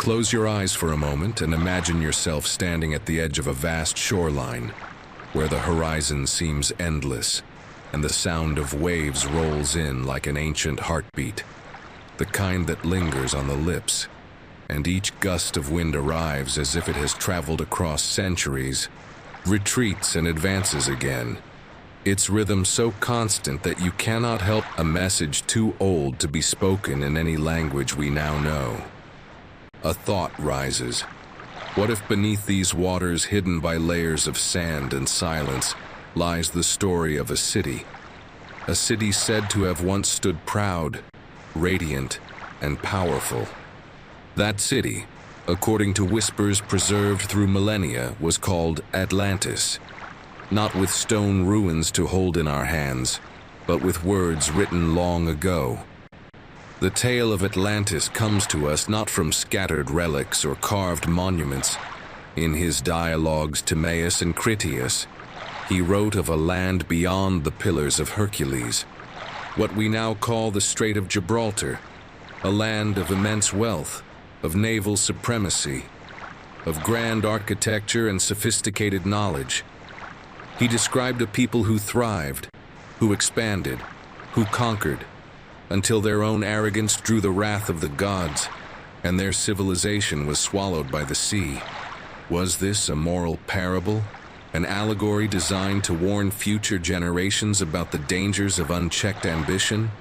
Close your eyes for a moment and imagine yourself standing at the edge of a vast shoreline, where the horizon seems endless, and the sound of waves rolls in like an ancient heartbeat, the kind that lingers on the lips, and each gust of wind arrives as if it has traveled across centuries, retreats and advances again, its rhythm so constant that you cannot help a message too old to be spoken in any language we now know. A thought rises. What if beneath these waters, hidden by layers of sand and silence, lies the story of a city said to have once stood proud, radiant, and powerful. That city, according to whispers preserved through millennia, was called Atlantis, not with stone ruins to hold in our hands, but with words written long ago. The tale of Atlantis comes to us not from scattered relics or carved monuments. In his dialogues Timaeus and Critias, he wrote of a land beyond the Pillars of Hercules, what we now call the Strait of Gibraltar, a land of immense wealth, of naval supremacy, of grand architecture and sophisticated knowledge. He described a people who thrived, who expanded, who conquered, until their own arrogance drew the wrath of the gods, and their civilization was swallowed by the sea. Was this a moral parable, an allegory designed to warn future generations about the dangers of unchecked ambition?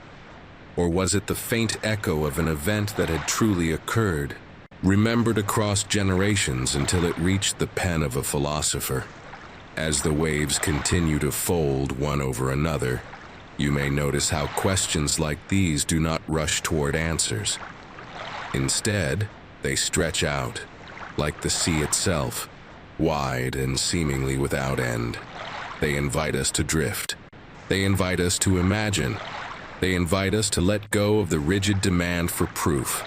Or was it the faint echo of an event that had truly occurred, remembered across generations until it reached the pen of a philosopher? As the waves continue to fold one over another, you may notice how questions like these do not rush toward answers. Instead, they stretch out, like the sea itself, wide and seemingly without end. They invite us to drift. They invite us to imagine. They invite us to let go of the rigid demand for proof,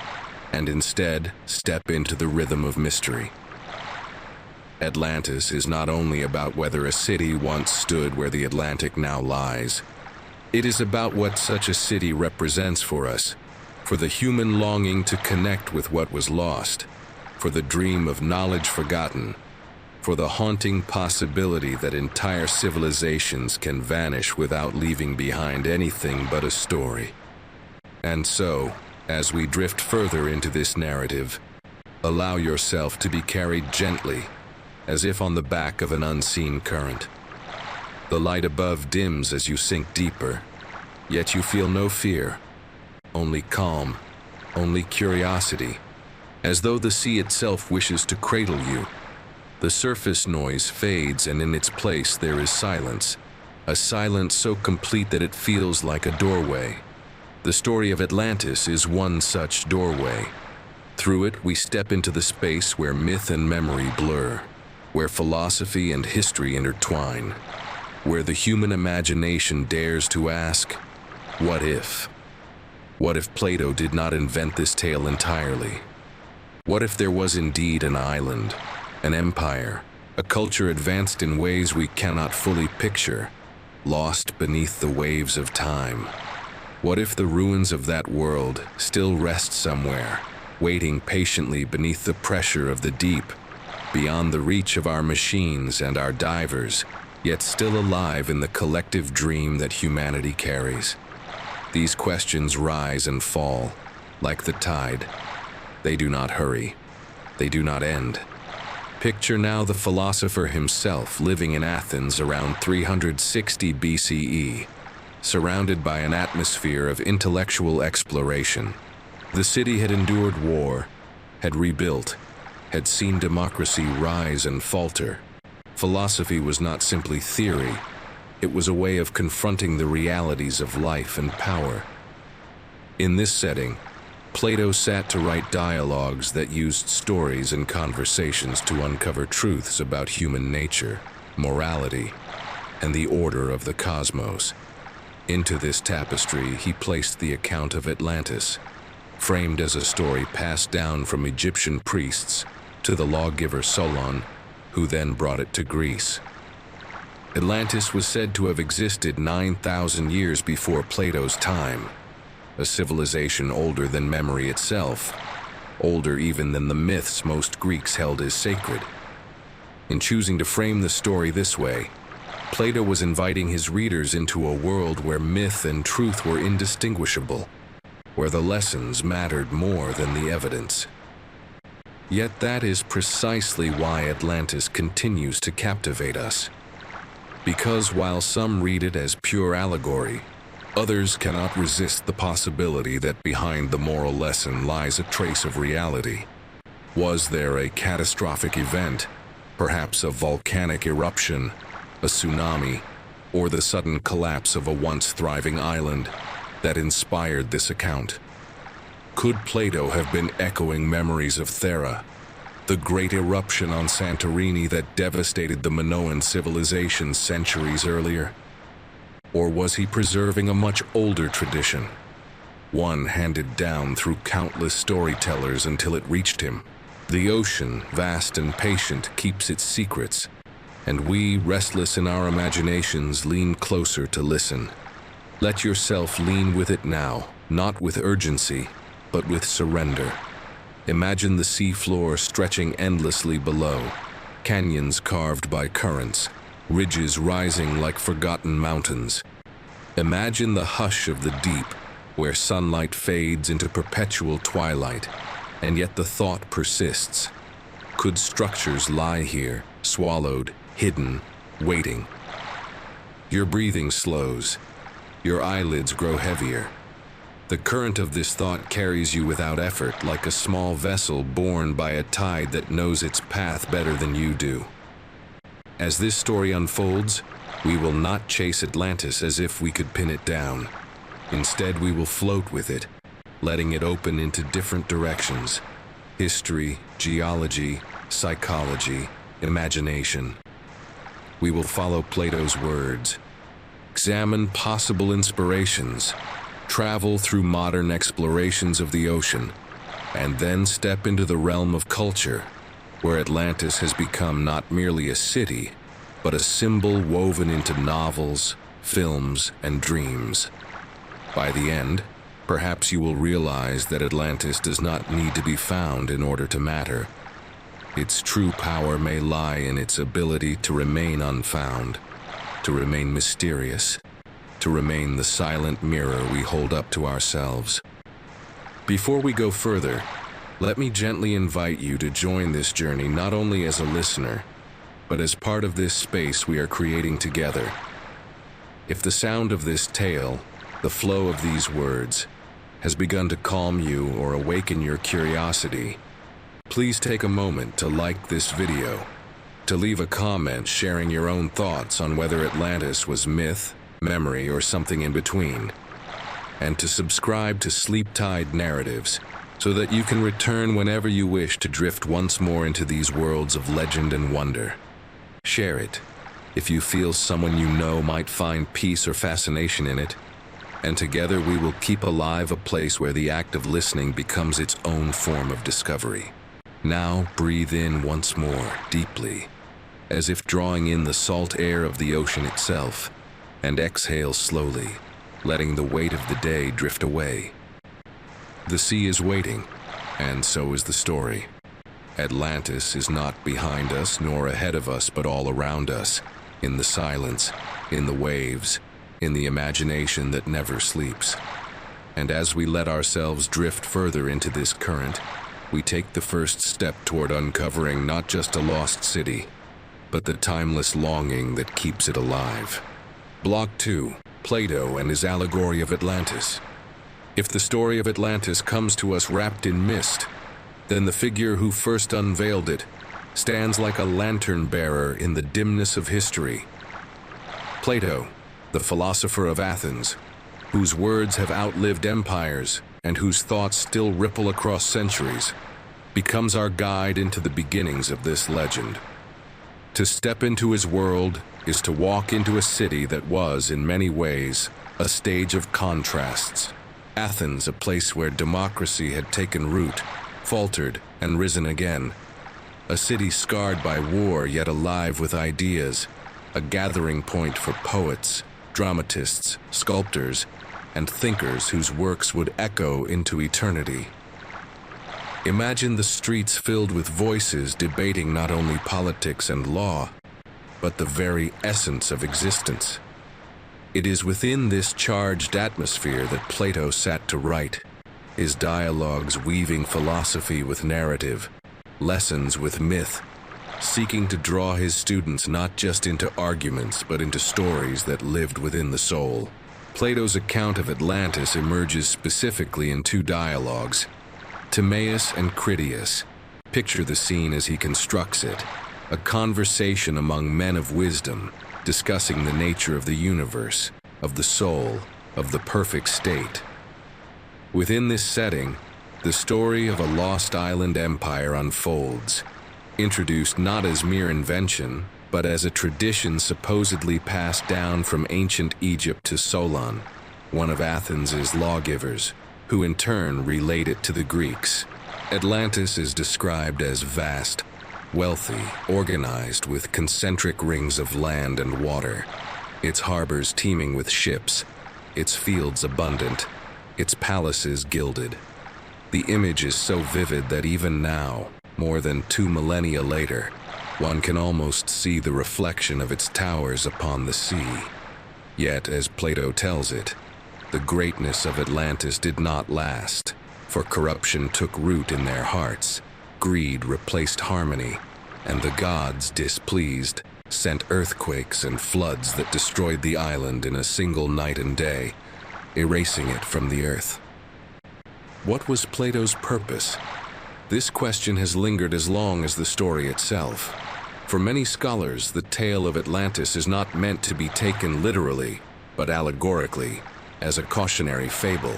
and instead step into the rhythm of mystery. Atlantis is not only about whether a city once stood where the Atlantic now lies. It is about what such a city represents for us, for the human longing to connect with what was lost, for the dream of knowledge forgotten, for the haunting possibility that entire civilizations can vanish without leaving behind anything but a story. And so, as we drift further into this narrative, allow yourself to be carried gently, as if on the back of an unseen current. The light above dims as you sink deeper, yet you feel no fear, only calm, only curiosity, as though the sea itself wishes to cradle you. The surface noise fades, and in its place there is silence, a silence so complete that it feels like a doorway. The story of Atlantis is one such doorway. Through it, we step into the space where myth and memory blur, where philosophy and history intertwine, where the human imagination dares to ask, what if? What if Plato did not invent this tale entirely? What if there was indeed an island, an empire, a culture advanced in ways we cannot fully picture, lost beneath the waves of time? What if the ruins of that world still rest somewhere, waiting patiently beneath the pressure of the deep, beyond the reach of our machines and our divers, yet still alive in the collective dream that humanity carries? These questions rise and fall, like the tide. They do not hurry. They do not end. Picture now the philosopher himself living in Athens around 360 BCE, surrounded by an atmosphere of intellectual exploration. The city had endured war, had rebuilt, had seen democracy rise and falter. Philosophy was not simply theory. It was a way of confronting the realities of life and power. In this setting, Plato sat to write dialogues that used stories and conversations to uncover truths about human nature, morality, and the order of the cosmos. Into this tapestry, he placed the account of Atlantis, framed as a story passed down from Egyptian priests to the lawgiver Solon, who then brought it to Greece. Atlantis was said to have existed 9,000 years before Plato's time, a civilization older than memory itself, older even than the myths most Greeks held as sacred. In choosing to frame the story this way, Plato was inviting his readers into a world where myth and truth were indistinguishable, where the lessons mattered more than the evidence. Yet that is precisely why Atlantis continues to captivate us. Because while some read it as pure allegory, others cannot resist the possibility that behind the moral lesson lies a trace of reality. Was there a catastrophic event, perhaps a volcanic eruption, a tsunami, or the sudden collapse of a once thriving island, that inspired this account? Could Plato have been echoing memories of Thera, the great eruption on Santorini that devastated the Minoan civilization centuries earlier? Or was he preserving a much older tradition, one handed down through countless storytellers until it reached him? The ocean, vast and patient, keeps its secrets, and we, restless in our imaginations, lean closer to listen. Let yourself lean with it now, not with urgency, but with surrender. Imagine the seafloor stretching endlessly below, canyons carved by currents, ridges rising like forgotten mountains. Imagine the hush of the deep, where sunlight fades into perpetual twilight, and yet the thought persists. Could structures lie here, swallowed, hidden, waiting? Your breathing slows. Your eyelids grow heavier. The current of this thought carries you without effort, like a small vessel borne by a tide that knows its path better than you do. As this story unfolds, we will not chase Atlantis as if we could pin it down. Instead, we will float with it, letting it open into different directions: history, geology, psychology, imagination. We will follow Plato's words, examine possible inspirations, travel through modern explorations of the ocean, and then step into the realm of culture, where Atlantis has become not merely a city, but a symbol woven into novels, films, and dreams. By the end, perhaps you will realize that Atlantis does not need to be found in order to matter. Its true power may lie in its ability to remain unfound, to remain mysterious, to remain the silent mirror we hold up to ourselves. Before we go further, let me gently invite you to join this journey not only as a listener, but as part of this space we are creating together. If the sound of this tale, the flow of these words, has begun to calm you or awaken your curiosity, please take a moment to like this video, to leave a comment sharing your own thoughts on whether Atlantis was myth, memory, or something in between, and to subscribe to Sleep Tide Narratives so that you can return whenever you wish to drift once more into these worlds of legend and wonder. Share it if you feel someone you know might find peace or fascination in it, and together we will keep alive a place where the act of listening becomes its own form of discovery. Now breathe in once more, deeply, as if drawing in the salt air of the ocean itself, and exhale slowly, letting the weight of the day drift away. The sea is waiting, and so is the story. Atlantis is not behind us nor ahead of us, but all around us, in the silence, in the waves, in the imagination that never sleeps. And as we let ourselves drift further into this current, we take the first step toward uncovering not just a lost city, but the timeless longing that keeps it alive. Block 2. Plato and his allegory of Atlantis. If the story of Atlantis comes to us wrapped in mist, then the figure who first unveiled it stands like a lantern bearer in the dimness of history. Plato, the philosopher of Athens, whose words have outlived empires and whose thoughts still ripple across centuries, becomes our guide into the beginnings of this legend. To step into his world is to walk into a city that was, in many ways, a stage of contrasts. Athens, a place where democracy had taken root, faltered, and risen again. A city scarred by war yet alive with ideas, a gathering point for poets, dramatists, sculptors, and thinkers whose works would echo into eternity. Imagine the streets filled with voices debating not only politics and law, but the very essence of existence. It is within this charged atmosphere that Plato sat to write, his dialogues weaving philosophy with narrative, lessons with myth, seeking to draw his students not just into arguments but into stories that lived within the soul. Plato's account of Atlantis emerges specifically in two dialogues, Timaeus and Critias. Picture the scene as he constructs it, a conversation among men of wisdom, discussing the nature of the universe, of the soul, of the perfect state. Within this setting, the story of a lost island empire unfolds, introduced not as mere invention, but as a tradition supposedly passed down from ancient Egypt to Solon, one of Athens' lawgivers, who in turn relayed it to the Greeks. Atlantis is described as vast, wealthy, organized with concentric rings of land and water, its harbors teeming with ships, its fields abundant, its palaces gilded. The image is so vivid that even now, more than 2 millennia later, one can almost see the reflection of its towers upon the sea. Yet, as Plato tells it, the greatness of Atlantis did not last, for corruption took root in their hearts, greed replaced harmony, and the gods, displeased, sent earthquakes and floods that destroyed the island in a single night and day, erasing it from the earth. What was Plato's purpose? This question has lingered as long as the story itself. For many scholars, the tale of Atlantis is not meant to be taken literally, but allegorically, as a cautionary fable.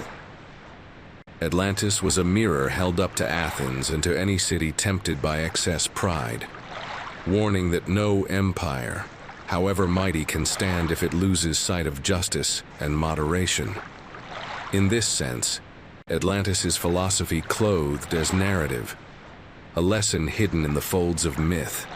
Atlantis was a mirror held up to Athens and to any city tempted by excess pride, warning that no empire, however mighty, can stand if it loses sight of justice and moderation. In this sense, Atlantis' philosophy clothed as narrative, a lesson hidden in the folds of myth.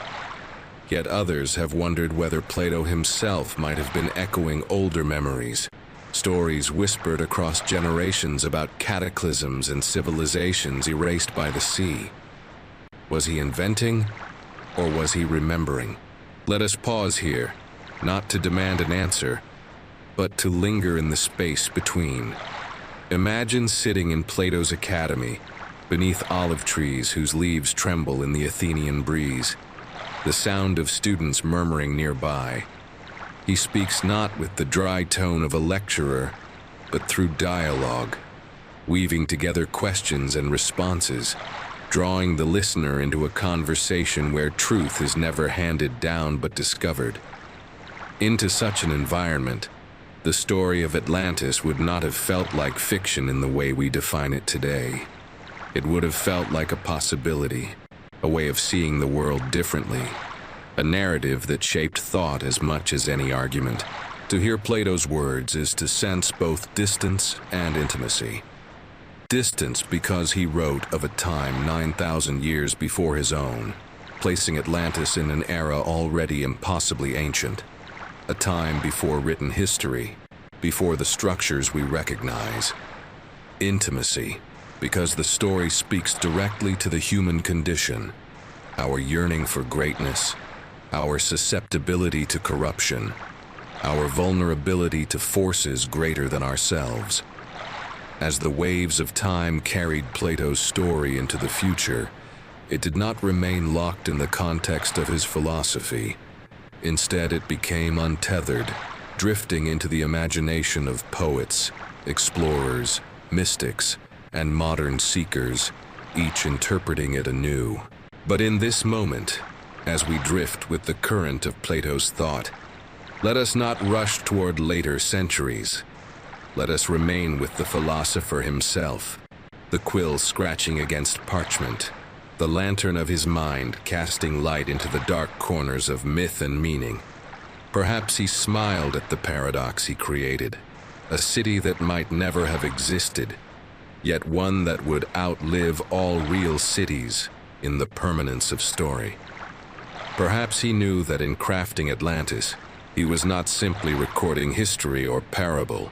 Yet others have wondered whether Plato himself might have been echoing older memories, stories whispered across generations about cataclysms and civilizations erased by the sea. Was he inventing, or was he remembering? Let us pause here, not to demand an answer, but to linger in the space between. Imagine sitting in Plato's academy, beneath olive trees whose leaves tremble in the Athenian breeze, the sound of students murmuring nearby. He speaks not with the dry tone of a lecturer, but through dialogue, weaving together questions and responses, drawing the listener into a conversation where truth is never handed down but discovered. Into such an environment, the story of Atlantis would not have felt like fiction in the way we define it today. It would have felt like a possibility, a way of seeing the world differently, a narrative that shaped thought as much as any argument. To hear Plato's words is to sense both distance and intimacy. Distance because he wrote of a time 9,000 years before his own, placing Atlantis in an era already impossibly ancient, a time before written history, before the structures we recognize. Intimacy because the story speaks directly to the human condition, our yearning for greatness, our susceptibility to corruption, our vulnerability to forces greater than ourselves. As the waves of time carried Plato's story into the future, it did not remain locked in the context of his philosophy. Instead, it became untethered, drifting into the imagination of poets, explorers, mystics, and modern seekers, each interpreting it anew. But in this moment, as we drift with the current of Plato's thought, let us not rush toward later centuries. Let us remain with the philosopher himself, the quill scratching against parchment, the lantern of his mind casting light into the dark corners of myth and meaning. Perhaps he smiled at the paradox he created, a city that might never have existed, yet one that would outlive all real cities in the permanence of story. Perhaps he knew that in crafting Atlantis, he was not simply recording history or parable,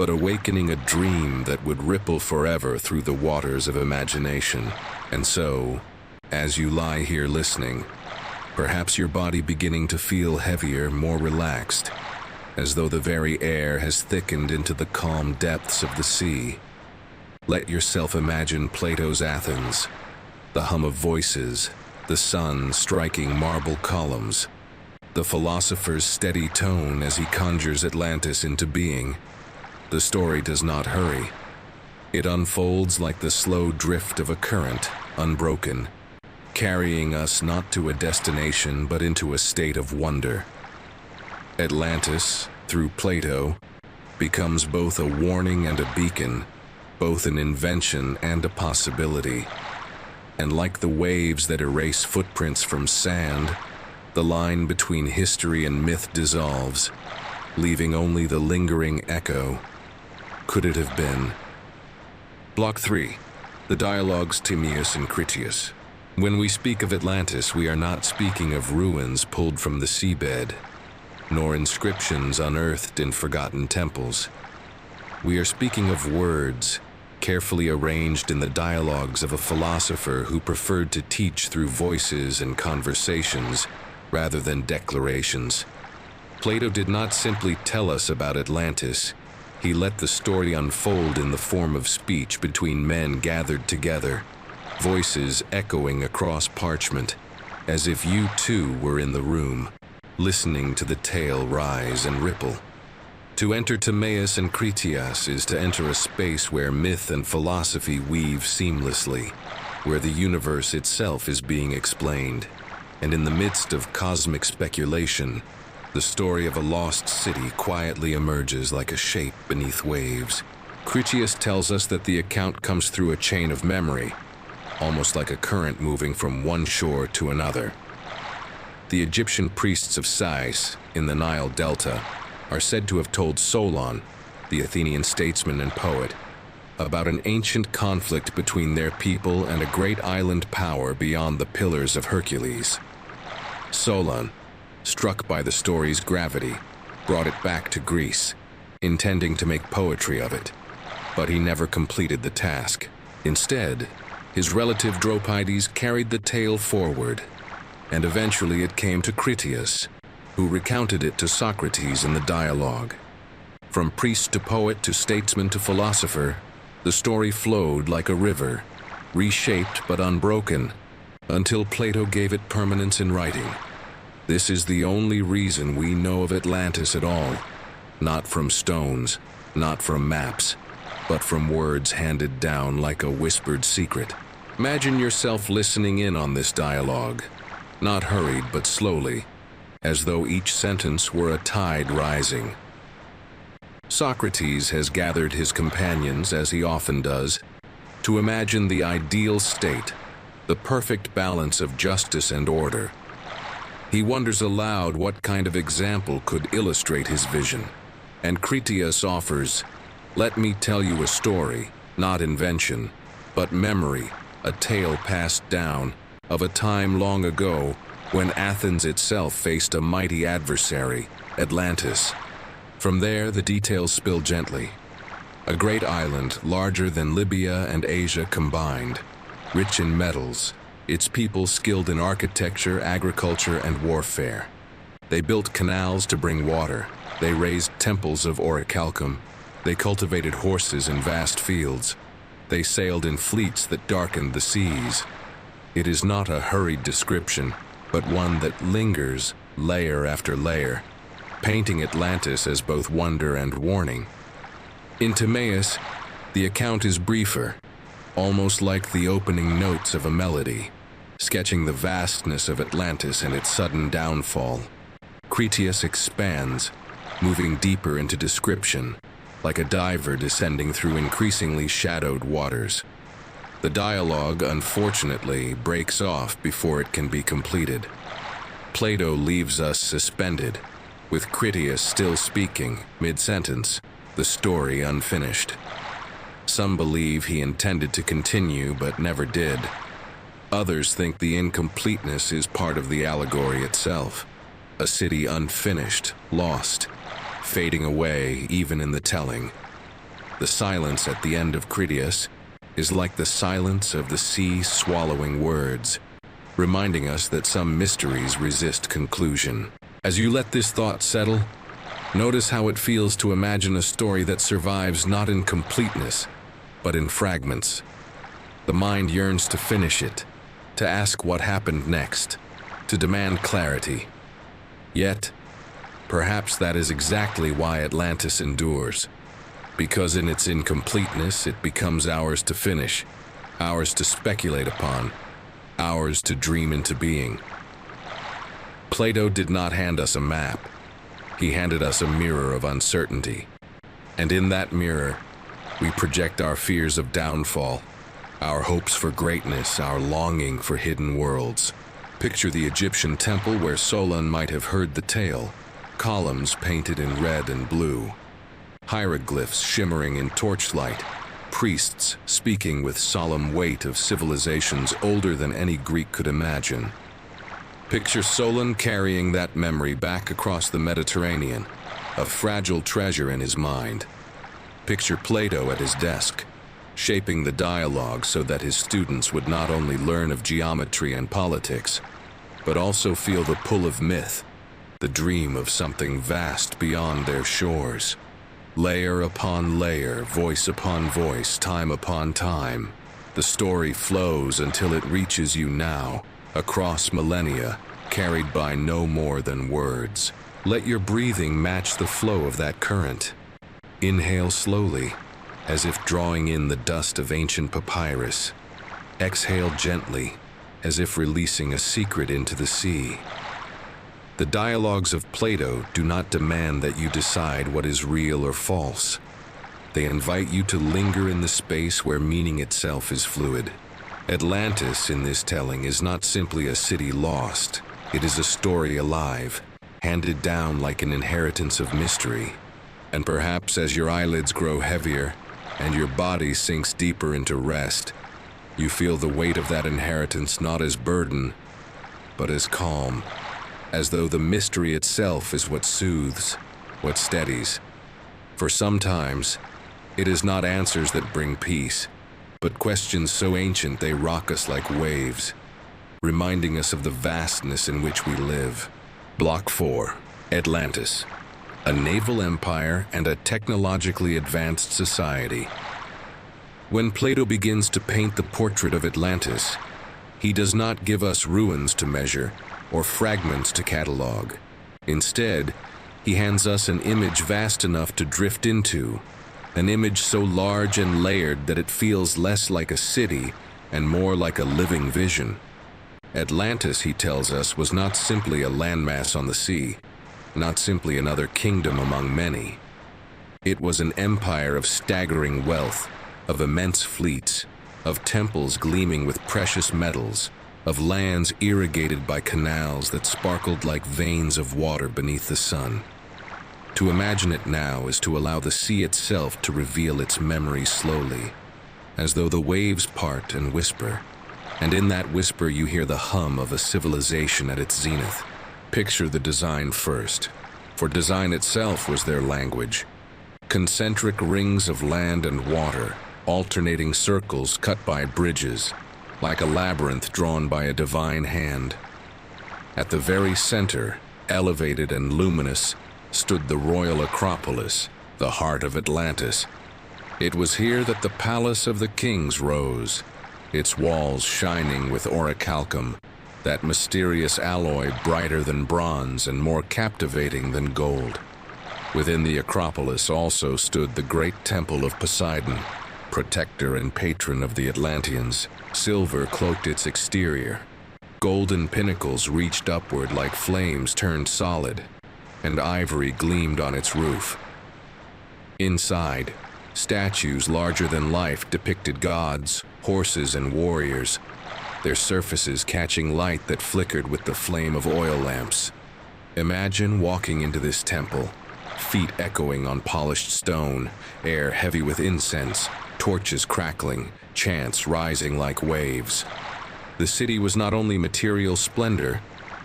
but awakening a dream that would ripple forever through the waters of imagination. And so, as you lie here listening, perhaps your body beginning to feel heavier, more relaxed, as though the very air has thickened into the calm depths of the sea. Let yourself imagine Plato's Athens, the hum of voices, the sun striking marble columns, the philosopher's steady tone as he conjures Atlantis into being. The story does not hurry. It unfolds like the slow drift of a current, unbroken, carrying us not to a destination but into a state of wonder. Atlantis, through Plato, becomes both a warning and a beacon, both an invention and a possibility. And like the waves that erase footprints from sand, the line between history and myth dissolves, leaving only the lingering echo. Could it have been? Block 3. The dialogues Timaeus and Critias. When we speak of Atlantis, we are not speaking of ruins pulled from the seabed, nor inscriptions unearthed in forgotten temples. We are speaking of words, carefully arranged in the dialogues of a philosopher who preferred to teach through voices and conversations rather than declarations. Plato did not simply tell us about Atlantis. He let the story unfold in the form of speech between men gathered together, voices echoing across parchment, as if you too were in the room, listening to the tale rise and ripple. To enter Timaeus and Critias is to enter a space where myth and philosophy weave seamlessly, where the universe itself is being explained, and in the midst of cosmic speculation, the story of a lost city quietly emerges like a shape beneath waves. Critias tells us that the account comes through a chain of memory, almost like a current moving from one shore to another. The Egyptian priests of Sais, in the Nile Delta, are said to have told Solon, the Athenian statesman and poet, about an ancient conflict between their people and a great island power beyond the Pillars of Hercules. Solon, struck by the story's gravity, brought it back to Greece, intending to make poetry of it, but he never completed the task. Instead, his relative Dropides carried the tale forward, and eventually it came to Critias, who recounted it to Socrates in the dialogue. From priest to poet to statesman to philosopher, the story flowed like a river, reshaped but unbroken, until Plato gave it permanence in writing. This is the only reason we know of Atlantis at all, not from stones, not from maps, but from words handed down like a whispered secret. Imagine yourself listening in on this dialogue, not hurried but slowly, as though each sentence were a tide rising. Socrates has gathered his companions, as he often does, to imagine the ideal state, the perfect balance of justice and order. He wonders aloud what kind of example could illustrate his vision, and Critias offers, "Let me tell you a story, not invention, but memory, a tale passed down, of a time long ago when Athens itself faced a mighty adversary, Atlantis." From there, the details spill gently. A great island larger than Libya and Asia combined, rich in metals, its people skilled in architecture, agriculture, and warfare. They built canals to bring water. They raised temples of orichalcum. They cultivated horses in vast fields. They sailed in fleets that darkened the seas. It is not a hurried description, but one that lingers layer after layer, painting Atlantis as both wonder and warning. In Timaeus, the account is briefer, almost like the opening notes of a melody, sketching the vastness of Atlantis and its sudden downfall. Critias expands, moving deeper into description, like a diver descending through increasingly shadowed waters. The dialogue, unfortunately, breaks off before it can be completed. Plato leaves us suspended, with Critias still speaking, mid-sentence, the story unfinished. Some believe he intended to continue but never did. Others think the incompleteness is part of the allegory itself, a city unfinished, lost, fading away even in the telling. The silence at the end of Critias is like the silence of the sea swallowing words, reminding us that some mysteries resist conclusion. As you let this thought settle, notice how it feels to imagine a story that survives not in completeness, but in fragments. The mind yearns to finish it, to ask what happened next, to demand clarity. Yet, perhaps that is exactly why Atlantis endures. Because in its incompleteness, it becomes ours to finish, ours to speculate upon, ours to dream into being. Plato did not hand us a map. He handed us a mirror of uncertainty. And in that mirror, we project our fears of downfall, our hopes for greatness, our longing for hidden worlds. Picture the Egyptian temple where Solon might have heard the tale, columns painted in red and blue, hieroglyphs shimmering in torchlight, priests speaking with solemn weight of civilizations older than any Greek could imagine. Picture Solon carrying that memory back across the Mediterranean, a fragile treasure in his mind. Picture Plato at his desk, shaping the dialogue so that his students would not only learn of geometry and politics, but also feel the pull of myth, the dream of something vast beyond their shores. Layer upon layer, voice upon voice, time upon time, the story flows until it reaches you now, across millennia, carried by no more than words. Let your breathing match the flow of that current. Inhale slowly, as if drawing in the dust of ancient papyrus. Exhale gently, as if releasing a secret into the sea. The dialogues of Plato do not demand that you decide what is real or false. They invite you to linger in the space where meaning itself is fluid. Atlantis in this telling is not simply a city lost. It is a story alive, handed down like an inheritance of mystery. And perhaps as your eyelids grow heavier and your body sinks deeper into rest, you feel the weight of that inheritance not as burden, but as calm, as though the mystery itself is what soothes, what steadies. For sometimes, it is not answers that bring peace, but questions so ancient they rock us like waves, reminding us of the vastness in which we live. Block 4, Atlantis, a naval empire and a technologically advanced society. When Plato begins to paint the portrait of Atlantis, he does not give us ruins to measure or fragments to catalog. Instead, he hands us an image vast enough to drift into, an image so large and layered that it feels less like a city and more like a living vision. Atlantis, he tells us, was not simply a landmass on the sea, not simply another kingdom among many. It was an empire of staggering wealth, of immense fleets, of temples gleaming with precious metals, of lands irrigated by canals that sparkled like veins of water beneath the sun. To imagine it now is to allow the sea itself to reveal its memory slowly, as though the waves part and whisper, and in that whisper you hear the hum of a civilization at its zenith. Picture the design first, for design itself was their language. Concentric rings of land and water, alternating circles cut by bridges, like a labyrinth drawn by a divine hand. At the very center, elevated and luminous, stood the royal Acropolis, the heart of Atlantis. It was here that the palace of the kings rose, its walls shining with orichalcum, that mysterious alloy brighter than bronze and more captivating than gold. Within the Acropolis also stood the great temple of Poseidon, protector and patron of the Atlanteans. Silver cloaked its exterior. Golden pinnacles reached upward like flames turned solid, and ivory gleamed on its roof. Inside, statues larger than life depicted gods, horses, and warriors, their surfaces catching light that flickered with the flame of oil lamps. Imagine walking into this temple, feet echoing on polished stone, air heavy with incense, torches crackling, chants rising like waves. The city was not only material splendor,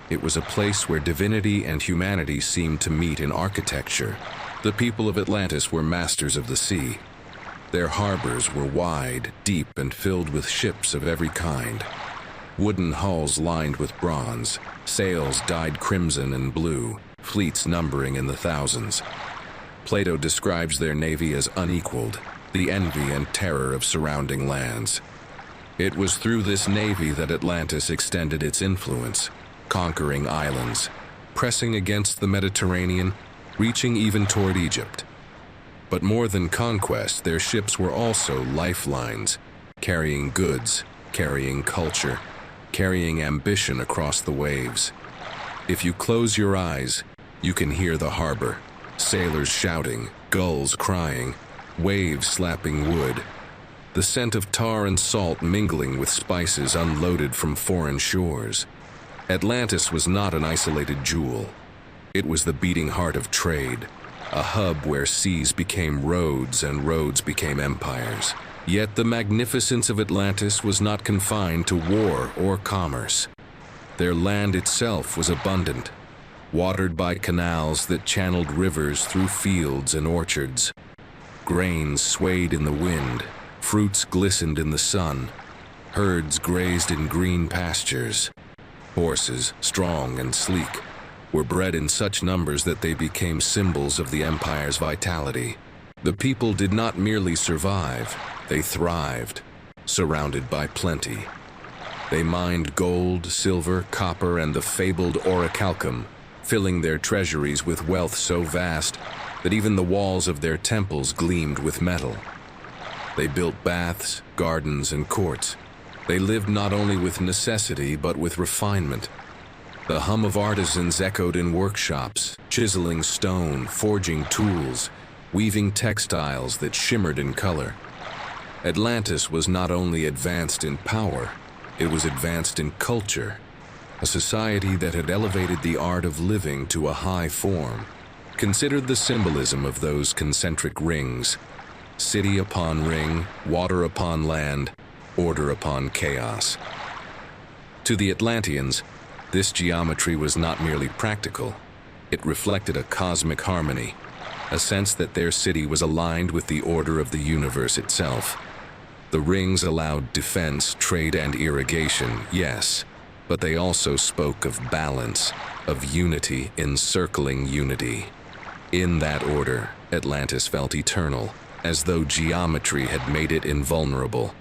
it was a place where divinity and humanity seemed to meet in architecture. The people of Atlantis were masters of the sea. Their harbors were wide, deep, and filled with ships of every kind. Wooden hulls lined with bronze, sails dyed crimson and blue, fleets numbering in the thousands. Plato describes their navy as unequaled, the envy and terror of surrounding lands. It was through this navy that Atlantis extended its influence, conquering islands, pressing against the Mediterranean, reaching even toward Egypt. But more than conquest, their ships were also lifelines, carrying goods, carrying culture, carrying ambition across the waves. If you close your eyes, you can hear the harbor, sailors shouting, gulls crying, waves slapping wood, the scent of tar and salt mingling with spices unloaded from foreign shores. Atlantis was not an isolated jewel. It was the beating heart of trade, a hub where seas became roads and roads became empires. Yet the magnificence of Atlantis was not confined to war or commerce. Their land itself was abundant, watered by canals that channeled rivers through fields and orchards. Grains swayed in the wind, fruits glistened in the sun, herds grazed in green pastures. Horses, strong and sleek, were bred in such numbers that they became symbols of the empire's vitality. The people did not merely survive, they thrived, surrounded by plenty. They mined gold, silver, copper, and the fabled orichalcum, filling their treasuries with wealth so vast that even the walls of their temples gleamed with metal. They built baths, gardens, and courts. They lived not only with necessity but with refinement. The hum of artisans echoed in workshops, chiseling stone, forging tools, weaving textiles that shimmered in color. Atlantis was not only advanced in power, it was advanced in culture, a society that had elevated the art of living to a high form. Consider the symbolism of those concentric rings: city upon ring, water upon land, order upon chaos. To the Atlanteans, this geometry was not merely practical, it reflected a cosmic harmony, a sense that their city was aligned with the order of the universe itself. The rings allowed defense, trade, and irrigation, yes, but they also spoke of balance, of unity encircling unity. In that order, Atlantis felt eternal, as though geometry had made it invulnerable.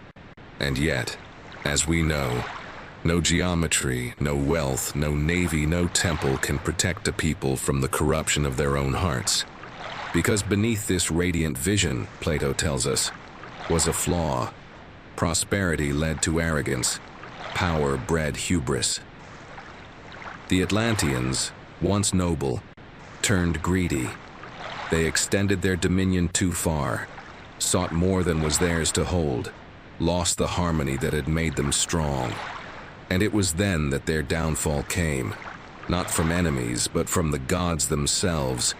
And yet, as we know, no geometry, no wealth, no navy, no temple can protect a people from the corruption of their own hearts. Because beneath this radiant vision, Plato tells us, was a flaw. Prosperity led to arrogance. Power bred hubris. The Atlanteans, once noble, turned greedy. They extended their dominion too far, sought more than was theirs to hold, lost the harmony that had made them strong. And it was then that their downfall came, not from enemies, but from the gods themselves,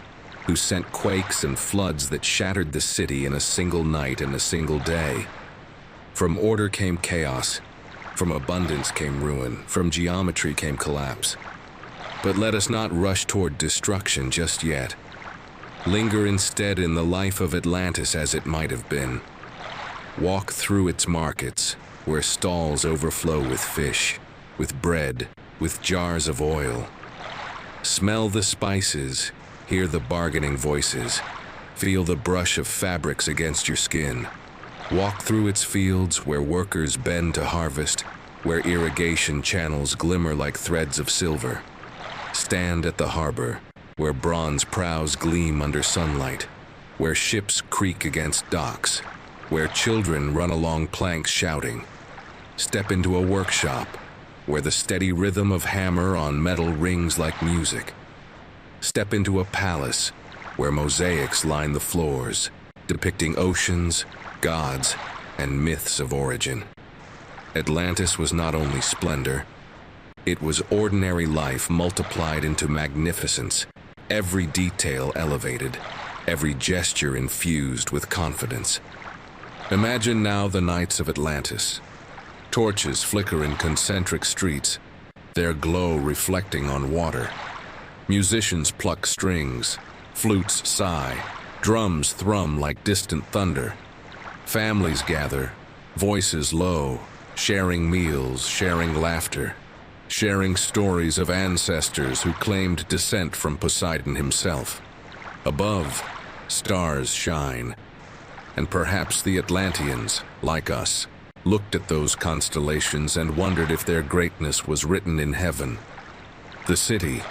who sent quakes and floods that shattered the city in a single night and a single day. From order came chaos, from abundance came ruin, from geometry came collapse. But let us not rush toward destruction just yet. Linger instead in the life of Atlantis as it might have been. Walk through its markets, where stalls overflow with fish, with bread, with jars of oil. Smell the spices, hear the bargaining voices, feel the brush of fabrics against your skin. Walk through its fields where workers bend to harvest, where irrigation channels glimmer like threads of silver. Stand at the harbor, where bronze prows gleam under sunlight, where ships creak against docks, where children run along planks shouting. Step into a workshop, where the steady rhythm of hammer on metal rings like music. Step into a palace, where mosaics line the floors, depicting oceans, gods, and myths of origin. Atlantis was not only splendor, it was ordinary life multiplied into magnificence, every detail elevated, every gesture infused with confidence. Imagine now the nights of Atlantis. Torches flicker in concentric streets, their glow reflecting on water. Musicians pluck strings, flutes sigh, drums thrum like distant thunder. Families gather, voices low, sharing meals, sharing laughter, sharing stories of ancestors who claimed descent from Poseidon himself. Above, stars shine, and perhaps the Atlanteans, like us, looked at those constellations and wondered if their greatness was written in heaven. The city,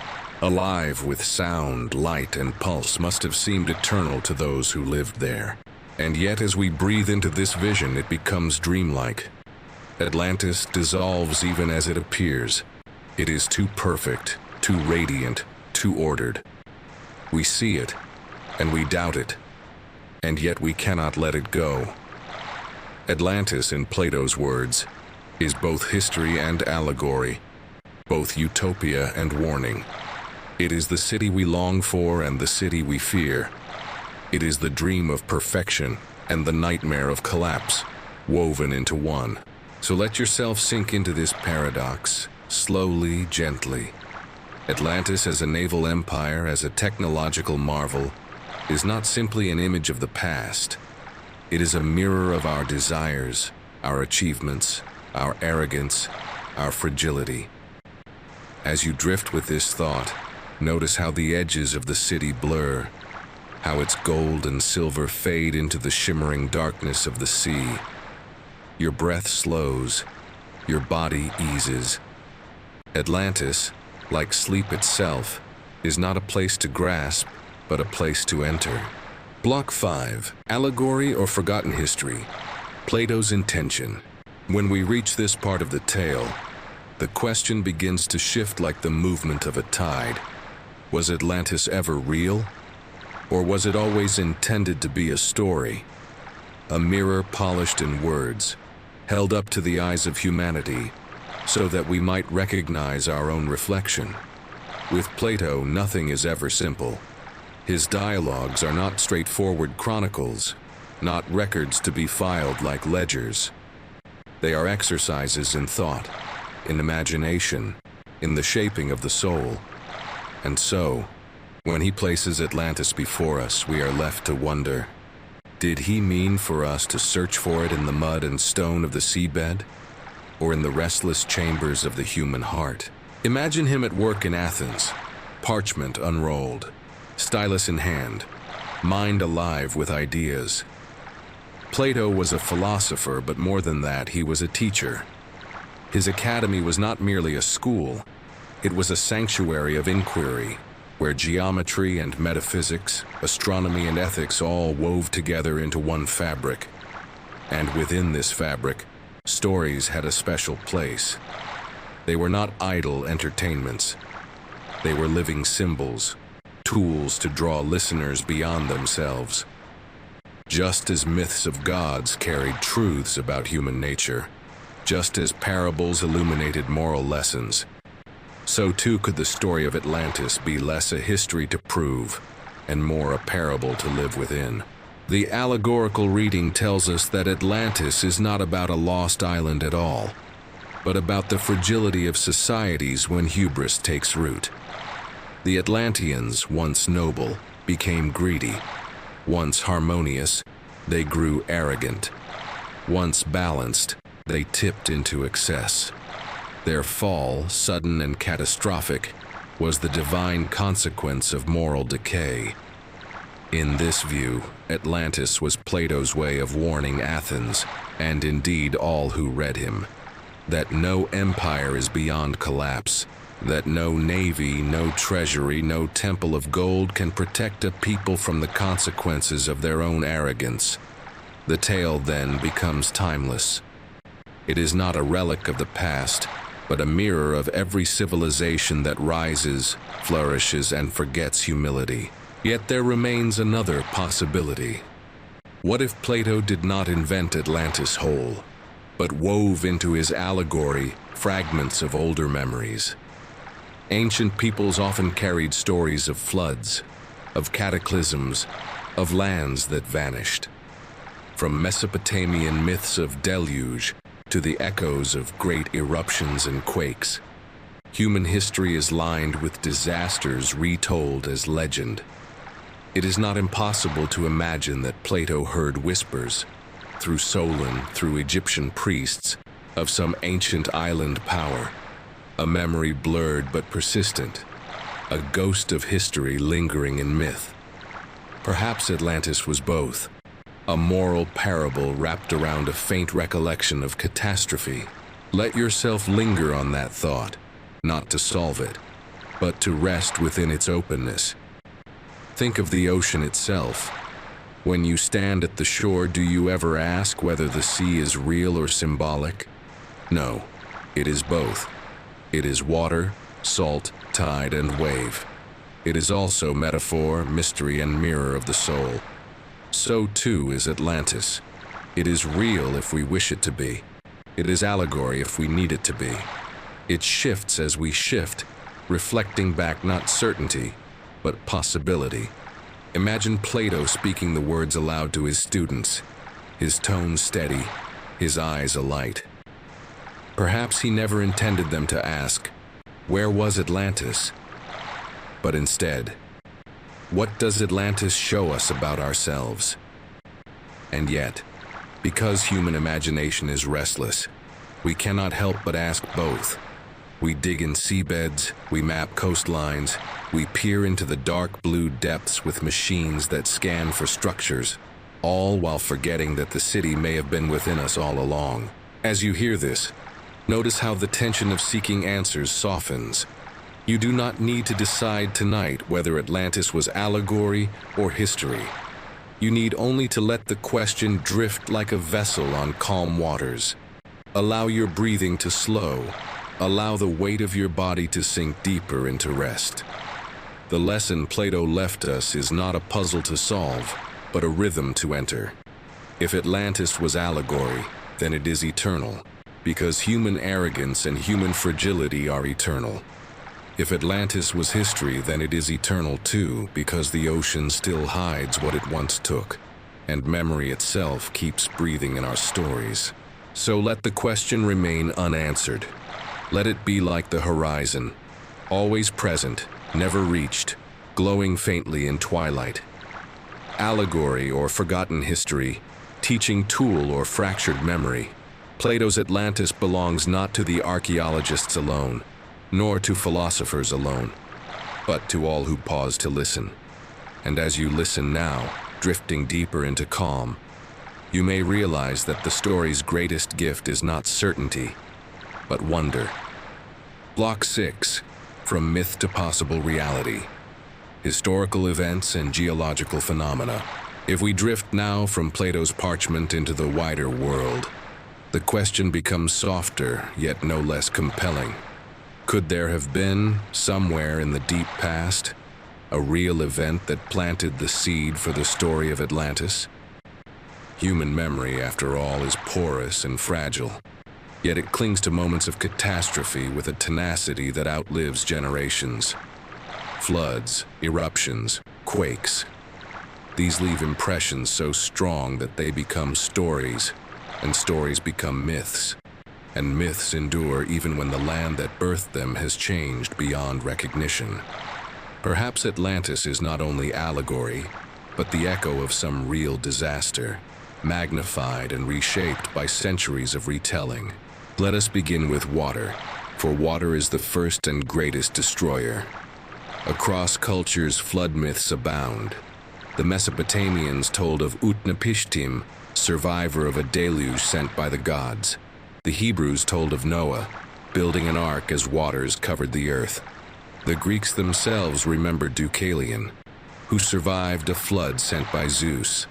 alive with sound, light, and pulse, must have seemed eternal to those who lived there. And yet, as we breathe into this vision, it becomes dreamlike. Atlantis dissolves even as it appears. It is too perfect, too radiant, too ordered. We see it, and we doubt it, and yet we cannot let it go. Atlantis, in Plato's words, is both history and allegory, both utopia and warning. It is the city we long for and the city we fear. It is the dream of perfection and the nightmare of collapse, woven into one. So let yourself sink into this paradox, slowly, gently. Atlantis as a naval empire, as a technological marvel, is not simply an image of the past. It is a mirror of our desires, our achievements, our arrogance, our fragility. As you drift with this thought, notice how the edges of the city blur, how its gold and silver fade into the shimmering darkness of the sea. Your breath slows, your body eases. Atlantis, like sleep itself, is not a place to grasp, but a place to enter. Block 5. Allegory or Forgotten History. Plato's intention. When we reach this part of the tale, the question begins to shift like the movement of a tide. Was Atlantis ever real? Or was it always intended to be a story? A mirror polished in words, held up to the eyes of humanity, so that we might recognize our own reflection. With Plato, nothing is ever simple. His dialogues are not straightforward chronicles, not records to be filed like ledgers. They are exercises in thought, in imagination, in the shaping of the soul. And so, when he places Atlantis before us, we are left to wonder, did he mean for us to search for it in the mud and stone of the seabed, or in the restless chambers of the human heart? Imagine him at work in Athens, parchment unrolled, stylus in hand, mind alive with ideas. Plato was a philosopher, but more than that, he was a teacher. His academy was not merely a school, it was a sanctuary of inquiry, where geometry and metaphysics, astronomy and ethics all wove together into one fabric. And within this fabric, stories had a special place. They were not idle entertainments. They were living symbols, tools to draw listeners beyond themselves. Just as myths of gods carried truths about human nature, just as parables illuminated moral lessons, so too could the story of Atlantis be less a history to prove and more a parable to live within. The allegorical reading tells us that Atlantis is not about a lost island at all, but about the fragility of societies when hubris takes root. The Atlanteans, once noble, became greedy. Once harmonious, they grew arrogant. Once balanced, they tipped into excess. Their fall, sudden and catastrophic, was the divine consequence of moral decay. In this view, Atlantis was Plato's way of warning Athens, and indeed all who read him, that no empire is beyond collapse, that no navy, no treasury, no temple of gold can protect a people from the consequences of their own arrogance. The tale then becomes timeless. It is not a relic of the past, but a mirror of every civilization that rises, flourishes, and forgets humility. Yet there remains another possibility. What if Plato did not invent Atlantis whole, but wove into his allegory fragments of older memories? Ancient peoples often carried stories of floods, of cataclysms, of lands that vanished. From Mesopotamian myths of deluge to the echoes of great eruptions and quakes, human history is lined with disasters retold as legend. It is not impossible to imagine that Plato heard whispers, through Solon, through Egyptian priests, of some ancient island power, a memory blurred but persistent, a ghost of history lingering in myth. Perhaps Atlantis was both, a moral parable wrapped around a faint recollection of catastrophe. Let yourself linger on that thought, not to solve it, but to rest within its openness. Think of the ocean itself. When you stand at the shore, do you ever ask whether the sea is real or symbolic? No, it is both. It is water, salt, tide, and wave. It is also metaphor, mystery, and mirror of the soul. So too is Atlantis. It is real if we wish it to be. It is allegory if we need it to be. It shifts as we shift, reflecting back not certainty, but possibility. Imagine Plato speaking the words aloud to his students, his tone steady, his eyes alight. Perhaps he never intended them to ask, "Where was Atlantis?" But instead, what does Atlantis show us about ourselves? And yet, because human imagination is restless, we cannot help but ask both. We dig in seabeds, we map coastlines, we peer into the dark blue depths with machines that scan for structures, all while forgetting that the city may have been within us all along. As you hear this, notice how the tension of seeking answers softens. You do not need to decide tonight whether Atlantis was allegory or history. You need only to let the question drift like a vessel on calm waters. Allow your breathing to slow. Allow the weight of your body to sink deeper into rest. The lesson Plato left us is not a puzzle to solve, but a rhythm to enter. If Atlantis was allegory, then it is eternal, because human arrogance and human fragility are eternal. If Atlantis was history, then it is eternal too, because the ocean still hides what it once took, and memory itself keeps breathing in our stories. So let the question remain unanswered. Let it be like the horizon, always present, never reached, glowing faintly in twilight. Allegory or forgotten history, teaching tool or fractured memory. Plato's Atlantis belongs not to the archaeologists alone, nor to philosophers alone, but to all who pause to listen. And as you listen now, drifting deeper into calm, you may realize that the story's greatest gift is not certainty, but wonder. Block 6, From Myth to Possible Reality. Historical events and geological phenomena. If we drift now from Plato's parchment into the wider world, the question becomes softer, yet no less compelling. Could there have been, somewhere in the deep past, a real event that planted the seed for the story of Atlantis? Human memory, after all, is porous and fragile, yet it clings to moments of catastrophe with a tenacity that outlives generations. Floods, eruptions, quakes. These leave impressions so strong that they become stories, and stories become myths. And myths endure even when the land that birthed them has changed beyond recognition. Perhaps Atlantis is not only allegory, but the echo of some real disaster, magnified and reshaped by centuries of retelling. Let us begin with water, for water is the first and greatest destroyer. Across cultures, flood myths abound. The Mesopotamians told of Utnapishtim, survivor of a deluge sent by the gods. The Hebrews told of Noah, building an ark as waters covered the earth. The Greeks themselves remembered Deucalion, who survived a flood sent by Zeus.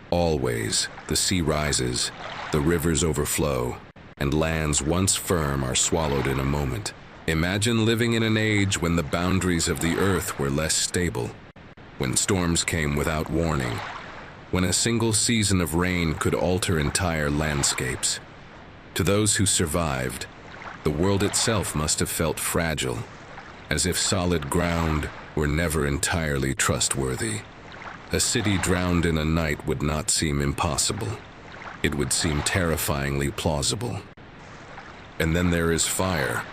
Always, the sea rises, the rivers overflow, and lands once firm are swallowed in a moment. Imagine living in an age when the boundaries of the earth were less stable, when storms came without warning, when a single season of rain could alter entire landscapes. To those who survived, the world itself must have felt fragile, as if solid ground were never entirely trustworthy. A city drowned in a night would not seem impossible. It would seem terrifyingly plausible. And then there is fire.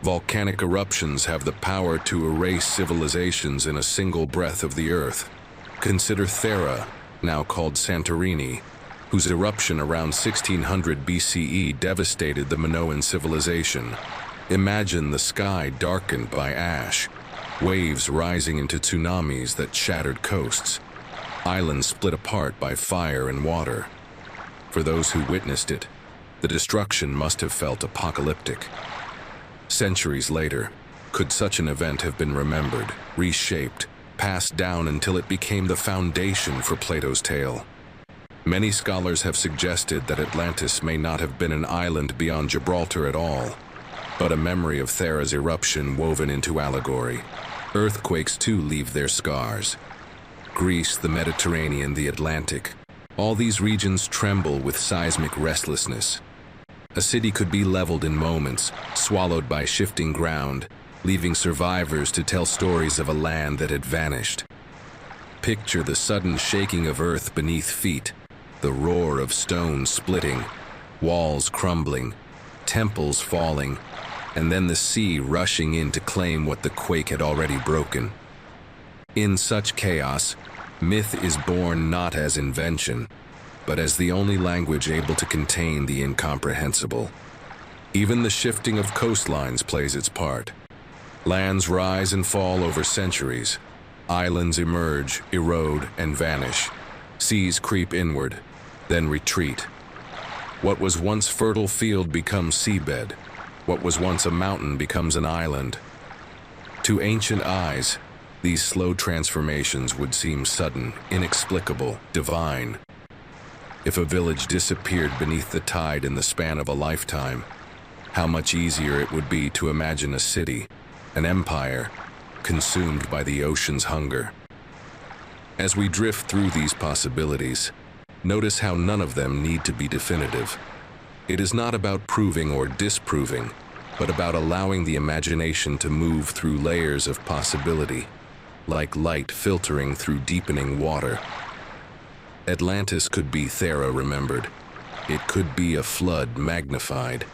Volcanic eruptions have the power to erase civilizations in a single breath of the earth. Consider Thera, now called Santorini, whose eruption around 1600 BCE devastated the Minoan civilization. Imagine the sky darkened by ash, waves rising into tsunamis that shattered coasts, islands split apart by fire and water. For those who witnessed it, the destruction must have felt apocalyptic. Centuries later, could such an event have been remembered, reshaped, passed down until it became the foundation for Plato's tale? Many scholars have suggested that Atlantis may not have been an island beyond Gibraltar at all, but a memory of Thera's eruption woven into allegory. Earthquakes too leave their scars. Greece, the Mediterranean, the Atlantic, all these regions tremble with seismic restlessness. A city could be leveled in moments, swallowed by shifting ground, leaving survivors to tell stories of a land that had vanished. Picture the sudden shaking of earth beneath feet, the roar of stones splitting, walls crumbling, temples falling, and then the sea rushing in to claim what the quake had already broken. In such chaos, myth is born not as invention, but as the only language able to contain the incomprehensible. Even the shifting of coastlines plays its part. Lands rise and fall over centuries. Islands emerge, erode, and vanish. Seas creep inward, then retreat. What was once fertile field becomes seabed. What was once a mountain becomes an island. To ancient eyes, these slow transformations would seem sudden, inexplicable, divine. If a village disappeared beneath the tide in the span of a lifetime, how much easier it would be to imagine a city, an empire, consumed by the ocean's hunger. As we drift through these possibilities, notice how none of them need to be definitive. It is not about proving or disproving, but about allowing the imagination to move through layers of possibility, like light filtering through deepening water. Atlantis could be Thera remembered. It could be a flood magnified.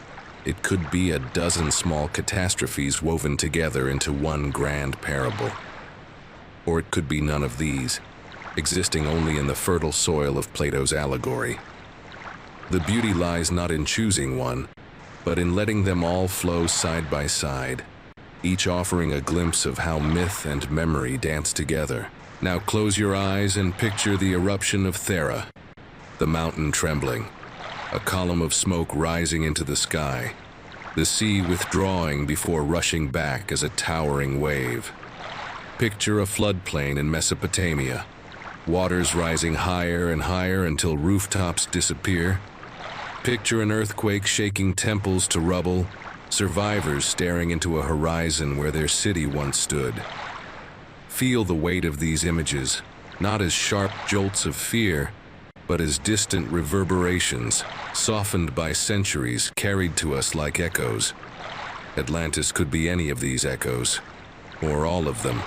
It could be a dozen small catastrophes woven together into one grand parable. Or it could be none of these, existing only in the fertile soil of Plato's allegory. The beauty lies not in choosing one, but in letting them all flow side by side, each offering a glimpse of how myth and memory dance together. Now close your eyes and picture the eruption of Thera, the mountain trembling, a column of smoke rising into the sky, the sea withdrawing before rushing back as a towering wave. Picture a floodplain in Mesopotamia, waters rising higher and higher until rooftops disappear. Picture an earthquake shaking temples to rubble, survivors staring into a horizon where their city once stood. Feel the weight of these images, not as sharp jolts of fear, but as distant reverberations, softened by centuries, carried to us like echoes. Atlantis could be any of these echoes, or all of them,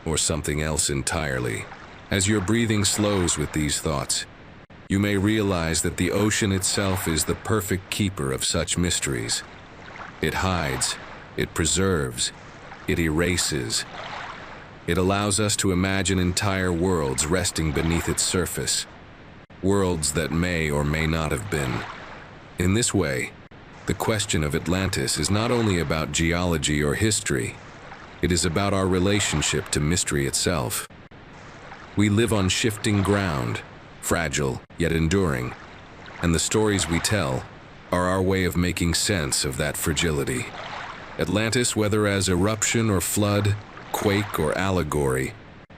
or something else entirely. As your breathing slows with these thoughts, you may realize that the ocean itself is the perfect keeper of such mysteries. It hides, it preserves, it erases. It allows us to imagine entire worlds resting beneath its surface, worlds that may or may not have been. In this way, the question of Atlantis is not only about geology or history, it is about our relationship to mystery itself. We live on shifting ground, fragile yet enduring, and the stories we tell are our way of making sense of that fragility. Atlantis, whether as eruption or flood, quake or allegory,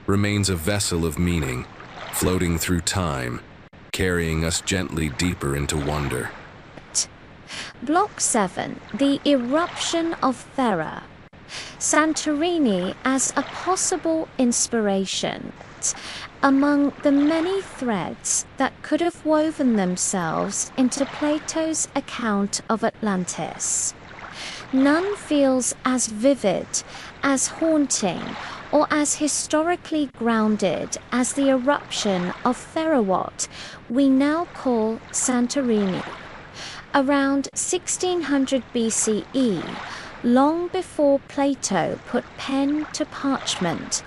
remains a vessel of meaning, floating through time, carrying us gently deeper into wonder. Block 7. The eruption of Thera. Santorini as a possible inspiration. Among the many threads that could have woven themselves into Plato's account of Atlantis, none feels as vivid, as haunting, or as historically grounded as the eruption of Thera, what we now call Santorini. Around 1600 BCE, long before Plato put pen to parchment,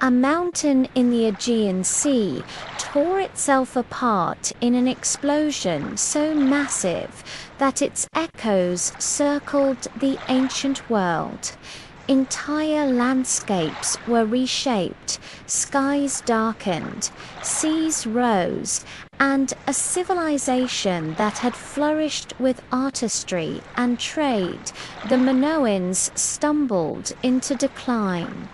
A mountain in the Aegean Sea tore itself apart in an explosion so massive that its echoes circled the ancient world. Entire landscapes were reshaped, skies darkened, seas rose, and a civilization that had flourished with artistry and trade, the Minoans, stumbled into decline.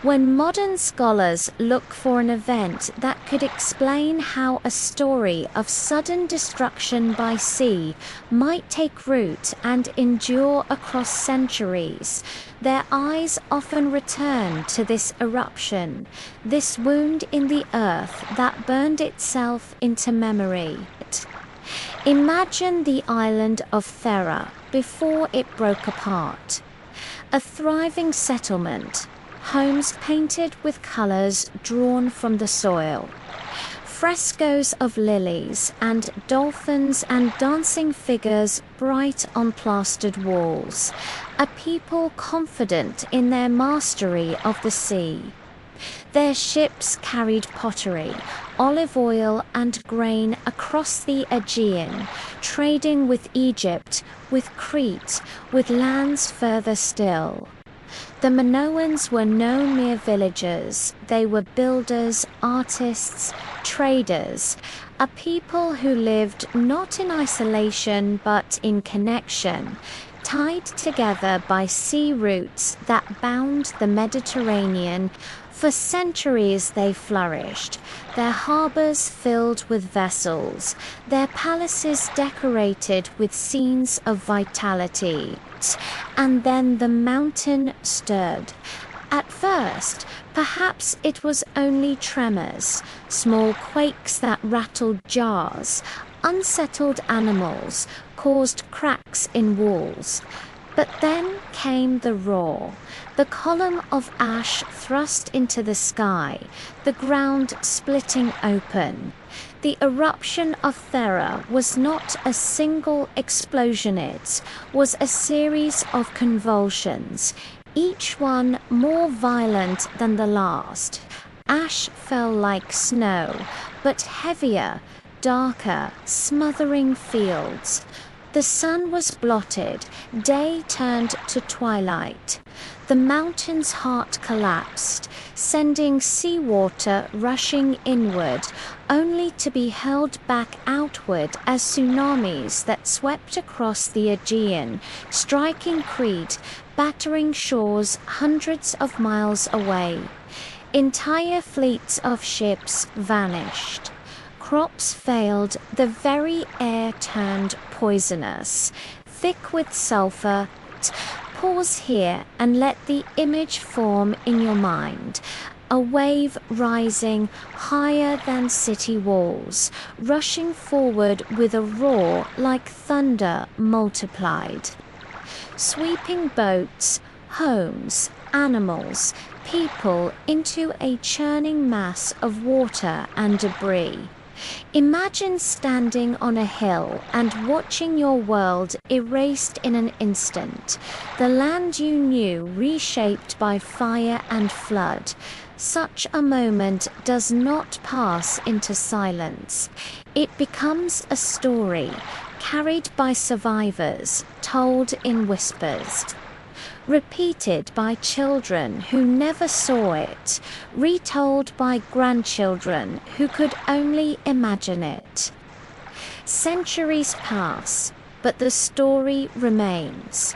When modern scholars look for an event that could explain how a story of sudden destruction by sea might take root and endure across centuries, their eyes often return to this eruption, this wound in the earth that burned itself into memory. Imagine the island of Thera before it broke apart. A thriving settlement, homes painted with colors drawn from the soil, frescoes of lilies and dolphins and dancing figures bright on plastered walls, a people confident in their mastery of the sea. Their ships carried pottery, olive oil and grain across the Aegean, trading with Egypt, with Crete, with lands further still. The Minoans were no mere villagers, they were builders, artists, traders, a people who lived not in isolation but in connection, tied together by sea routes that bound the Mediterranean. For centuries they flourished, their harbours filled with vessels, their palaces decorated with scenes of vitality. And then the mountain stirred. At first, perhaps it was only tremors, small quakes that rattled jars, unsettled animals, caused cracks in walls. But then came the roar, the column of ash thrust into the sky, the ground splitting open. The eruption of Thera was not a single explosion, it was a series of convulsions, each one more violent than the last. Ash fell like snow, but heavier, darker, smothering fields. The sun was blotted, day turned to twilight. The mountain's heart collapsed, sending seawater rushing inward, only to be held back outward as tsunamis that swept across the Aegean, striking Crete, battering shores hundreds of miles away. Entire fleets of ships vanished. Crops failed, the very air turned poisonous, thick with sulfur. Pause here and let the image form in your mind. A wave rising higher than city walls, rushing forward with a roar like thunder multiplied. Sweeping boats, homes, animals, people into a churning mass of water and debris. Imagine standing on a hill and watching your world erased in an instant, the land you knew reshaped by fire and flood. Such a moment does not pass into silence. It becomes a story, carried by survivors, told in whispers. Repeated by children who never saw it, retold by grandchildren who could only imagine it. Centuries pass, but the story remains.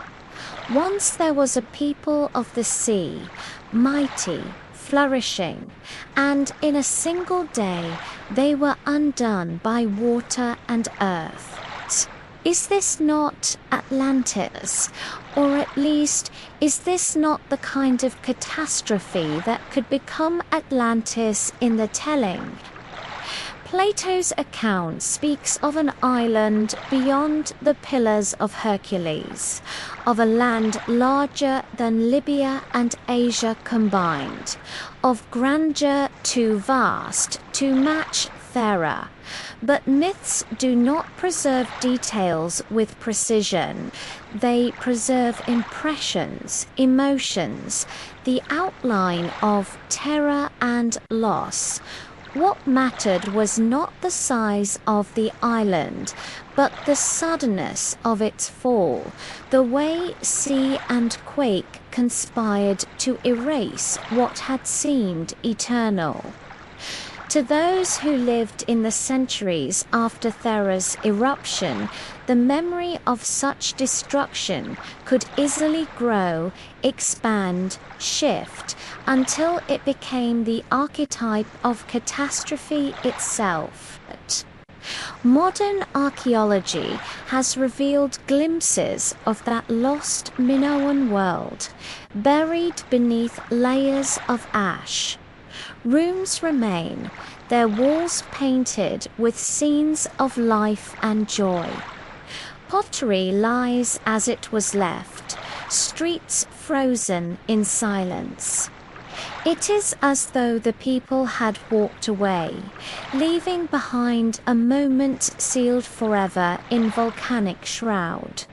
Once there was a people of the sea, mighty, flourishing, and in a single day they were undone by water and earth. Is this not Atlantis? Or at least, is this not the kind of catastrophe that could become Atlantis in the telling? Plato's account speaks of an island beyond the Pillars of Hercules, of a land larger than Libya and Asia combined, of grandeur too vast to match Thera, But myths do not preserve details with precision. They preserve impressions, emotions, the outline of terror and loss. What mattered was not the size of the island, but the suddenness of its fall, the way sea and quake conspired to erase what had seemed eternal. To those who lived in the centuries after Thera's eruption, the memory of such destruction could easily grow, expand, shift, until it became the archetype of catastrophe itself. Modern archaeology has revealed glimpses of that lost Minoan world, buried beneath layers of ash. Rooms remain, their walls painted with scenes of life and joy. Pottery lies as it was left, streets frozen in silence. It is as though the people had walked away, leaving behind a moment sealed forever in volcanic shroud.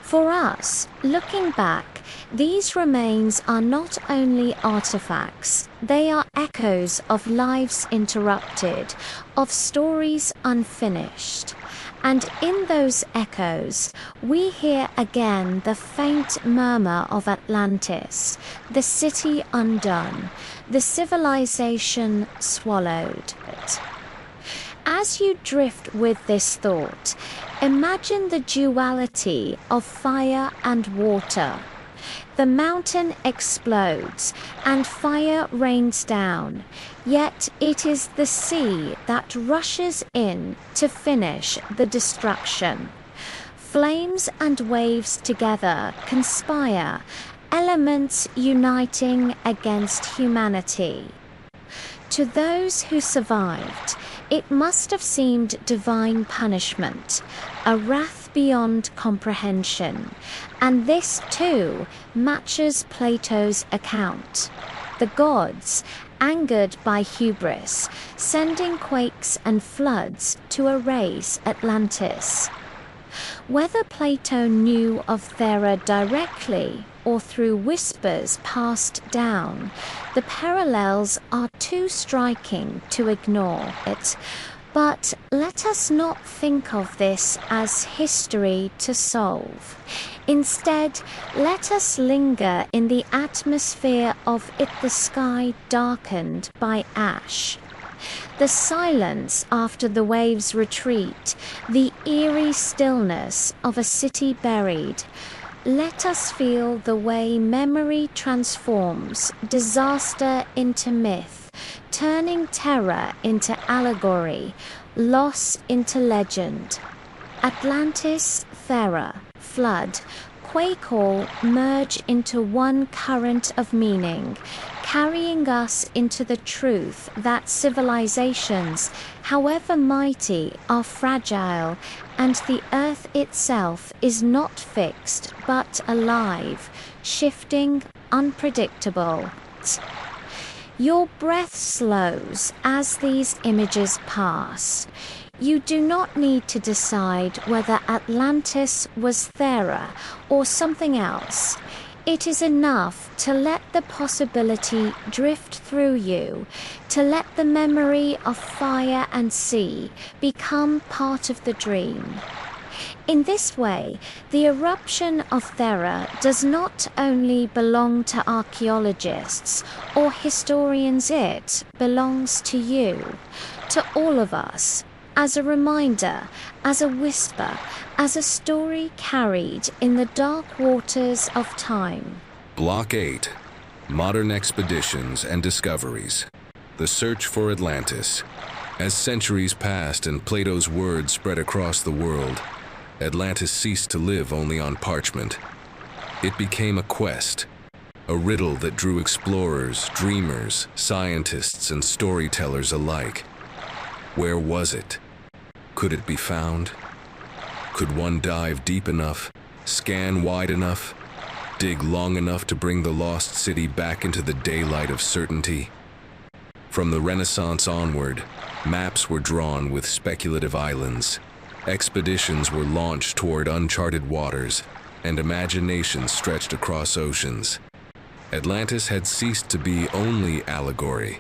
For us, looking back, these remains are not only artifacts, they are echoes of lives interrupted, of stories unfinished. And in those echoes, we hear again the faint murmur of Atlantis, the city undone, the civilization swallowed. As you drift with this thought, imagine the duality of fire and water. The mountain explodes and fire rains down, yet it is the sea that rushes in to finish the destruction. Flames and waves together conspire, elements uniting against humanity. To those who survived, it must have seemed divine punishment, a wrath beyond comprehension, and this too matches Plato's account. The gods, angered by hubris, sending quakes and floods to erase Atlantis. Whether Plato knew of Thera directly or through whispers passed down, the parallels are too striking to ignore it. But let us not think of this as history to solve. Instead, let us linger in the atmosphere of it, the sky darkened by ash. The silence after the waves' retreat, the eerie stillness of a city buried. Let us feel the way memory transforms disaster into myth, turning terror into allegory, loss into legend. Atlantis, Thera, flood, quake all merge into one current of meaning, carrying us into the truth that civilizations, however mighty, are fragile, and the earth itself is not fixed but alive, shifting, unpredictable. Your breath slows as these images pass. You do not need to decide whether Atlantis was Thera or something else. It is enough to let the possibility drift through you, to let the memory of fire and sea become part of the dream. In this way, the eruption of Thera does not only belong to archaeologists or historians, it belongs to you, to all of us, as a reminder, as a whisper, as a story carried in the dark waters of time. Block 8. Modern Expeditions and Discoveries. The Search for Atlantis. As centuries passed and Plato's words spread across the world, Atlantis ceased to live only on parchment. It became a quest, a riddle that drew explorers, dreamers, scientists, and storytellers alike. Where was it? Could it be found? Could one dive deep enough, scan wide enough, dig long enough to bring the lost city back into the daylight of certainty? From the Renaissance onward, maps were drawn with speculative islands. Expeditions were launched toward uncharted waters, and imagination stretched across oceans. Atlantis had ceased to be only allegory.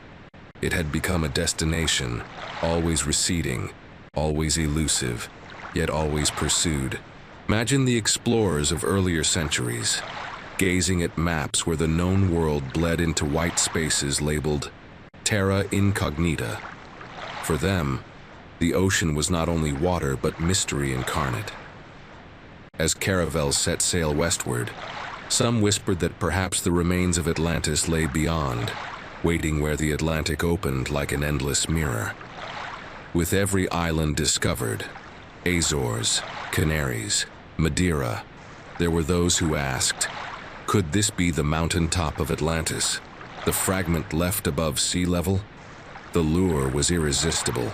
It had become a destination, always receding, always elusive, yet always pursued. Imagine the explorers of earlier centuries, gazing at maps where the known world bled into white spaces labeled terra incognita. For them, the ocean was not only water but mystery incarnate. As caravels set sail westward, some whispered that perhaps the remains of Atlantis lay beyond, waiting where the Atlantic opened like an endless mirror. With every island discovered, Azores, Canaries, Madeira, there were those who asked, could this be the mountaintop of Atlantis, the fragment left above sea level? The lure was irresistible,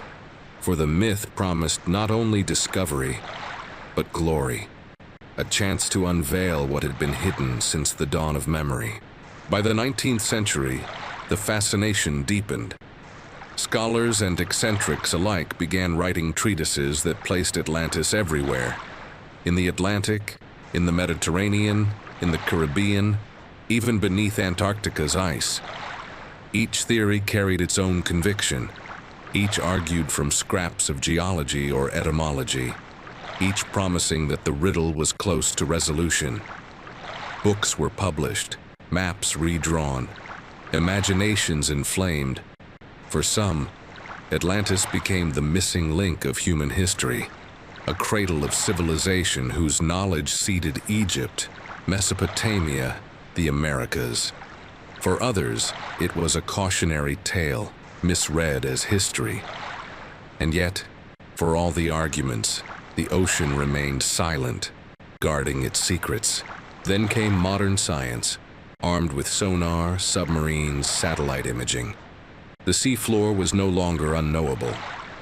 for the myth promised not only discovery, but glory, a chance to unveil what had been hidden since the dawn of memory. By the 19th century, the fascination deepened. Scholars and eccentrics alike began writing treatises that placed Atlantis everywhere. In the Atlantic, in the Mediterranean, in the Caribbean, even beneath Antarctica's ice. Each theory carried its own conviction. Each argued from scraps of geology or etymology, each promising that the riddle was close to resolution. Books were published, maps redrawn, imaginations inflamed. For some, Atlantis became the missing link of human history, a cradle of civilization whose knowledge seeded Egypt, Mesopotamia, the Americas. For others, it was a cautionary tale, misread as history. And yet, for all the arguments, the ocean remained silent, guarding its secrets. Then came modern science, armed with sonar, submarines, satellite imaging. The seafloor was no longer unknowable.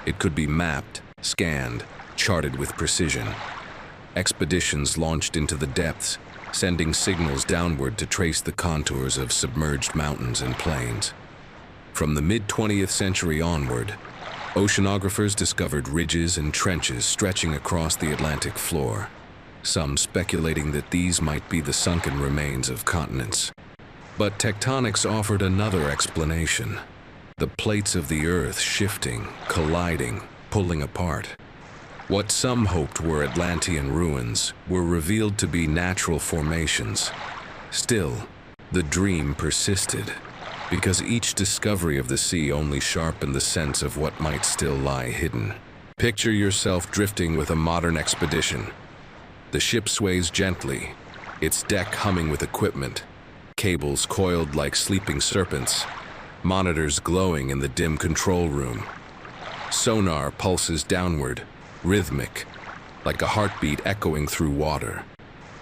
It could be mapped, scanned, charted with precision. Expeditions launched into the depths, sending signals downward to trace the contours of submerged mountains and plains. From the mid-20th century onward, oceanographers discovered ridges and trenches stretching across the Atlantic floor, some speculating that these might be the sunken remains of continents. But tectonics offered another explanation. The plates of the Earth shifting, colliding, pulling apart. What some hoped were Atlantean ruins were revealed to be natural formations. Still, the dream persisted, because each discovery of the sea only sharpened the sense of what might still lie hidden. Picture yourself drifting with a modern expedition. The ship sways gently, its deck humming with equipment, cables coiled like sleeping serpents, monitors glowing in the dim control room. Sonar pulses downward, rhythmic, like a heartbeat echoing through water.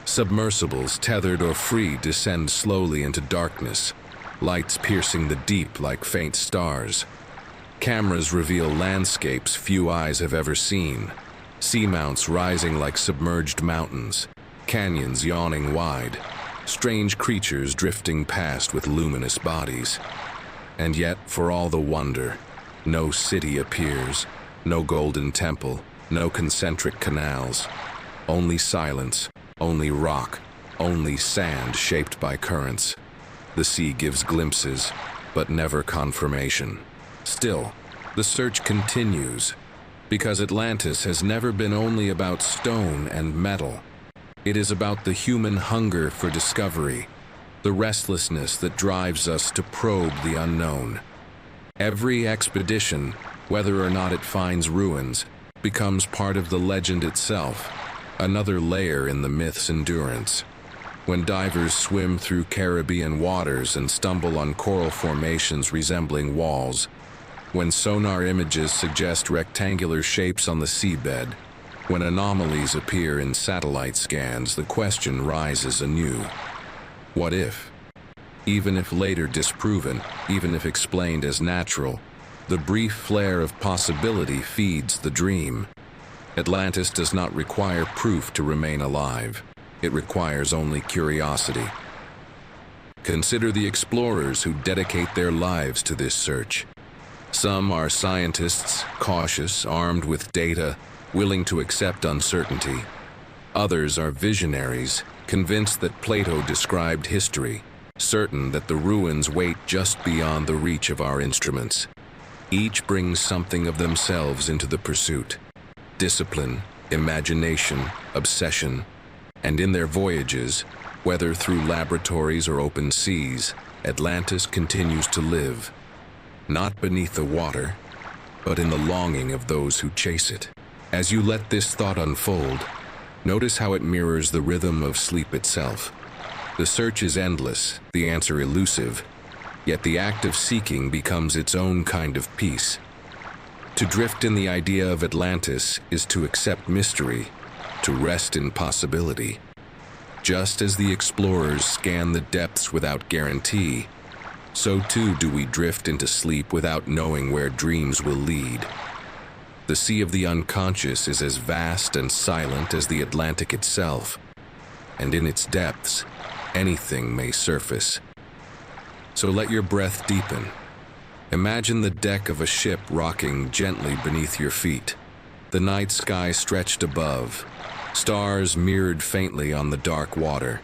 Submersibles, tethered or free, descend slowly into darkness, lights piercing the deep like faint stars. Cameras reveal landscapes few eyes have ever seen, seamounts rising like submerged mountains, canyons yawning wide, strange creatures drifting past with luminous bodies. And yet, for all the wonder, no city appears, no golden temple, no concentric canals, only silence, only rock, only sand shaped by currents. The sea gives glimpses, but never confirmation. Still, the search continues, because Atlantis has never been only about stone and metal. It is about the human hunger for discovery, the restlessness that drives us to probe the unknown. Every expedition, whether or not it finds ruins, becomes part of the legend itself, another layer in the myth's endurance. When divers swim through Caribbean waters and stumble on coral formations resembling walls, when sonar images suggest rectangular shapes on the seabed, when anomalies appear in satellite scans, the question rises anew. What if? Even if later disproven, even if explained as natural, the brief flare of possibility feeds the dream. Atlantis does not require proof to remain alive. It requires only curiosity. Consider the explorers who dedicate their lives to this search. Some are scientists, cautious, armed with data, willing to accept uncertainty. Others are visionaries, convinced that Plato described history, certain that the ruins wait just beyond the reach of our instruments. Each brings something of themselves into the pursuit: discipline, imagination, obsession. And in their voyages, whether through laboratories or open seas, Atlantis continues to live, not beneath the water, but in the longing of those who chase it. As you let this thought unfold, notice how it mirrors the rhythm of sleep itself. The search is endless, the answer elusive, yet the act of seeking becomes its own kind of peace. To drift in the idea of Atlantis is to accept mystery, to rest in possibility. Just as the explorers scan the depths without guarantee, so too do we drift into sleep without knowing where dreams will lead. The sea of the unconscious is as vast and silent as the Atlantic itself, and in its depths, anything may surface. So let your breath deepen. Imagine the deck of a ship rocking gently beneath your feet, the night sky stretched above, stars mirrored faintly on the dark water.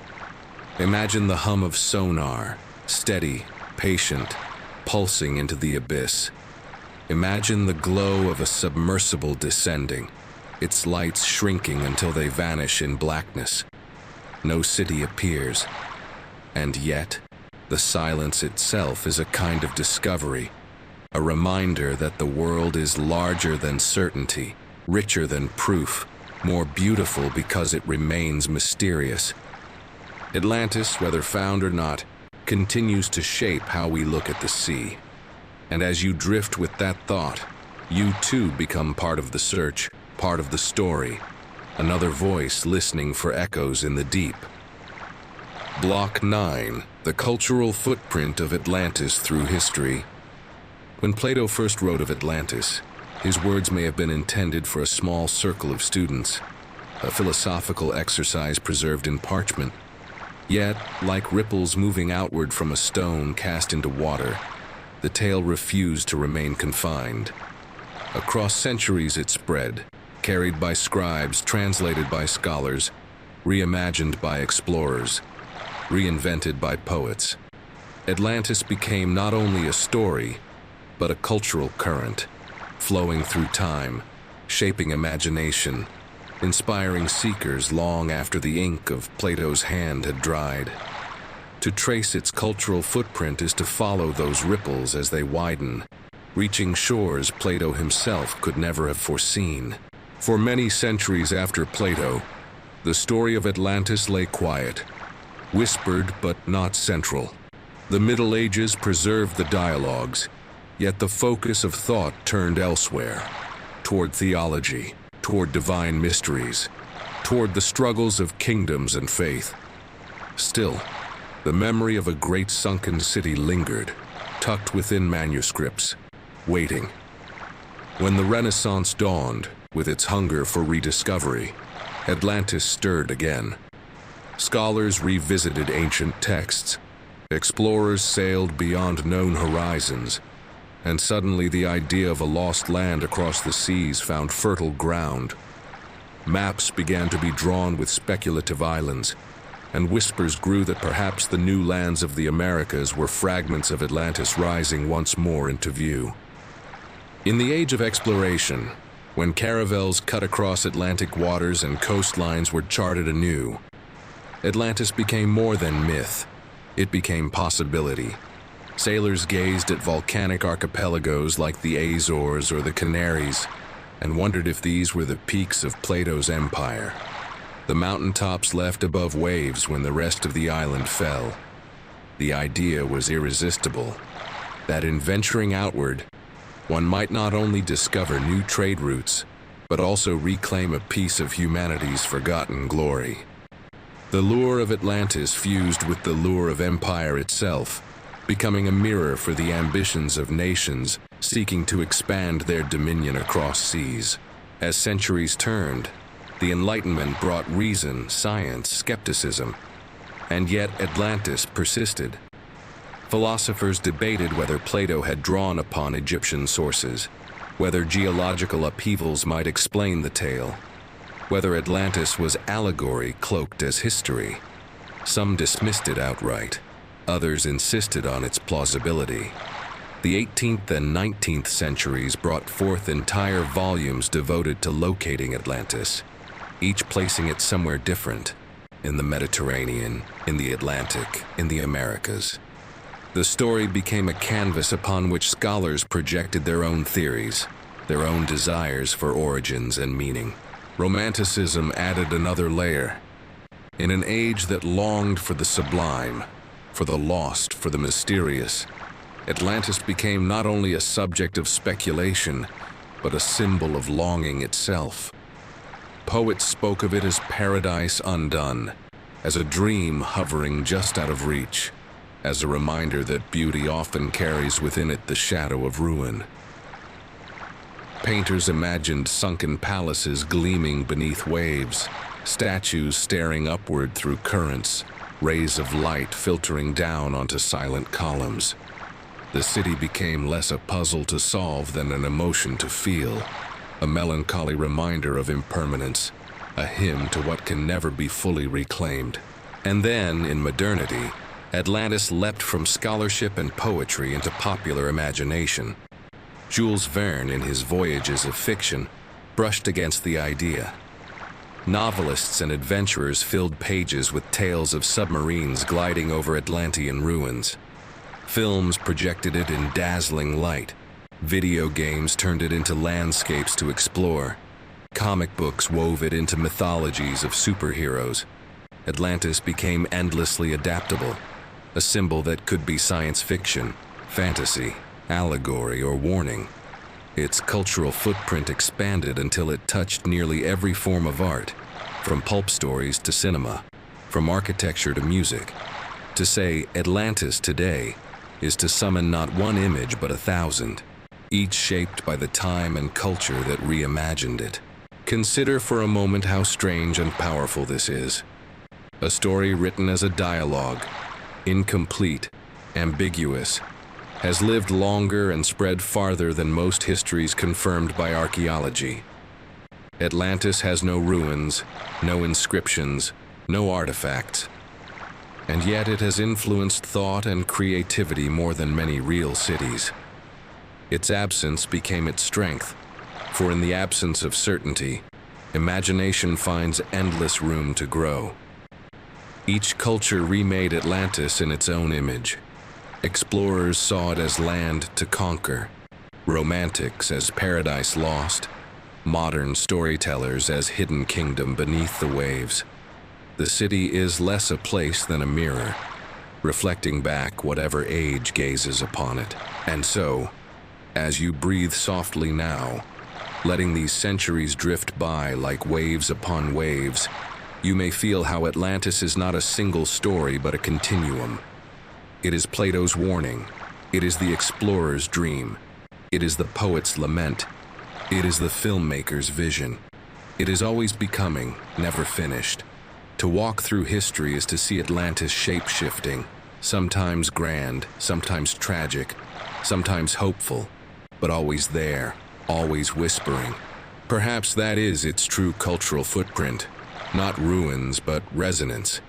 Imagine the hum of sonar, steady, patient, pulsing into the abyss. Imagine the glow of a submersible descending, its lights shrinking until they vanish in blackness. No city appears, and yet, the silence itself is a kind of discovery, a reminder that the world is larger than certainty, richer than proof, more beautiful because it remains mysterious. Atlantis, whether found or not, continues to shape how we look at the sea. And as you drift with that thought, you too become part of the search, part of the story, another voice listening for echoes in the deep. Block 9. The cultural footprint of Atlantis through history. When Plato first wrote of Atlantis, his words may have been intended for a small circle of students, a philosophical exercise preserved in parchment. Yet, like ripples moving outward from a stone cast into water, the tale refused to remain confined. Across centuries it spread, carried by scribes, translated by scholars, reimagined by explorers, reinvented by poets. Atlantis became not only a story, but a cultural current, flowing through time, shaping imagination, inspiring seekers long after the ink of Plato's hand had dried. To trace its cultural footprint is to follow those ripples as they widen, reaching shores Plato himself could never have foreseen. For many centuries after Plato, the story of Atlantis lay quiet, whispered but not central. The Middle Ages preserved the dialogues, yet the focus of thought turned elsewhere, toward theology, toward divine mysteries, toward the struggles of kingdoms and faith. Still, the memory of a great sunken city lingered, tucked within manuscripts, waiting. When the Renaissance dawned, with its hunger for rediscovery, Atlantis stirred again. Scholars revisited ancient texts, explorers sailed beyond known horizons, and suddenly the idea of a lost land across the seas found fertile ground. Maps began to be drawn with speculative islands, and whispers grew that perhaps the new lands of the Americas were fragments of Atlantis rising once more into view. In the age of exploration, when caravels cut across Atlantic waters and coastlines were charted anew, Atlantis became more than myth. It became possibility. Sailors gazed at volcanic archipelagos like the Azores or the Canaries and wondered if these were the peaks of Plato's empire. The mountaintops left above waves when the rest of the island fell. The idea was irresistible, that in venturing outward, one might not only discover new trade routes, but also reclaim a piece of humanity's forgotten glory. The lure of Atlantis fused with the lure of empire itself, becoming a mirror for the ambitions of nations seeking to expand their dominion across seas. As centuries turned, the Enlightenment brought reason, science, skepticism, and yet Atlantis persisted. Philosophers debated whether Plato had drawn upon Egyptian sources, whether geological upheavals might explain the tale, whether Atlantis was allegory cloaked as history. Some dismissed it outright. Others insisted on its plausibility. The 18th and 19th centuries brought forth entire volumes devoted to locating Atlantis, each placing it somewhere different, in the Mediterranean, in the Atlantic, in the Americas. The story became a canvas upon which scholars projected their own theories, their own desires for origins and meaning. Romanticism added another layer. In an age that longed for the sublime, for the lost, for the mysterious, Atlantis became not only a subject of speculation, but a symbol of longing itself. Poets spoke of it as paradise undone, as a dream hovering just out of reach, as a reminder that beauty often carries within it the shadow of ruin. Painters imagined sunken palaces gleaming beneath waves, statues staring upward through currents, rays of light filtering down onto silent columns. The city became less a puzzle to solve than an emotion to feel, a melancholy reminder of impermanence, a hymn to what can never be fully reclaimed. And then, in modernity, Atlantis leapt from scholarship and poetry into popular imagination. Jules Verne, in his Voyages of Fiction, brushed against the idea. Novelists and adventurers filled pages with tales of submarines gliding over Atlantean ruins. Films projected it in dazzling light. Video games turned it into landscapes to explore. Comic books wove it into mythologies of superheroes. Atlantis became endlessly adaptable, a symbol that could be science fiction, fantasy, allegory, or warning. Its cultural footprint expanded until it touched nearly every form of art, from pulp stories to cinema, from architecture to music. To say Atlantis today is to summon not one image but 1,000, each shaped by the time and culture that reimagined it. Consider for a moment how strange and powerful this is. A story written as a dialogue, incomplete, ambiguous, has lived longer and spread farther than most histories confirmed by archaeology. Atlantis has no ruins, no inscriptions, no artifacts, and yet it has influenced thought and creativity more than many real cities. Its absence became its strength, for in the absence of certainty, imagination finds endless room to grow. Each culture remade Atlantis in its own image. Explorers saw it as land to conquer, romantics as paradise lost, modern storytellers as hidden kingdom beneath the waves. The city is less a place than a mirror, reflecting back whatever age gazes upon it. And so, as you breathe softly now, letting these centuries drift by like waves upon waves, you may feel how Atlantis is not a single story but a continuum. It is Plato's warning. It is the explorer's dream. It is the poet's lament. It is the filmmaker's vision. It is always becoming, never finished. To walk through history is to see Atlantis shape-shifting, sometimes grand, sometimes tragic, sometimes hopeful, but always there, always whispering. Perhaps that is its true cultural footprint. Not ruins, but resonance.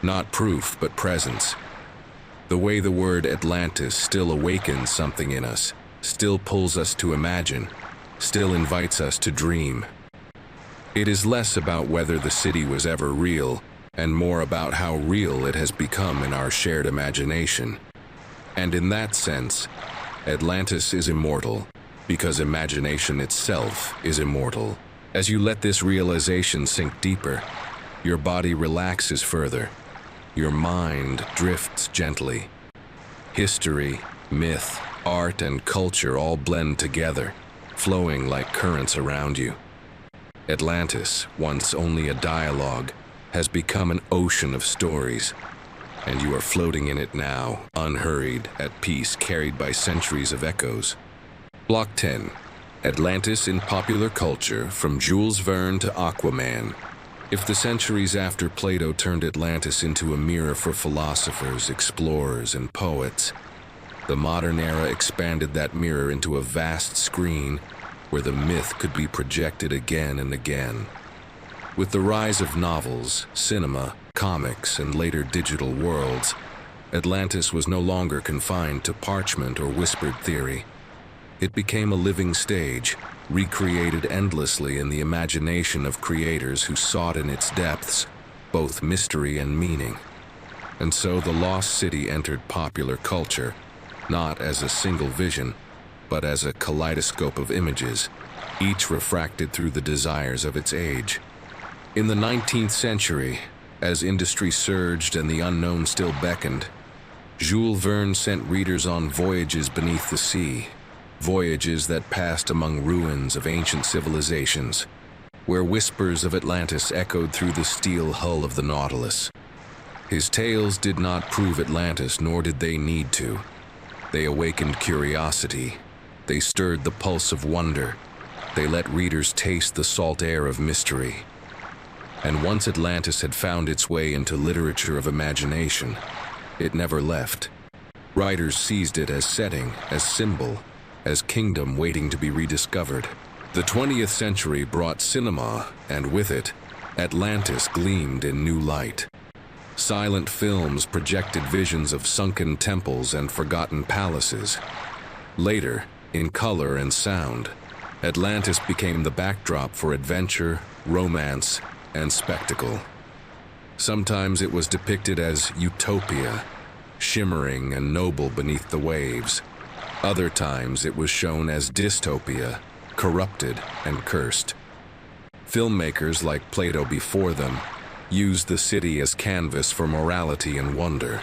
Not proof, but presence. The way the word Atlantis still awakens something in us, still pulls us to imagine, still invites us to dream. It is less about whether the city was ever real, and more about how real it has become in our shared imagination. And in that sense, Atlantis is immortal, because imagination itself is immortal. As you let this realization sink deeper, your body relaxes further. Your mind drifts gently. History, myth, art, and culture all blend together, flowing like currents around you. Atlantis, once only a dialogue, has become an ocean of stories, and you are floating in it now, unhurried, at peace, carried by centuries of echoes. Block 10. Atlantis in Popular Culture, from Jules Verne to Aquaman. If the centuries after Plato turned Atlantis into a mirror for philosophers, explorers, and poets, the modern era expanded that mirror into a vast screen where the myth could be projected again and again. With the rise of novels, cinema, comics, and later digital worlds, Atlantis was no longer confined to parchment or whispered theory. It became a living stage, recreated endlessly in the imagination of creators who sought in its depths both mystery and meaning. And so the Lost City entered popular culture, not as a single vision, but as a kaleidoscope of images, each refracted through the desires of its age. In the 19th century, as industry surged and the unknown still beckoned, Jules Verne sent readers on voyages beneath the sea, voyages that passed among ruins of ancient civilizations, where whispers of Atlantis echoed through the steel hull of the Nautilus. His tales did not prove Atlantis, nor did they need to. They awakened curiosity. They stirred the pulse of wonder. They let readers taste the salt air of mystery. And once Atlantis had found its way into literature of imagination, it never left. Writers seized it as setting, as symbol, as kingdom waiting to be rediscovered. The 20th century brought cinema, and with it, Atlantis gleamed in new light. Silent films projected visions of sunken temples and forgotten palaces. Later, in color and sound, Atlantis became the backdrop for adventure, romance, and spectacle. Sometimes it was depicted as utopia, shimmering and noble beneath the waves. Other times it was shown as dystopia, corrupted and cursed. Filmmakers like Plato before them used the city as canvas for morality and wonder.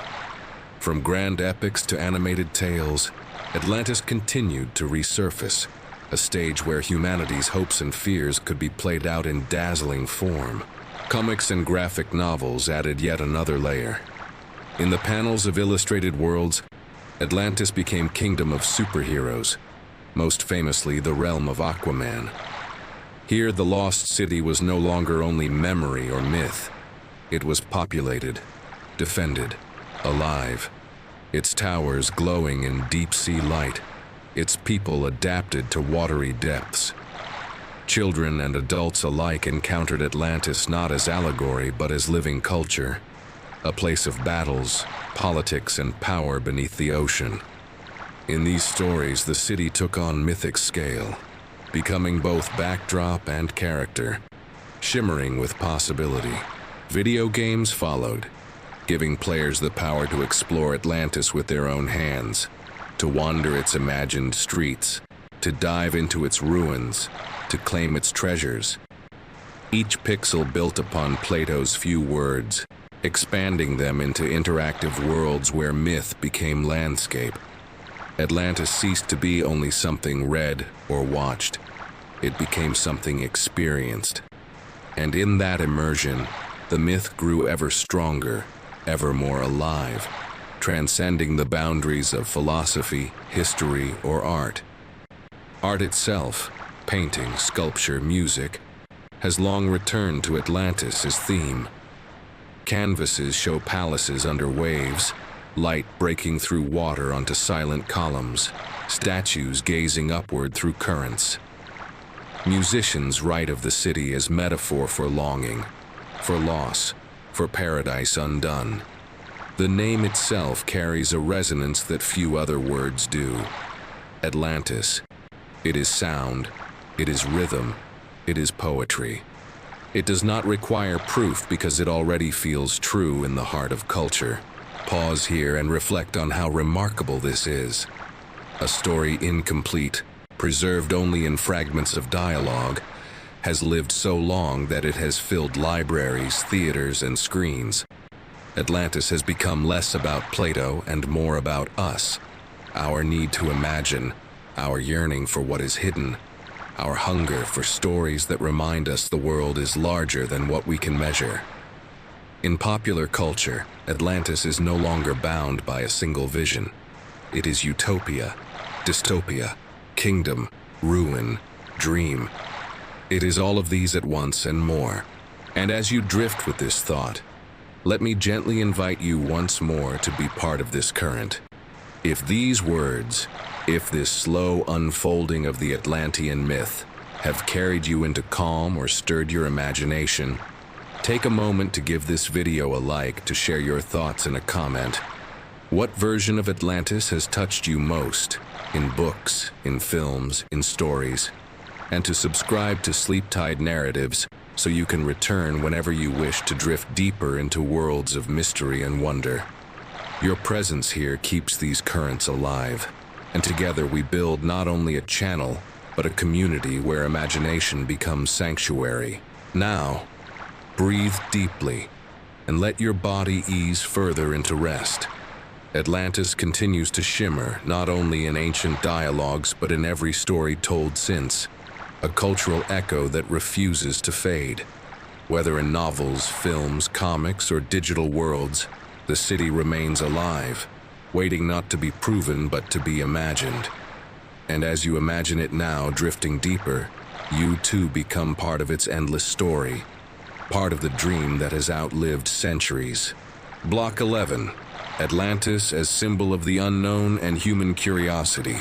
From grand epics to animated tales, Atlantis continued to resurface, a stage where humanity's hopes and fears could be played out in dazzling form. Comics and graphic novels added yet another layer. In the panels of illustrated worlds, Atlantis became kingdom of superheroes, most famously the realm of Aquaman. Here, the lost city was no longer only memory or myth. It was populated, defended, alive. Its towers glowing in deep-sea light, its people adapted to watery depths. Children and adults alike encountered Atlantis not as allegory but as living culture, a place of battles, politics, and power beneath the ocean. In these stories, the city took on mythic scale, becoming both backdrop and character, shimmering with possibility. Video games followed, giving players the power to explore Atlantis with their own hands, to wander its imagined streets, to dive into its ruins, to claim its treasures. Each pixel built upon Plato's few words, expanding them into interactive worlds where myth became landscape. Atlantis ceased to be only something read or watched. It became something experienced. And in that immersion, the myth grew ever stronger, ever more alive, transcending the boundaries of philosophy, history, or art. Art itself, painting, sculpture, music, has long returned to Atlantis as theme. Canvases show palaces under waves, light breaking through water onto silent columns, statues gazing upward through currents. Musicians write of the city as metaphor for longing, for loss, for paradise undone. The name itself carries a resonance that few other words do. Atlantis. It is sound, it is rhythm, it is poetry. It does not require proof because it already feels true in the heart of culture. Pause here and reflect on how remarkable this is. A story incomplete, preserved only in fragments of dialogue, has lived so long that it has filled libraries, theaters, and screens. Atlantis has become less about Plato and more about us, our need to imagine, our yearning for what is hidden, our hunger for stories that remind us the world is larger than what we can measure. In popular culture, Atlantis is no longer bound by a single vision. It is utopia, dystopia, kingdom, ruin, dream. It is all of these at once and more. And as you drift with this thought, let me gently invite you once more to be part of this current. If these words, if this slow unfolding of the Atlantean myth, have carried you into calm or stirred your imagination, take a moment to give this video a like, to share your thoughts in a comment. What version of Atlantis has touched you most, in books, in films, in stories? And to subscribe to Sleep Tide Narratives so you can return whenever you wish to drift deeper into worlds of mystery and wonder. Your presence here keeps these currents alive, and together we build not only a channel, but a community where imagination becomes sanctuary. Now, breathe deeply and let your body ease further into rest. Atlantis continues to shimmer not only in ancient dialogues but in every story told since, a cultural echo that refuses to fade. Whether in novels, films, comics, or digital worlds, the city remains alive, waiting not to be proven but to be imagined. And as you imagine it now drifting deeper, you too become part of its endless story, part of the dream that has outlived centuries. Block 11, Atlantis as symbol of the unknown and human curiosity.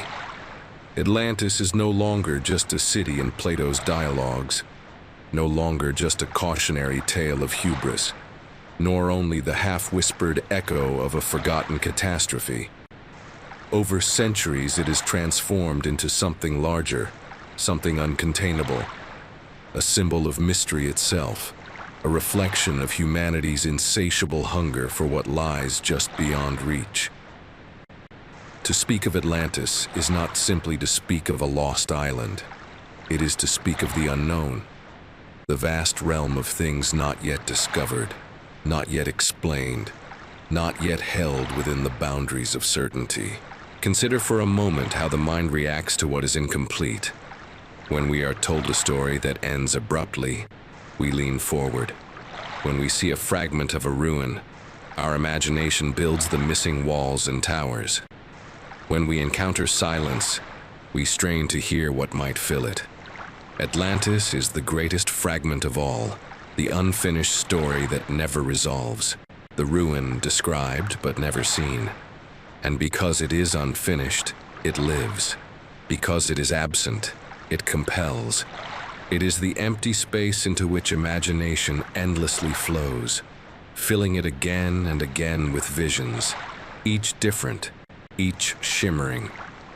Atlantis is no longer just a city in Plato's dialogues, no longer just a cautionary tale of hubris, nor only the half-whispered echo of a forgotten catastrophe. Over centuries, it is transformed into something larger, something uncontainable, a symbol of mystery itself, a reflection of humanity's insatiable hunger for what lies just beyond reach. To speak of Atlantis is not simply to speak of a lost island. It is to speak of the unknown, the vast realm of things not yet discovered, not yet explained, not yet held within the boundaries of certainty. Consider for a moment how the mind reacts to what is incomplete. When we are told a story that ends abruptly, we lean forward. When we see a fragment of a ruin, our imagination builds the missing walls and towers. When we encounter silence, we strain to hear what might fill it. Atlantis is the greatest fragment of all, the unfinished story that never resolves, the ruin described but never seen. And because it is unfinished, it lives. Because it is absent, it compels. It is the empty space into which imagination endlessly flows, filling it again and again with visions, each different, each shimmering,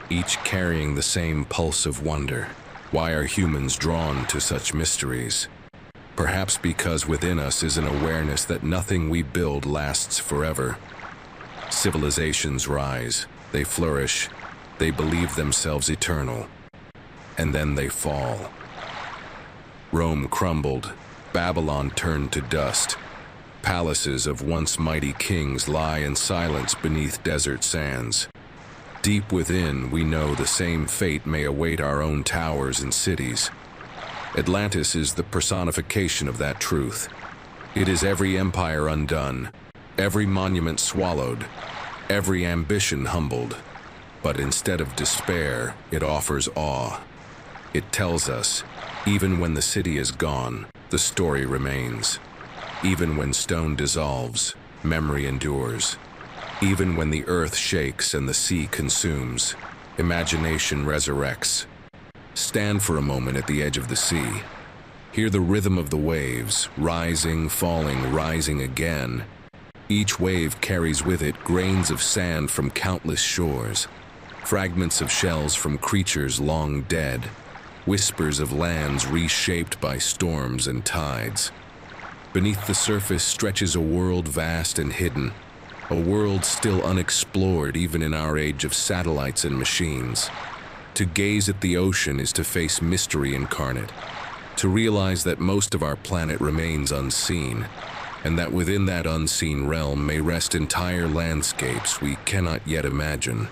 each carrying the same pulse of wonder. Why are humans drawn to such mysteries? Perhaps because within us is an awareness that nothing we build lasts forever. Civilizations rise, they flourish, they believe themselves eternal, and then they fall. Rome crumbled, Babylon turned to dust. Palaces of once mighty kings lie in silence beneath desert sands. Deep within, we know the same fate may await our own towers and cities. Atlantis is the personification of that truth. It is every empire undone, every monument swallowed, every ambition humbled. But instead of despair, it offers awe. It tells us, even when the city is gone, the story remains. Even when stone dissolves, memory endures. Even when the earth shakes and the sea consumes, imagination resurrects. Stand for a moment at the edge of the sea. Hear the rhythm of the waves, rising, falling, rising again. Each wave carries with it grains of sand from countless shores, fragments of shells from creatures long dead, whispers of lands reshaped by storms and tides. Beneath the surface stretches a world vast and hidden, a world still unexplored even in our age of satellites and machines. To gaze at the ocean is to face mystery incarnate, to realize that most of our planet remains unseen, and that within that unseen realm may rest entire landscapes we cannot yet imagine.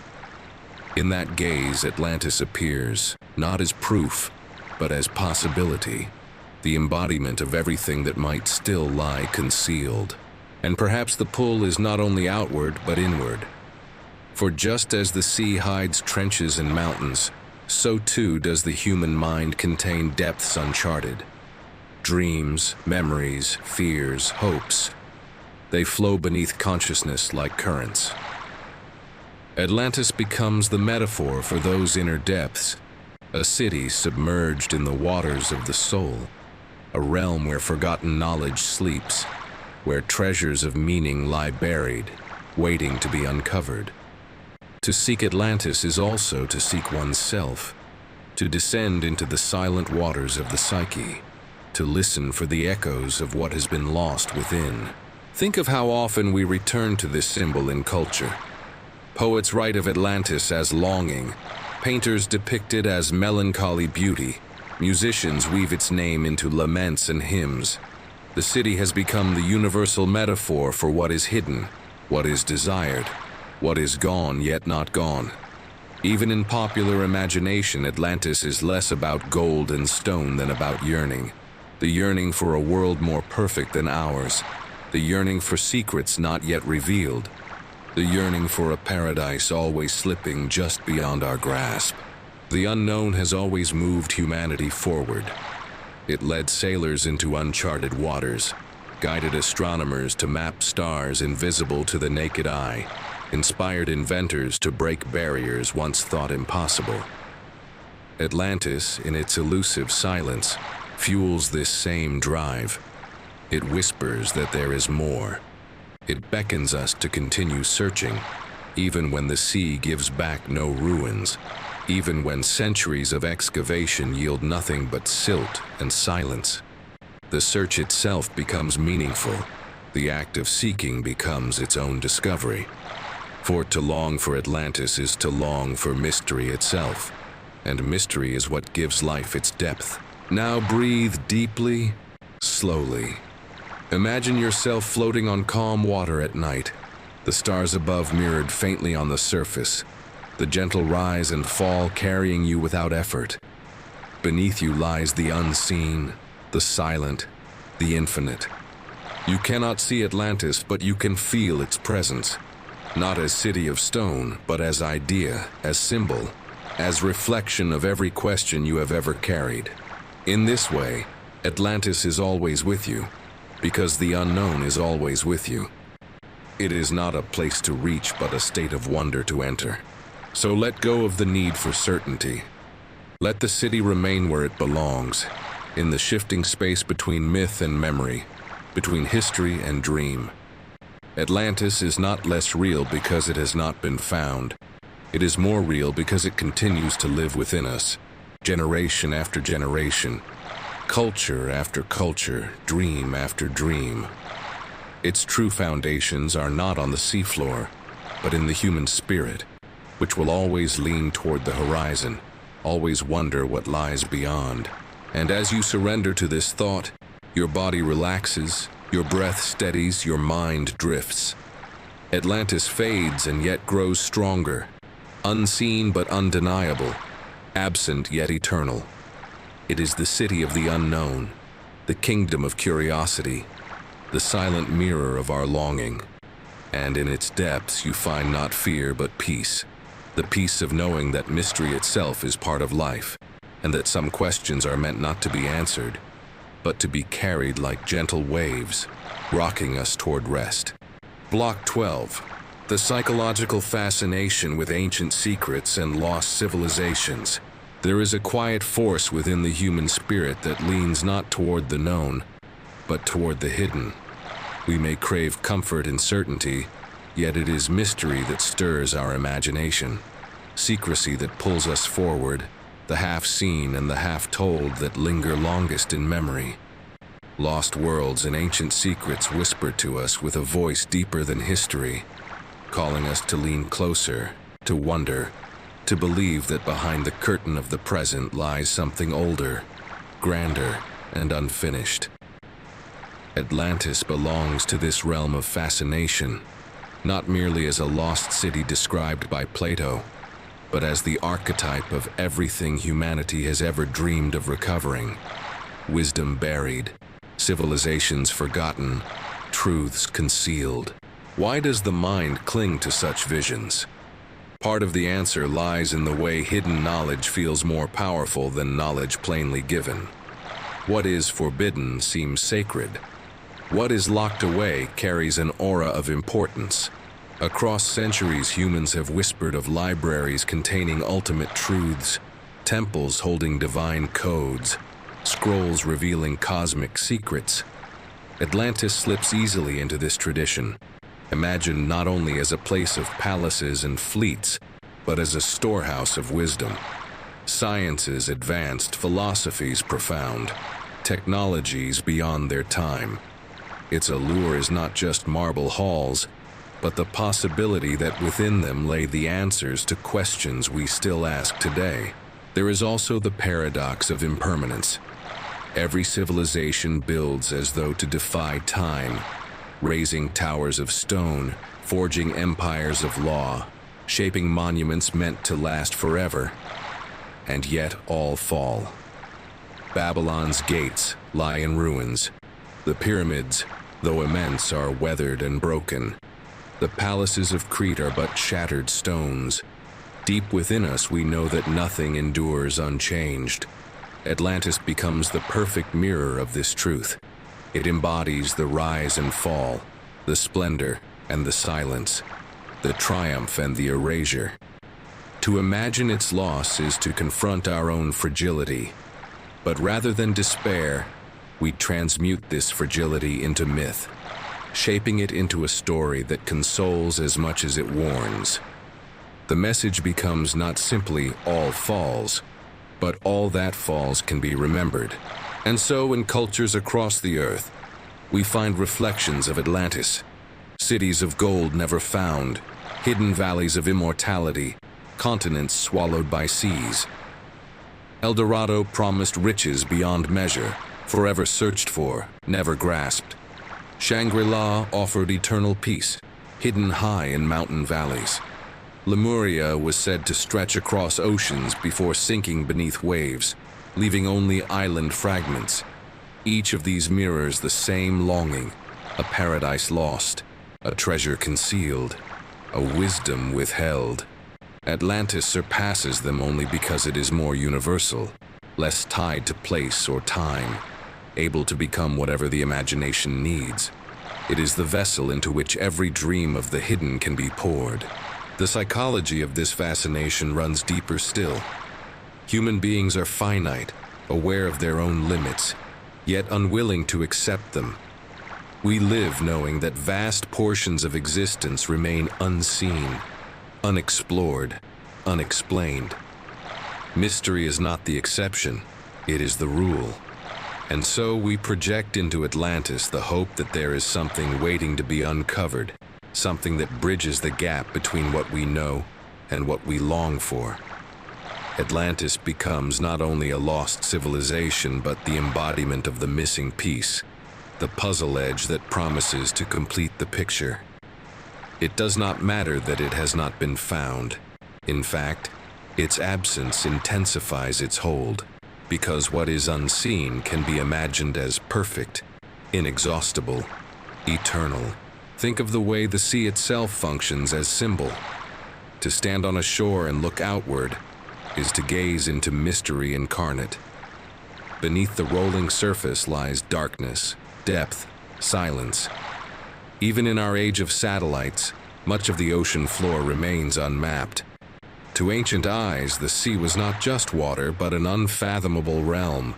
In that gaze, Atlantis appears, not as proof, but as possibility, the embodiment of everything that might still lie concealed. And perhaps the pull is not only outward, but inward. For just as the sea hides trenches and mountains, so too does the human mind contain depths uncharted. Dreams, memories, fears, hopes. They flow beneath consciousness like currents. Atlantis becomes the metaphor for those inner depths, a city submerged in the waters of the soul, a realm where forgotten knowledge sleeps, where treasures of meaning lie buried, waiting to be uncovered. To seek Atlantis is also to seek oneself, to descend into the silent waters of the psyche, to listen for the echoes of what has been lost within. Think of how often we return to this symbol in culture. Poets write of Atlantis as longing, painters depict it as melancholy beauty, musicians weave its name into laments and hymns. The city has become the universal metaphor for what is hidden, what is desired, what is gone yet not gone. Even in popular imagination, Atlantis is less about gold and stone than about yearning. The yearning for a world more perfect than ours. The yearning for secrets not yet revealed. The yearning for a paradise always slipping just beyond our grasp. The unknown has always moved humanity forward. It led sailors into uncharted waters, guided astronomers to map stars invisible to the naked eye, inspired inventors to break barriers once thought impossible. Atlantis, in its elusive silence, fuels this same drive. It whispers that there is more. It beckons us to continue searching, even when the sea gives back no ruins, even when centuries of excavation yield nothing but silt and silence. The search itself becomes meaningful. The act of seeking becomes its own discovery. For to long for Atlantis is to long for mystery itself, and mystery is what gives life its depth. Now breathe deeply, slowly. Imagine yourself floating on calm water at night, the stars above mirrored faintly on the surface, the gentle rise and fall carrying you without effort. Beneath you lies the unseen, the silent, the infinite. You cannot see Atlantis, but you can feel its presence, not as city of stone, but as idea, as symbol, as reflection of every question you have ever carried. In this way, Atlantis is always with you, because the unknown is always with you. It is not a place to reach, but a state of wonder to enter. So let go of the need for certainty. Let the city remain where it belongs, in the shifting space between myth and memory, between history and dream. Atlantis is not less real because it has not been found. It is more real because it continues to live within us, generation after generation, culture after culture, dream after dream. Its true foundations are not on the seafloor, but in the human spirit, which will always lean toward the horizon, always wonder what lies beyond. And as you surrender to this thought, your body relaxes, your breath steadies, your mind drifts. Atlantis fades and yet grows stronger, unseen but undeniable, absent yet eternal. It is the city of the unknown, the kingdom of curiosity, the silent mirror of our longing. And in its depths you find not fear but peace, the peace of knowing that mystery itself is part of life, and that some questions are meant not to be answered, but to be carried like gentle waves, rocking us toward rest. Block 12. The psychological fascination with ancient secrets and lost civilizations. There is a quiet force within the human spirit that leans not toward the known, but toward the hidden. We may crave comfort and certainty, yet it is mystery that stirs our imagination, secrecy that pulls us forward, the half-seen and the half-told that linger longest in memory. Lost worlds and ancient secrets whisper to us with a voice deeper than history, calling us to lean closer, to wonder, to believe that behind the curtain of the present lies something older, grander, and unfinished. Atlantis belongs to this realm of fascination, not merely as a lost city described by Plato, but as the archetype of everything humanity has ever dreamed of recovering. Wisdom buried, civilizations forgotten, truths concealed. Why does the mind cling to such visions? Part of the answer lies in the way hidden knowledge feels more powerful than knowledge plainly given. What is forbidden seems sacred. What is locked away carries an aura of importance. Across centuries, humans have whispered of libraries containing ultimate truths, temples holding divine codes, scrolls revealing cosmic secrets. Atlantis slips easily into this tradition, imagined not only as a place of palaces and fleets, but as a storehouse of wisdom. Sciences advanced, philosophies profound, technologies beyond their time. Its allure is not just marble halls, but the possibility that within them lay the answers to questions we still ask today. There is also the paradox of impermanence. Every civilization builds as though to defy time, raising towers of stone, forging empires of law, shaping monuments meant to last forever. And yet all fall. Babylon's gates lie in ruins. The pyramids, though immense, are weathered and broken. The palaces of Crete are but shattered stones. Deep within us, we know that nothing endures unchanged. Atlantis becomes the perfect mirror of this truth. It embodies the rise and fall, the splendor and the silence, the triumph and the erasure. To imagine its loss is to confront our own fragility. But rather than despair, we transmute this fragility into myth, shaping it into a story that consoles as much as it warns. The message becomes not simply all falls, but all that falls can be remembered. And so in cultures across the earth, we find reflections of Atlantis, cities of gold never found, hidden valleys of immortality, continents swallowed by seas. El Dorado promised riches beyond measure, forever searched for, never grasped. Shangri-La offered eternal peace, hidden high in mountain valleys. Lemuria was said to stretch across oceans before sinking beneath waves, leaving only island fragments. Each of these mirrors the same longing, a paradise lost, a treasure concealed, a wisdom withheld. Atlantis surpasses them only because it is more universal, less tied to place or time, able to become whatever the imagination needs. It is the vessel into which every dream of the hidden can be poured. The psychology of this fascination runs deeper still. Human beings are finite, aware of their own limits, yet unwilling to accept them. We live knowing that vast portions of existence remain unseen, unexplored, unexplained. Mystery is not the exception, it is the rule. And so we project into Atlantis the hope that there is something waiting to be uncovered, something that bridges the gap between what we know and what we long for. Atlantis becomes not only a lost civilization, but the embodiment of the missing piece, the puzzle edge that promises to complete the picture. It does not matter that it has not been found. In fact, its absence intensifies its hold, because what is unseen can be imagined as perfect, inexhaustible, eternal. Think of the way the sea itself functions as symbol. To stand on a shore and look outward is to gaze into mystery incarnate. Beneath the rolling surface lies darkness, depth, silence. Even in our age of satellites, much of the ocean floor remains unmapped. To ancient eyes, the sea was not just water, but an unfathomable realm,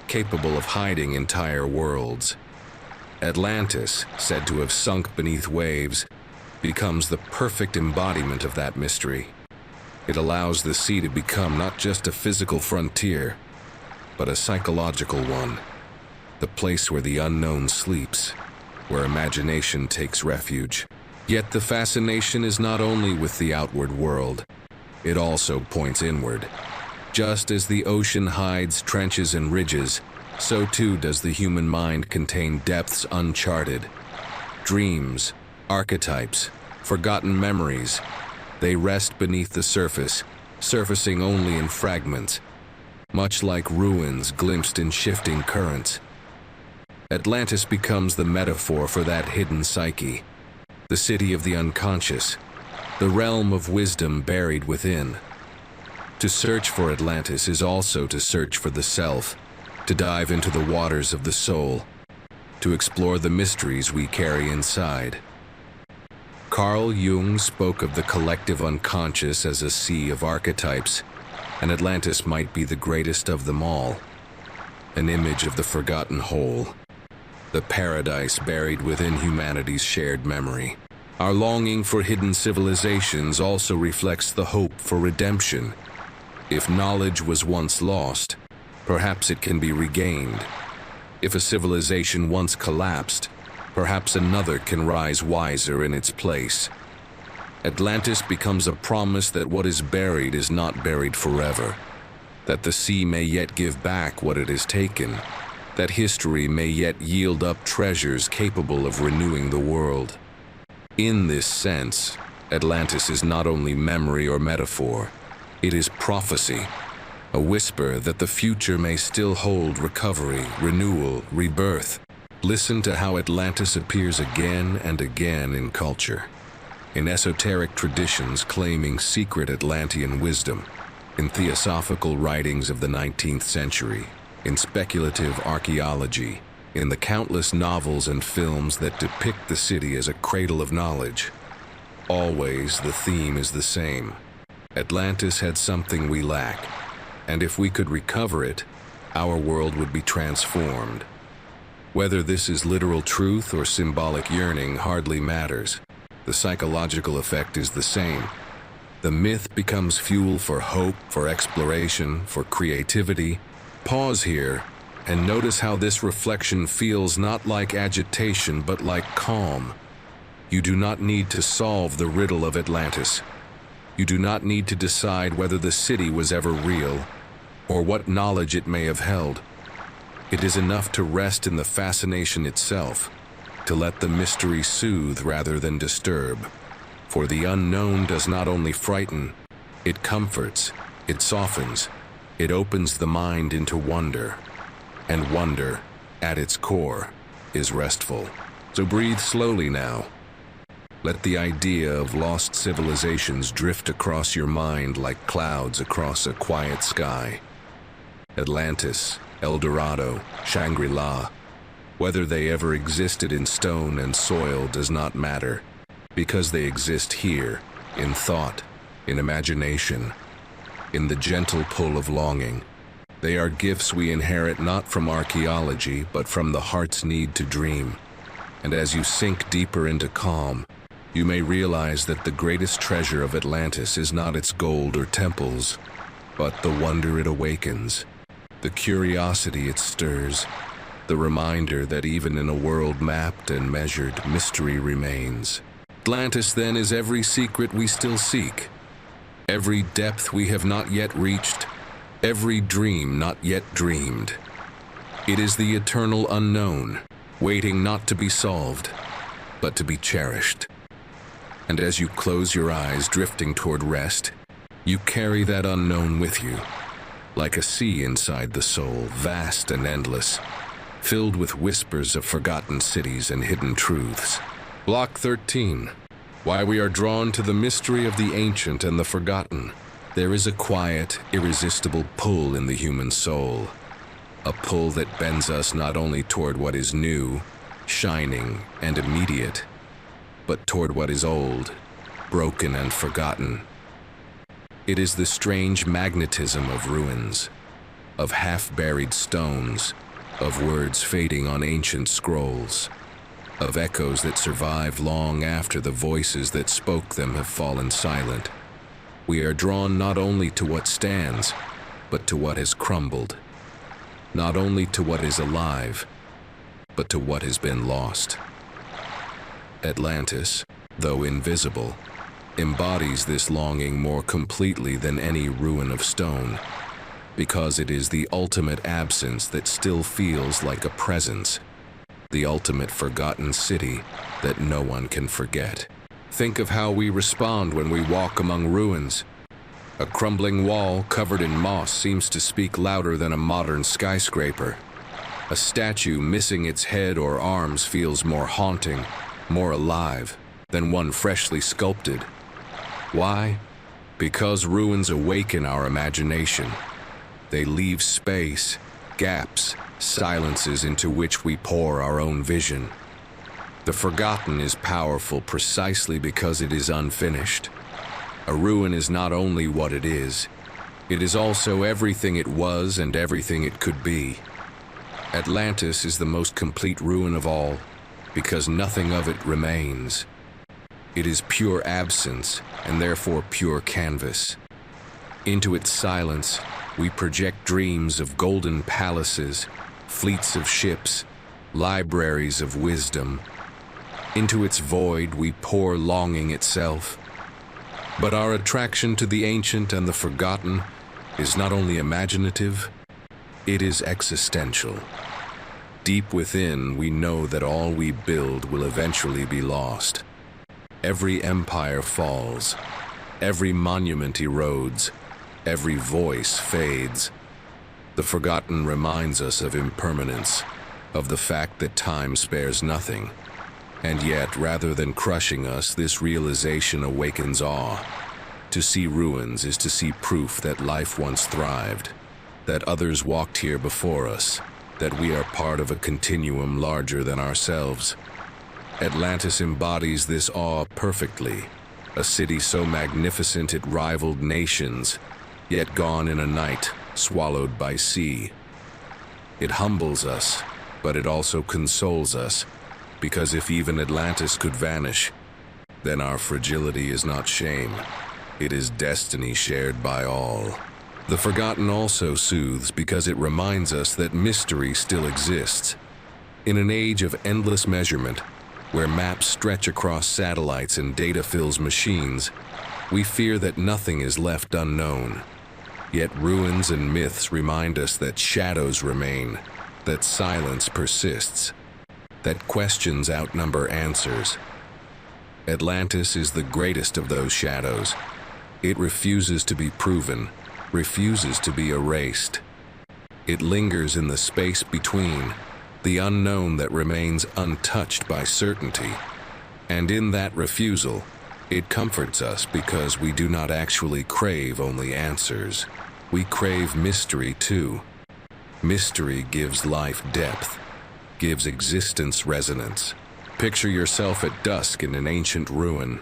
capable of hiding entire worlds. Atlantis, said to have sunk beneath waves, becomes the perfect embodiment of that mystery. It allows the sea to become not just a physical frontier, but a psychological one, the place where the unknown sleeps, where imagination takes refuge. Yet the fascination is not only with the outward world, it also points inward. Just as the ocean hides trenches and ridges, so too does the human mind contain depths uncharted. Dreams, archetypes, forgotten memories, they rest beneath the surface, surfacing only in fragments, much like ruins glimpsed in shifting currents. Atlantis becomes the metaphor for that hidden psyche, the city of the unconscious, the realm of wisdom buried within. To search for Atlantis is also to search for the self, to dive into the waters of the soul, to explore the mysteries we carry inside. Carl Jung spoke of the collective unconscious as a sea of archetypes, and Atlantis might be the greatest of them all, an image of the forgotten whole, the paradise buried within humanity's shared memory. Our longing for hidden civilizations also reflects the hope for redemption. If knowledge was once lost, perhaps it can be regained. If a civilization once collapsed, perhaps another can rise wiser in its place. Atlantis becomes a promise that what is buried is not buried forever, that the sea may yet give back what it has taken, that history may yet yield up treasures capable of renewing the world. In this sense, Atlantis is not only memory or metaphor, it is prophecy, a whisper that the future may still hold recovery, renewal, rebirth. Listen to how Atlantis appears again and again in culture, in esoteric traditions claiming secret Atlantean wisdom, in theosophical writings of the 19th century, in speculative archaeology, in the countless novels and films that depict the city as a cradle of knowledge. Always the theme is the same. Atlantis had something we lack, and if we could recover it, our world would be transformed. Whether this is literal truth or symbolic yearning hardly matters. The psychological effect is the same. The myth becomes fuel for hope, for exploration, for creativity. Pause here and notice how this reflection feels not like agitation but like calm. You do not need to solve the riddle of Atlantis. You do not need to decide whether the city was ever real or what knowledge it may have held. It is enough to rest in the fascination itself, to let the mystery soothe rather than disturb. For the unknown does not only frighten, it comforts, it softens, it opens the mind into wonder. And wonder, at its core, is restful. So breathe slowly now. Let the idea of lost civilizations drift across your mind like clouds across a quiet sky. Atlantis, El Dorado, Shangri-La. Whether they ever existed in stone and soil does not matter, because they exist here, in thought, in imagination, in the gentle pull of longing. They are gifts we inherit not from archaeology, but from the heart's need to dream. And as you sink deeper into calm, you may realize that the greatest treasure of Atlantis is not its gold or temples, but the wonder it awakens, the curiosity it stirs, the reminder that even in a world mapped and measured, mystery remains. Atlantis, then, is every secret we still seek, every depth we have not yet reached, every dream not yet dreamed. It is the eternal unknown, waiting not to be solved, but to be cherished. And as you close your eyes, drifting toward rest, you carry that unknown with you, like a sea inside the soul, vast and endless, filled with whispers of forgotten cities and hidden truths. Block 13. Why we are drawn to the mystery of the ancient and the forgotten. There is a quiet, irresistible pull in the human soul, a pull that bends us not only toward what is new, shining, and immediate, but toward what is old, broken, and forgotten. It is the strange magnetism of ruins, of half-buried stones, of words fading on ancient scrolls, of echoes that survive long after the voices that spoke them have fallen silent. We are drawn not only to what stands, but to what has crumbled, not only to what is alive, but to what has been lost. Atlantis, though invisible, embodies this longing more completely than any ruin of stone, because it is the ultimate absence that still feels like a presence, the ultimate forgotten city that no one can forget. Think of how we respond when we walk among ruins. A crumbling wall covered in moss seems to speak louder than a modern skyscraper. A statue missing its head or arms feels more haunting, more alive, than one freshly sculpted. Why? Because ruins awaken our imagination. They leave space, gaps, silences into which we pour our own vision. The forgotten is powerful precisely because it is unfinished. A ruin is not only what it is also everything it was and everything it could be. Atlantis is the most complete ruin of all, because nothing of it remains. It is pure absence, and therefore pure canvas. Into its silence, we project dreams of golden palaces, fleets of ships, libraries of wisdom. Into its void, we pour longing itself. But our attraction to the ancient and the forgotten is not only imaginative, it is existential. Deep within, we know that all we build will eventually be lost. Every empire falls, every monument erodes, every voice fades. The forgotten reminds us of impermanence, of the fact that time spares nothing. And yet, rather than crushing us, this realization awakens awe. To see ruins is to see proof that life once thrived, that others walked here before us, that we are part of a continuum larger than ourselves. Atlantis embodies this awe perfectly, a city so magnificent it rivaled nations, yet gone in a night, swallowed by sea. It humbles us, but it also consoles us, because if even Atlantis could vanish, then our fragility is not shame. It is destiny shared by all. The forgotten also soothes because it reminds us that mystery still exists. In an age of endless measurement, where maps stretch across satellites and data fills machines, we fear that nothing is left unknown. Yet ruins and myths remind us that shadows remain, that silence persists, that questions outnumber answers. Atlantis is the greatest of those shadows. It refuses to be proven, refuses to be erased. It lingers in the space between, the unknown that remains untouched by certainty. And in that refusal, it comforts us because we do not actually crave only answers. We crave mystery too. Mystery gives life depth, gives existence resonance. Picture yourself at dusk in an ancient ruin.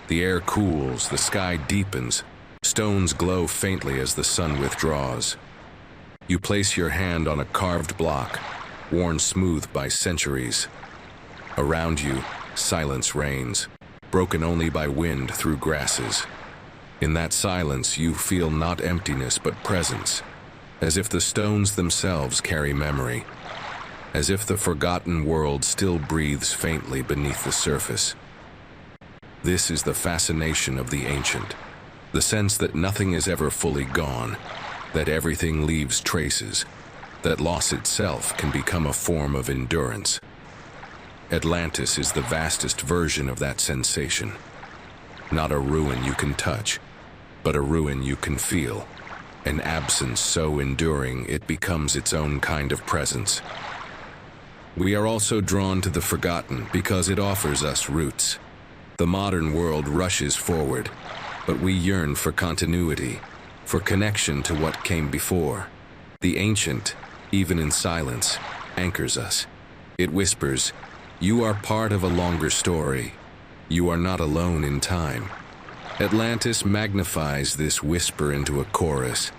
The air cools, the sky deepens, stones glow faintly as the sun withdraws. You place your hand on a carved block, worn smooth by centuries. Around you, silence reigns, broken only by wind through grasses. In that silence, you feel not emptiness but presence, as if the stones themselves carry memory, as if the forgotten world still breathes faintly beneath the surface. This is the fascination of the ancient, the sense that nothing is ever fully gone, that everything leaves traces, that loss itself can become a form of endurance. Atlantis is the vastest version of that sensation. Not a ruin you can touch, but a ruin you can feel, an absence so enduring it becomes its own kind of presence. We are also drawn to the forgotten because it offers us roots. The modern world rushes forward, but we yearn for continuity, for connection to what came before. The ancient, even in silence, anchors us. It whispers, "You are part of a longer story. You are not alone in time." Atlantis magnifies this whisper into a chorus.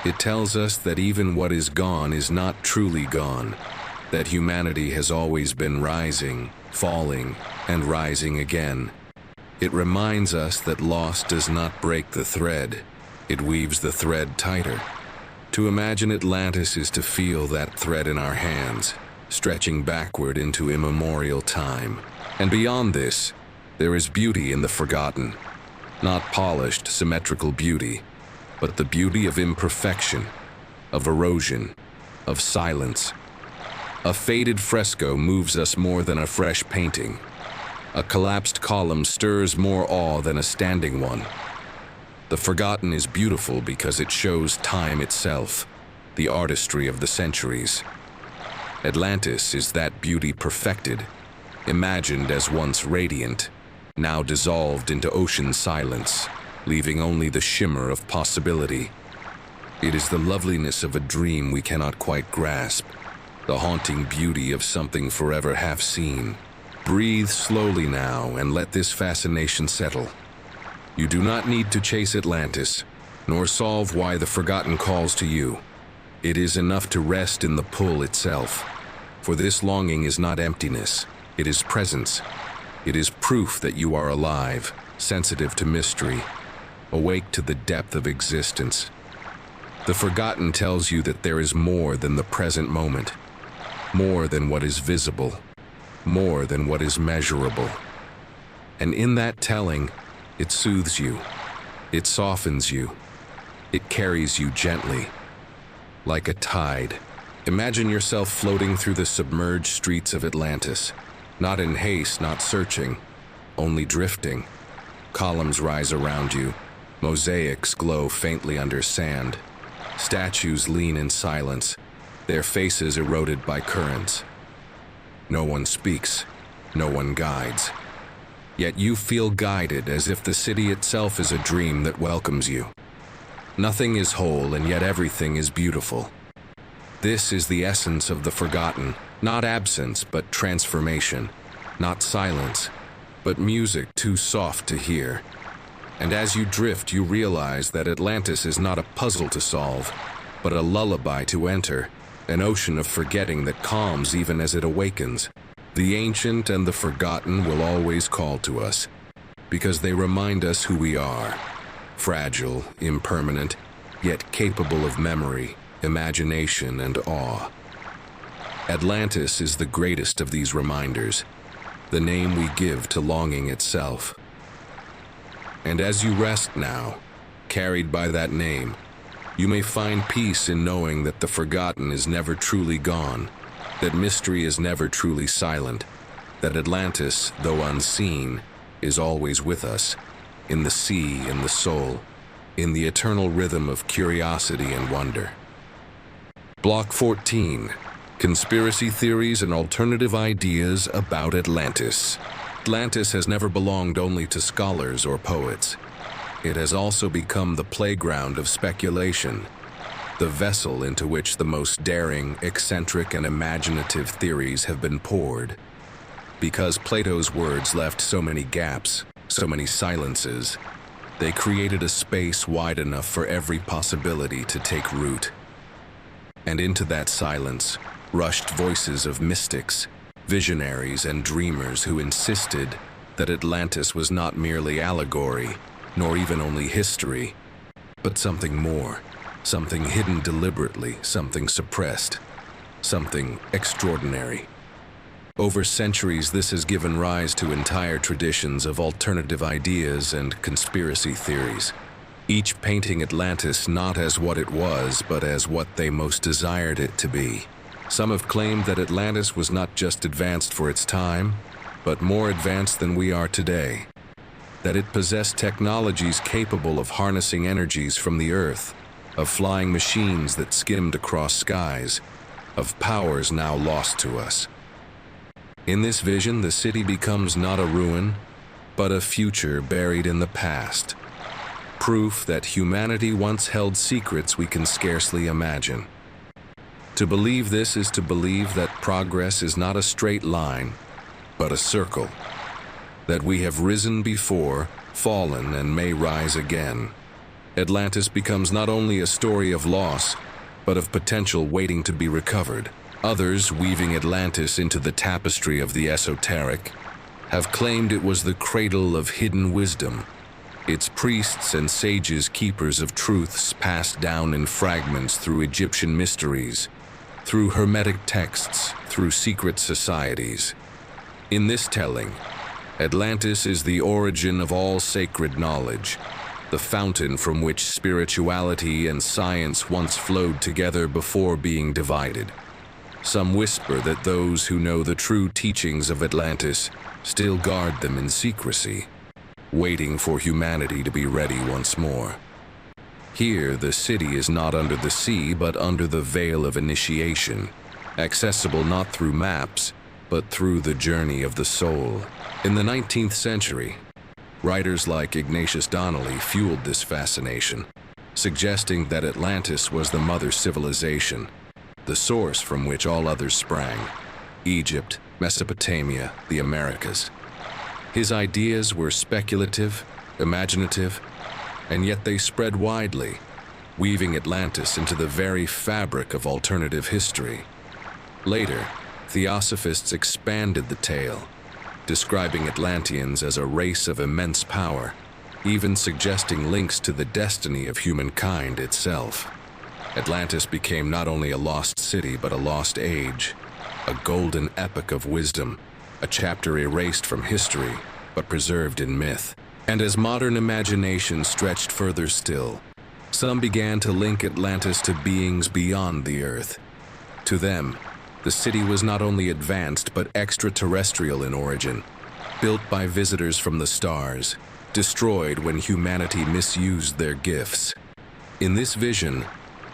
It tells us that even what is gone is not truly gone, that humanity has always been rising, falling, and rising again. It reminds us that loss does not break the thread, it weaves the thread tighter. To imagine Atlantis is to feel that thread in our hands, stretching backward into immemorial time. And beyond this, there is beauty in the forgotten. Not polished, symmetrical beauty, but the beauty of imperfection, of erosion, of silence. A faded fresco moves us more than a fresh painting. A collapsed column stirs more awe than a standing one. The forgotten is beautiful because it shows time itself, the artistry of the centuries. Atlantis is that beauty perfected, imagined as once radiant, now dissolved into ocean silence, leaving only the shimmer of possibility. It is the loveliness of a dream we cannot quite grasp, the haunting beauty of something forever half seen. Breathe slowly now and let this fascination settle. You do not need to chase Atlantis, nor solve why the forgotten calls to you. It is enough to rest in the pull itself. For this longing is not emptiness, it is presence. It is proof that you are alive, sensitive to mystery, awake to the depth of existence. The forgotten tells you that there is more than the present moment, more than what is visible, more than what is measurable. And in that telling, it soothes you, it softens you, it carries you gently, like a tide. Imagine yourself floating through the submerged streets of Atlantis, not in haste, not searching, only drifting. Columns rise around you, mosaics glow faintly under sand, statues lean in silence, their faces eroded by currents. No one speaks, no one guides. Yet you feel guided as if the city itself is a dream that welcomes you. Nothing is whole and yet everything is beautiful. This is the essence of the forgotten, not absence but transformation, not silence, but music too soft to hear. And as you drift, you realize that Atlantis is not a puzzle to solve, but a lullaby to enter, an ocean of forgetting that calms even as it awakens. The ancient and the forgotten will always call to us, because they remind us who we are, fragile, impermanent, yet capable of memory, imagination, and awe. Atlantis is the greatest of these reminders, the name we give to longing itself. And as you rest now, carried by that name, you may find peace in knowing that the forgotten is never truly gone, that mystery is never truly silent, that Atlantis, though unseen, is always with us, in the sea, in the soul, in the eternal rhythm of curiosity and wonder. Block 14. Conspiracy theories and alternative ideas about Atlantis. Atlantis has never belonged only to scholars or poets. It has also become the playground of speculation, the vessel into which the most daring, eccentric, and imaginative theories have been poured. Because Plato's words left so many gaps, so many silences, they created a space wide enough for every possibility to take root. And into that silence rushed voices of mystics, visionaries, and dreamers who insisted that Atlantis was not merely allegory, nor even only history, but something more, something hidden deliberately, something suppressed, something extraordinary. Over centuries, this has given rise to entire traditions of alternative ideas and conspiracy theories, each painting Atlantis not as what it was, but as what they most desired it to be. Some have claimed that Atlantis was not just advanced for its time, but more advanced than we are today, that it possessed technologies capable of harnessing energies from the earth, of flying machines that skimmed across skies, of powers now lost to us. In this vision, the city becomes not a ruin, but a future buried in the past. Proof that humanity once held secrets we can scarcely imagine. To believe this is to believe that progress is not a straight line, but a circle. That we have risen before, fallen, and may rise again. Atlantis becomes not only a story of loss, but of potential waiting to be recovered. Others, weaving Atlantis into the tapestry of the esoteric, have claimed it was the cradle of hidden wisdom, its priests and sages keepers of truths passed down in fragments through Egyptian mysteries, through Hermetic texts, through secret societies. In this telling, Atlantis is the origin of all sacred knowledge, the fountain from which spirituality and science once flowed together before being divided. Some whisper that those who know the true teachings of Atlantis still guard them in secrecy, waiting for humanity to be ready once more. Here, the city is not under the sea, but under the veil of initiation, accessible not through maps, but through the journey of the soul. In the 19th century, writers like Ignatius Donnelly fueled this fascination. suggesting that Atlantis was the mother civilization, the source from which all others sprang: Egypt, Mesopotamia, the Americas. His ideas were speculative, imaginative, and yet they spread widely, weaving Atlantis into the very fabric of alternative history. Later, theosophists expanded the tale, describing Atlanteans as a race of immense power, even suggesting links to the destiny of humankind itself. Atlantis became not only a lost city but a lost age, a golden epoch of wisdom, a chapter erased from history but preserved in myth. And as modern imagination stretched further still, some began to link Atlantis to beings beyond the Earth. To them, the city was not only advanced but extraterrestrial in origin, built by visitors from the stars, destroyed when humanity misused their gifts. In this vision,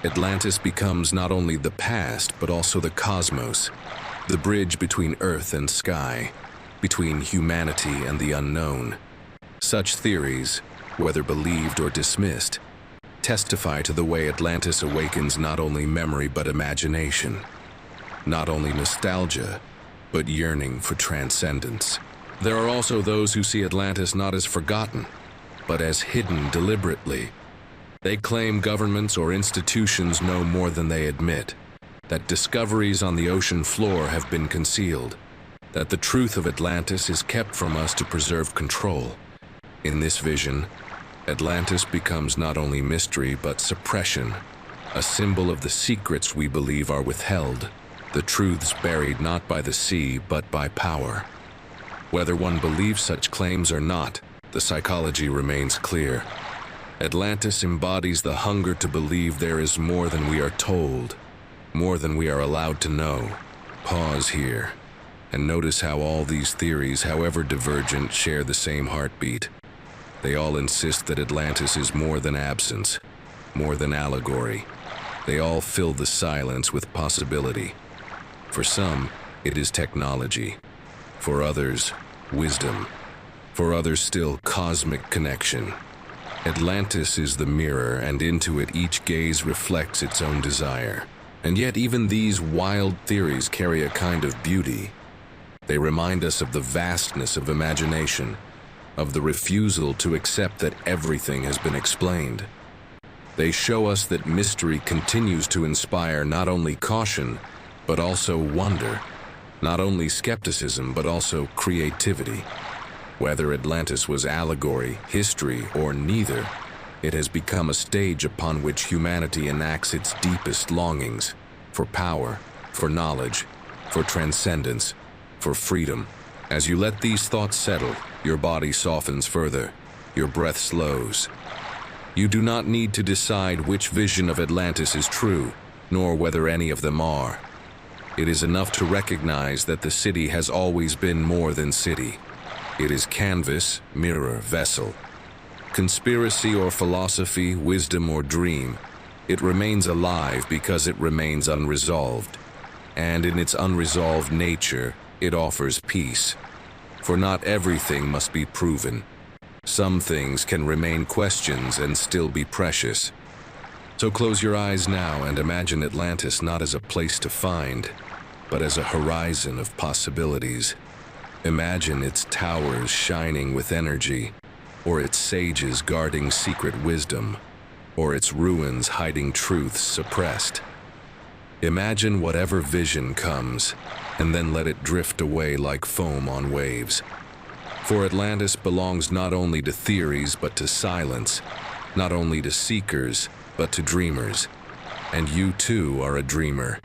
Atlantis becomes not only the past but also the cosmos, the bridge between earth and sky, between humanity and the unknown. Such theories, whether believed or dismissed, testify to the way Atlantis awakens not only memory but imagination, not only nostalgia, but yearning for transcendence. There are also those who see Atlantis not as forgotten, but as hidden deliberately. They claim governments or institutions know more than they admit, that discoveries on the ocean floor have been concealed, that the truth of Atlantis is kept from us to preserve control. In this vision, Atlantis becomes not only mystery but suppression, a symbol of the secrets we believe are withheld, the truths buried not by the sea but by power. Whether one believes such claims or not, the psychology remains clear. Atlantis embodies the hunger to believe there is more than we are told, more than we are allowed to know. Pause here and notice how all these theories, however divergent, share the same heartbeat. They all insist that Atlantis is more than absence, more than allegory. They all fill the silence with possibility. For some, it is technology. For others, wisdom. For others still, cosmic connection. Atlantis is the mirror, and into it each gaze reflects its own desire. And yet even these wild theories carry a kind of beauty. They remind us of the vastness of imagination, of the refusal to accept that everything has been explained. They show us that mystery continues to inspire not only caution, but also wonder, not only skepticism, but also creativity. Whether Atlantis was allegory, history, or neither, it has become a stage upon which humanity enacts its deepest longings for power, for knowledge, for transcendence, for freedom. As you let these thoughts settle, your body softens further, your breath slows. You do not need to decide which vision of Atlantis is true, nor whether any of them are. It is enough to recognize that the city has always been more than city. It is canvas, mirror, vessel. Conspiracy or philosophy, wisdom or dream, it remains alive because it remains unresolved. And in its unresolved nature, it offers peace. For not everything must be proven. Some things can remain questions and still be precious. So close your eyes now and imagine Atlantis not as a place to find, but as a horizon of possibilities. Imagine its towers shining with energy, or its sages guarding secret wisdom, or its ruins hiding truths suppressed. Imagine whatever vision comes, and then let it drift away like foam on waves. For Atlantis belongs not only to theories but to silence, not only to seekers but to dreamers. And you too are a dreamer,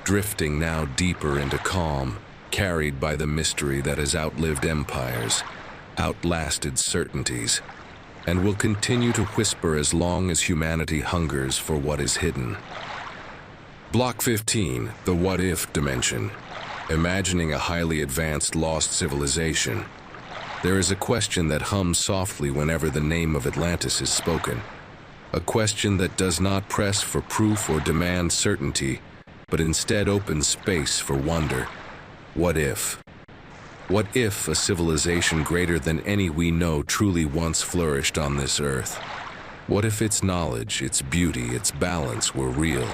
drifting now deeper into calm, carried by the mystery that has outlived empires, outlasted certainties, and will continue to whisper as long as humanity hungers for what is hidden. Block 15, the what-if dimension. Imagining a highly advanced lost civilization. There is a question that hums softly whenever the name of Atlantis is spoken. A question that does not press for proof or demand certainty, but instead opens space for wonder. What if? What if a civilization greater than any we know truly once flourished on this earth? What if its knowledge, its beauty, its balance were real,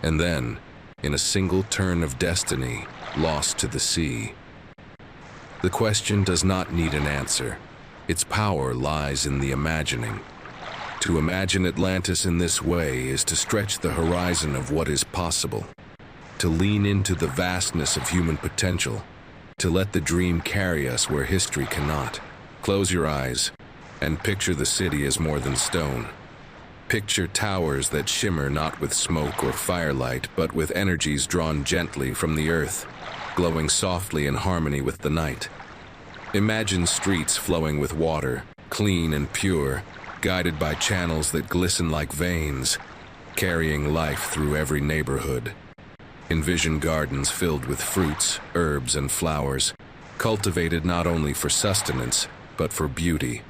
and then, in a single turn of destiny, lost to the sea? The question does not need an answer. Its power lies in the imagining. To imagine Atlantis in this way is to stretch the horizon of what is possible, to lean into the vastness of human potential, to let the dream carry us where history cannot. Close your eyes and picture the city as more than stone. Picture towers that shimmer not with smoke or firelight, but with energies drawn gently from the earth, glowing softly in harmony with the night. Imagine streets flowing with water, clean and pure, guided by channels that glisten like veins, carrying life through every neighborhood. Envision gardens filled with fruits, herbs, and flowers, cultivated not only for sustenance, but for beauty,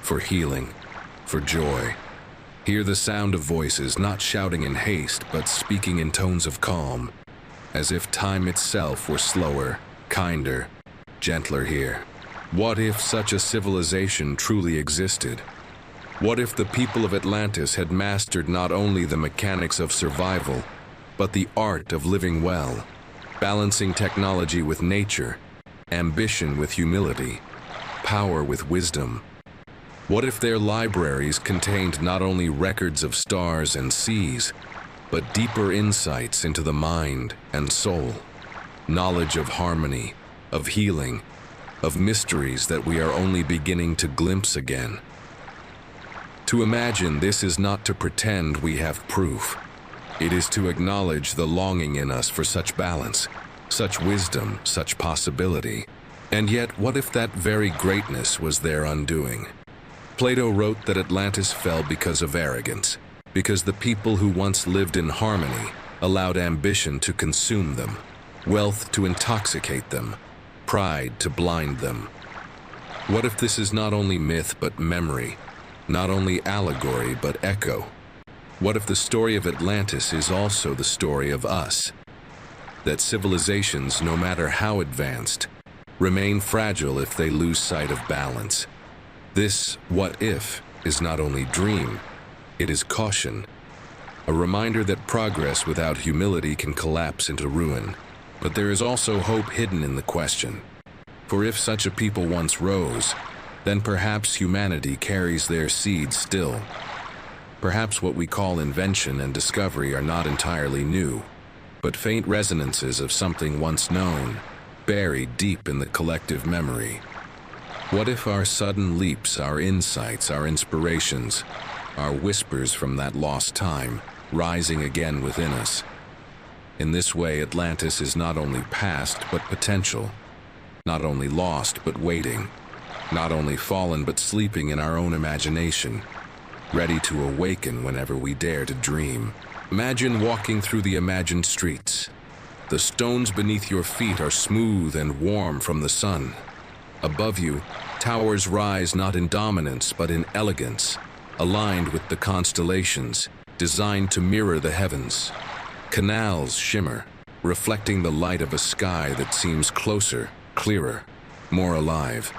for healing, for joy. Hear the sound of voices not shouting in haste, but speaking in tones of calm, as if time itself were slower, kinder, gentler here. What if such a civilization truly existed? What if the people of Atlantis had mastered not only the mechanics of survival, but the art of living well, balancing technology with nature, ambition with humility, power with wisdom? What if their libraries contained not only records of stars and seas, but deeper insights into the mind and soul, knowledge of harmony, of healing, of mysteries that we are only beginning to glimpse again? To imagine this is not to pretend we have proof. It is to acknowledge the longing in us for such balance, such wisdom, such possibility. And yet, what if that very greatness was their undoing? Plato wrote that Atlantis fell because of arrogance, because the people who once lived in harmony allowed ambition to consume them, wealth to intoxicate them, pride to blind them. What if this is not only myth but memory, not only allegory but echo? What if the story of Atlantis is also the story of us? That civilizations, no matter how advanced, remain fragile if they lose sight of balance. This what if is not only dream, it is caution, a reminder that progress without humility can collapse into ruin. But there is also hope hidden in the question. For if such a people once rose, then perhaps humanity carries their seeds still. Perhaps what we call invention and discovery are not entirely new, but faint resonances of something once known, buried deep in the collective memory. What if our sudden leaps, our insights, our inspirations, are whispers from that lost time, rising again within us? In this way, Atlantis is not only past but potential, not only lost but waiting, not only fallen but sleeping in our own imagination, ready to awaken whenever we dare to dream. Imagine walking through the imagined streets. The stones beneath your feet are smooth and warm from the sun. Above you, towers rise not in dominance but in elegance, aligned with the constellations, designed to mirror the heavens. Canals shimmer, reflecting the light of a sky that seems closer, clearer, more alive.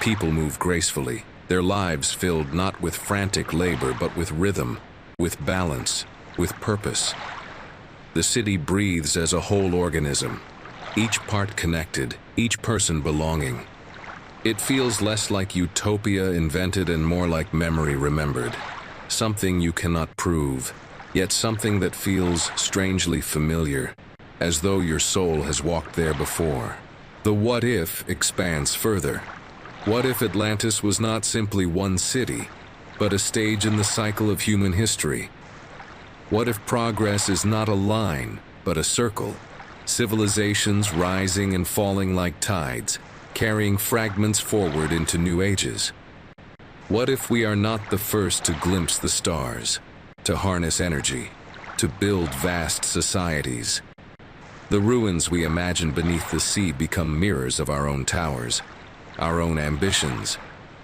People move gracefully, their lives filled not with frantic labor but with rhythm, with balance, with purpose. The city breathes as a whole organism, each part connected, each person belonging. It feels less like utopia invented and more like memory remembered, something you cannot prove, yet something that feels strangely familiar, as though your soul has walked there before. The what if expands further. What if Atlantis was not simply one city, but a stage in the cycle of human history? What if progress is not a line, but a circle? Civilizations rising and falling like tides, carrying fragments forward into new ages. What if we are not the first to glimpse the stars, to harness energy, to build vast societies? The ruins we imagine beneath the sea become mirrors of our own towers, our own ambitions,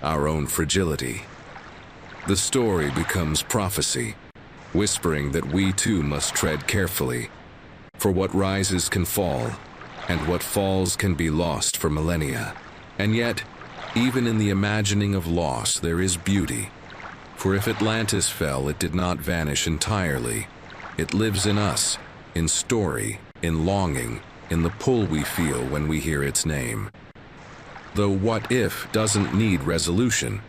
our own fragility. The story becomes prophecy, whispering that we too must tread carefully, for what rises can fall, and what falls can be lost for millennia. And yet, even in the imagining of loss, there is beauty. For if Atlantis fell, it did not vanish entirely. It lives in us, in story, in longing, in the pull we feel when we hear its name. Though what if doesn't need resolution.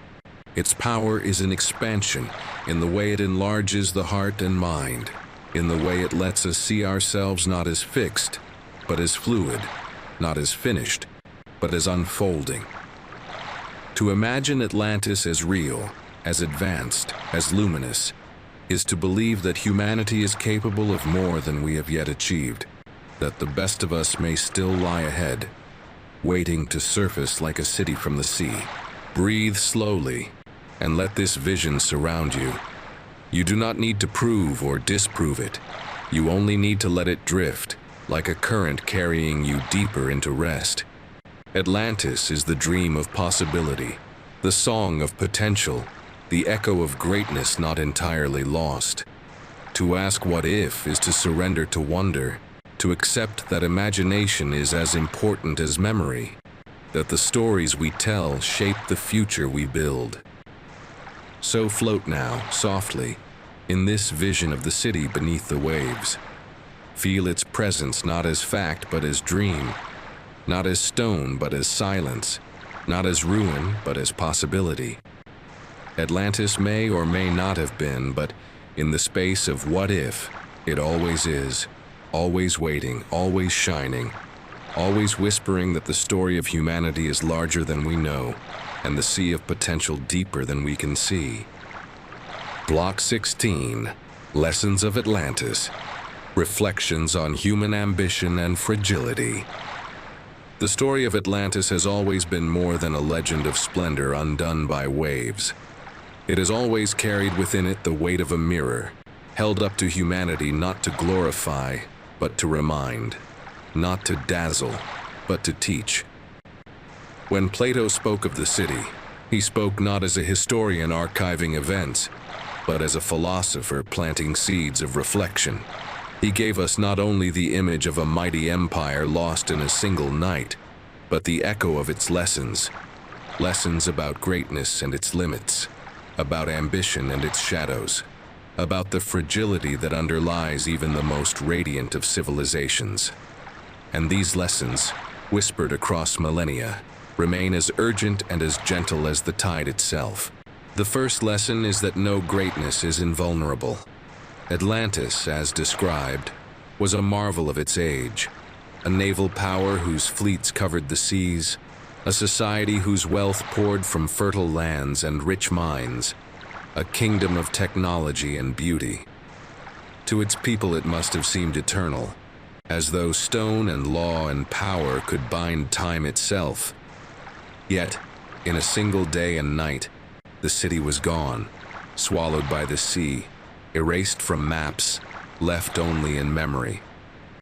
Its power is in expansion, in the way it enlarges the heart and mind, in the way it lets us see ourselves not as fixed, but as fluid, not as finished, but as unfolding. To imagine Atlantis as real, as advanced, as luminous, is to believe that humanity is capable of more than we have yet achieved, that the best of us may still lie ahead, waiting to surface like a city from the sea. Breathe slowly, and let this vision surround you. You do not need to prove or disprove it. You only need to let it drift, like a current carrying you deeper into rest. Atlantis is the dream of possibility, the song of potential, the echo of greatness not entirely lost. To ask what if is to surrender to wonder, to accept that imagination is as important as memory, that the stories we tell shape the future we build. So float now, softly, in this vision of the city beneath the waves. Feel its presence not as fact but as dream, not as stone but as silence, not as ruin but as possibility. Atlantis may or may not have been, but in the space of what if, it always is, always waiting, always shining, always whispering that the story of humanity is larger than we know, and the sea of potential deeper than we can see. Block 16, Lessons of Atlantis, Reflections on Human Ambition and Fragility. The story of Atlantis has always been more than a legend of splendor undone by waves. It has always carried within it the weight of a mirror, held up to humanity not to glorify, but to remind, not to dazzle, but to teach. When Plato spoke of the city, he spoke not as a historian archiving events, but as a philosopher planting seeds of reflection. He gave us not only the image of a mighty empire lost in a single night, but the echo of its lessons, lessons about greatness and its limits, about ambition and its shadows, about the fragility that underlies even the most radiant of civilizations. And these lessons, whispered across millennia, remain as urgent and as gentle as the tide itself. The first lesson is that no greatness is invulnerable. Atlantis, as described, was a marvel of its age, a naval power whose fleets covered the seas, a society whose wealth poured from fertile lands and rich mines, a kingdom of technology and beauty. To its people it must have seemed eternal, as though stone and law and power could bind time itself. Yet, in a single day and night, the city was gone, swallowed by the sea, erased from maps, left only in memory.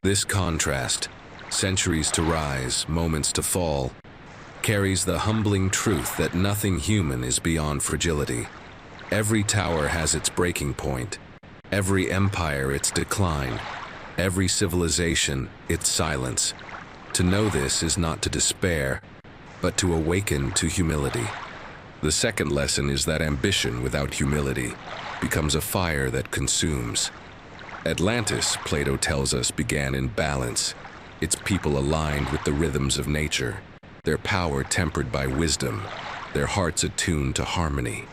This contrast, centuries to rise, moments to fall, carries the humbling truth that nothing human is beyond fragility. Every tower has its breaking point, every empire its decline, every civilization its silence. To know this is not to despair, but to awaken to humility. The second lesson is that ambition without humility becomes a fire that consumes. Atlantis, Plato tells us, began in balance, its people aligned with the rhythms of nature, their power tempered by wisdom, their hearts attuned to harmony.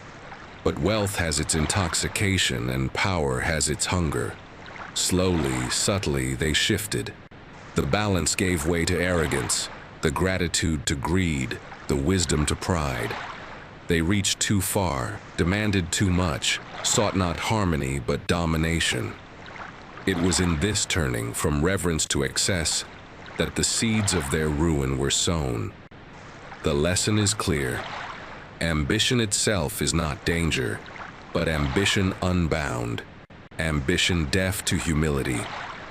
But wealth has its intoxication and power has its hunger. Slowly, subtly, they shifted. The balance gave way to arrogance, the gratitude to greed, the wisdom to pride. They reached too far, demanded too much, sought not harmony but domination. It was in this turning from reverence to excess that the seeds of their ruin were sown. The lesson is clear. Ambition itself is not danger, but ambition unbound, ambition deaf to humility,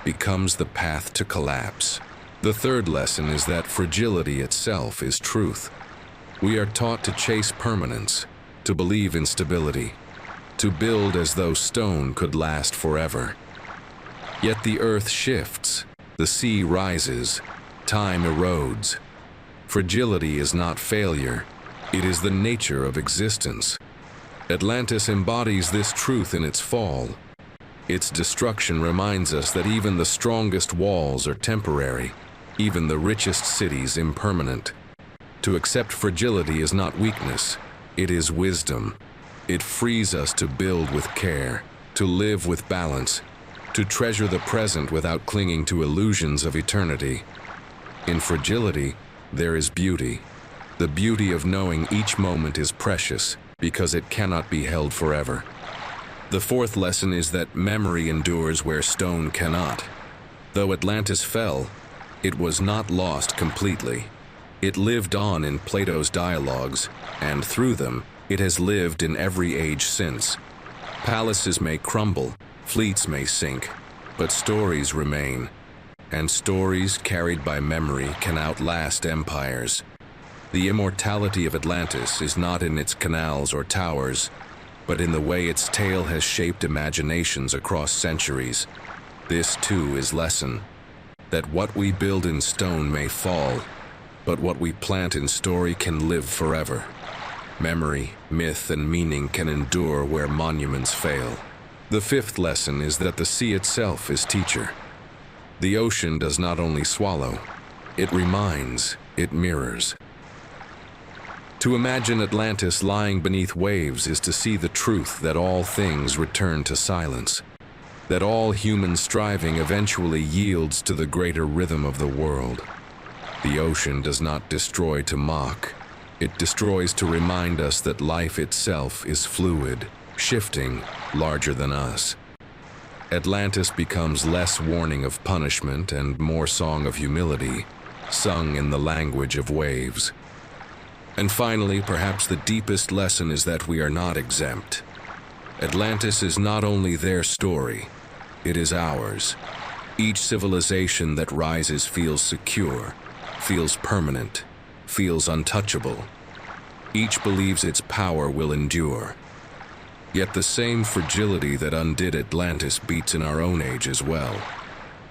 becomes the path to collapse. The third lesson is that fragility itself is truth. We are taught to chase permanence, to believe in stability, to build as though stone could last forever. Yet the earth shifts, the sea rises, time erodes. Fragility is not failure, it is the nature of existence. Atlantis embodies this truth in its fall. Its destruction reminds us that even the strongest walls are temporary, even the richest cities impermanent. To accept fragility is not weakness, it is wisdom. It frees us to build with care, to live with balance, to treasure the present without clinging to illusions of eternity. In fragility, there is beauty. The beauty of knowing each moment is precious because it cannot be held forever. The fourth lesson is that memory endures where stone cannot. Though Atlantis fell, it was not lost completely. It lived on in Plato's dialogues, and through them, it has lived in every age since. Palaces may crumble, fleets may sink, but stories remain. And stories carried by memory can outlast empires. The immortality of Atlantis is not in its canals or towers, but in the way its tale has shaped imaginations across centuries. This too is lesson, that what we build in stone may fall, but what we plant in story can live forever. Memory, myth, and meaning can endure where monuments fail. The fifth lesson is that the sea itself is teacher. The ocean does not only swallow, it reminds, it mirrors. To imagine Atlantis lying beneath waves is to see the truth that all things return to silence, that all human striving eventually yields to the greater rhythm of the world. The ocean does not destroy to mock, it destroys to remind us that life itself is fluid, shifting, larger than us. Atlantis becomes less warning of punishment and more song of humility, sung in the language of waves. And finally, perhaps the deepest lesson is that we are not exempt. Atlantis is not only their story, it is ours. Each civilization that rises feels secure, feels permanent, feels untouchable. Each believes its power will endure. Yet the same fragility that undid Atlantis beats in our own age as well.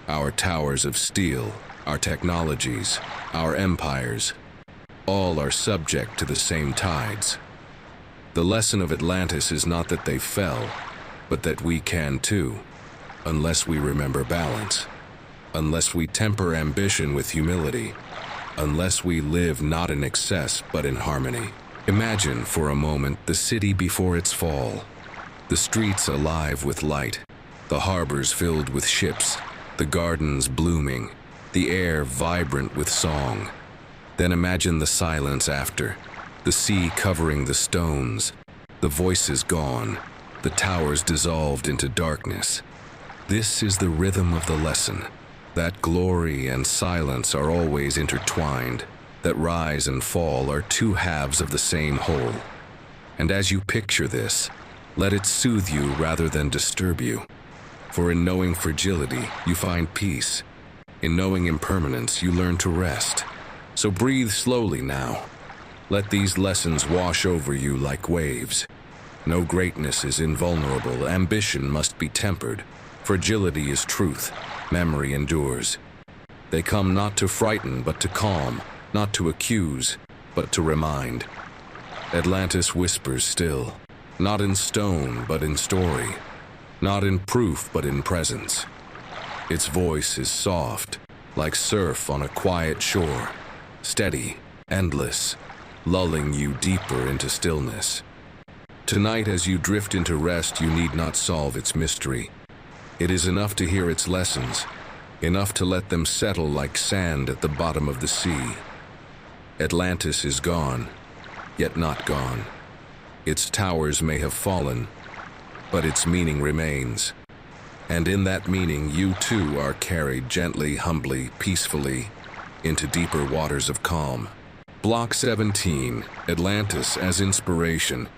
Our towers of steel, our technologies, our empires, all are subject to the same tides. The lesson of Atlantis is not that they fell, but that we can too, unless we remember balance, unless we temper ambition with humility, unless we live not in excess but in harmony. Imagine for a moment the city before its fall, the streets alive with light, the harbors filled with ships, the gardens blooming, the air vibrant with song. Then imagine the silence after, the sea covering the stones, the voices gone, the towers dissolved into darkness. This is the rhythm of the lesson, that glory and silence are always intertwined, that rise and fall are two halves of the same whole. And as you picture this, let it soothe you rather than disturb you. For in knowing fragility, you find peace. In knowing impermanence, you learn to rest. So breathe slowly now. Let these lessons wash over you like waves. No greatness is invulnerable, ambition must be tempered. Fragility is truth, memory endures. They come not to frighten but to calm, not to accuse, but to remind. Atlantis whispers still, not in stone but in story, not in proof but in presence. Its voice is soft, like surf on a quiet shore, steady, endless, lulling you deeper into stillness. Tonight, as you drift into rest, you need not solve its mystery. It is enough to hear its lessons, enough to let them settle like sand at the bottom of the sea. Atlantis is gone, yet not gone. Its towers may have fallen, but its meaning remains. And in that meaning, you too are carried gently, humbly, peacefully, into deeper waters of calm. Block 17, Atlantis as inspiration.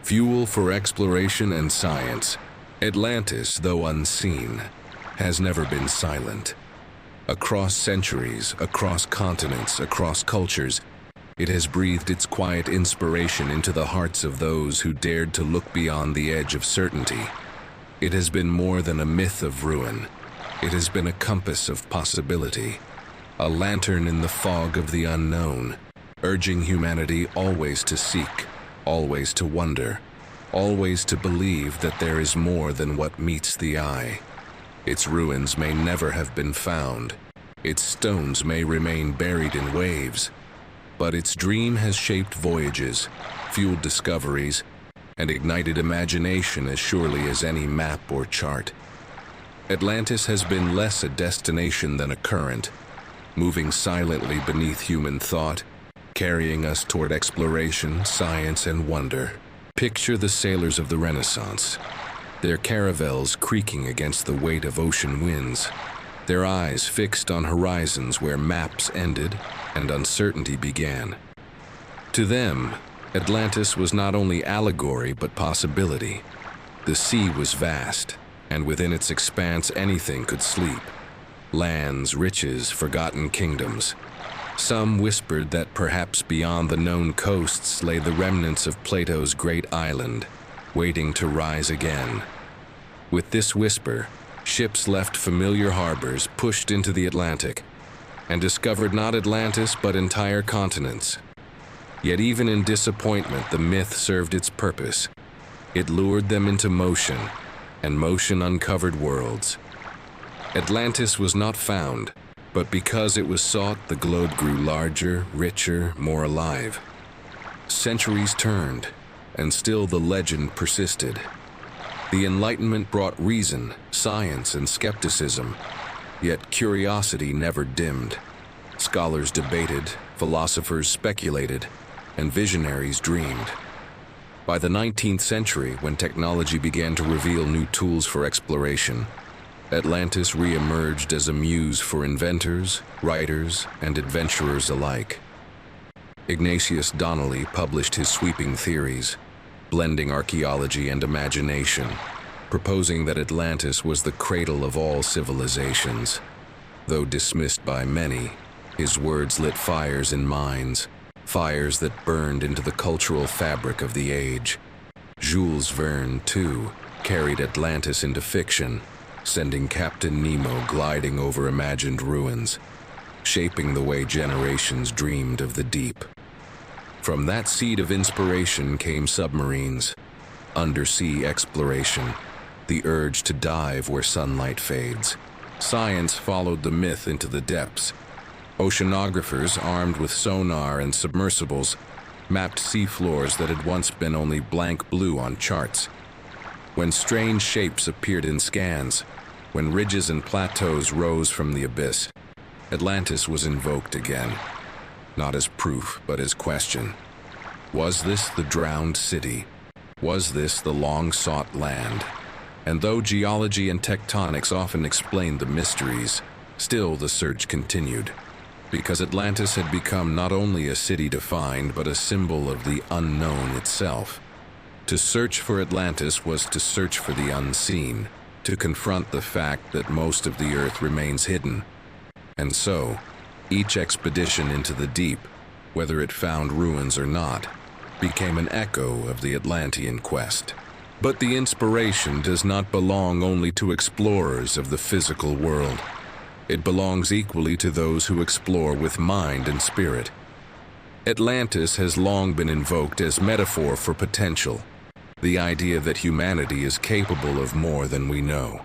Fuel for exploration and science. Atlantis, though unseen, has never been silent. Across centuries, across continents, across cultures, it has breathed its quiet inspiration into the hearts of those who dared to look beyond the edge of certainty. It has been more than a myth of ruin. It has been a compass of possibility, a lantern in the fog of the unknown, urging humanity always to seek, always to wonder, always to believe that there is more than what meets the eye. Its ruins may never have been found, its stones may remain buried in waves, but its dream has shaped voyages, fueled discoveries, and ignited imagination as surely as any map or chart. Atlantis has been less a destination than a current, moving silently beneath human thought, carrying us toward exploration, science, and wonder. Picture the sailors of the Renaissance, their caravels creaking against the weight of ocean winds, their eyes fixed on horizons where maps ended and uncertainty began. To them, Atlantis was not only allegory but possibility. The sea was vast, and within its expanse anything could sleep. Lands, riches, forgotten kingdoms. Some whispered that perhaps beyond the known coasts lay the remnants of Plato's great island, waiting to rise again. With this whisper, ships left familiar harbors, pushed into the Atlantic, and discovered not Atlantis but entire continents. Yet even in disappointment, the myth served its purpose. It lured them into motion, and motion uncovered worlds. Atlantis was not found, but because it was sought, the globe grew larger, richer, more alive. Centuries turned, and still the legend persisted. The Enlightenment brought reason, science, and skepticism, yet curiosity never dimmed. Scholars debated, philosophers speculated, and visionaries dreamed. By the 19th century, when technology began to reveal new tools for exploration, Atlantis re-emerged as a muse for inventors, writers, and adventurers alike. Ignatius Donnelly published his sweeping theories, blending archaeology and imagination, proposing that Atlantis was the cradle of all civilizations. Though dismissed by many, his words lit fires in minds, fires that burned into the cultural fabric of the age. Jules Verne, too, carried Atlantis into fiction, sending Captain Nemo gliding over imagined ruins, shaping the way generations dreamed of the deep. From that seed of inspiration came submarines, undersea exploration, the urge to dive where sunlight fades. Science followed the myth into the depths. Oceanographers, armed with sonar and submersibles, mapped seafloors that had once been only blank blue on charts. When strange shapes appeared in scans, when ridges and plateaus rose from the abyss, Atlantis was invoked again, not as proof but as question. Was this the drowned city? Was this the long-sought land? And though geology and tectonics often explained the mysteries, still the search continued. Because Atlantis had become not only a city to find, but a symbol of the unknown itself. To search for Atlantis was to search for the unseen, to confront the fact that most of the earth remains hidden. And so, each expedition into the deep, whether it found ruins or not, became an echo of the Atlantean quest. But the inspiration does not belong only to explorers of the physical world. It belongs equally to those who explore with mind and spirit. Atlantis has long been invoked as metaphor for potential, the idea that humanity is capable of more than we know.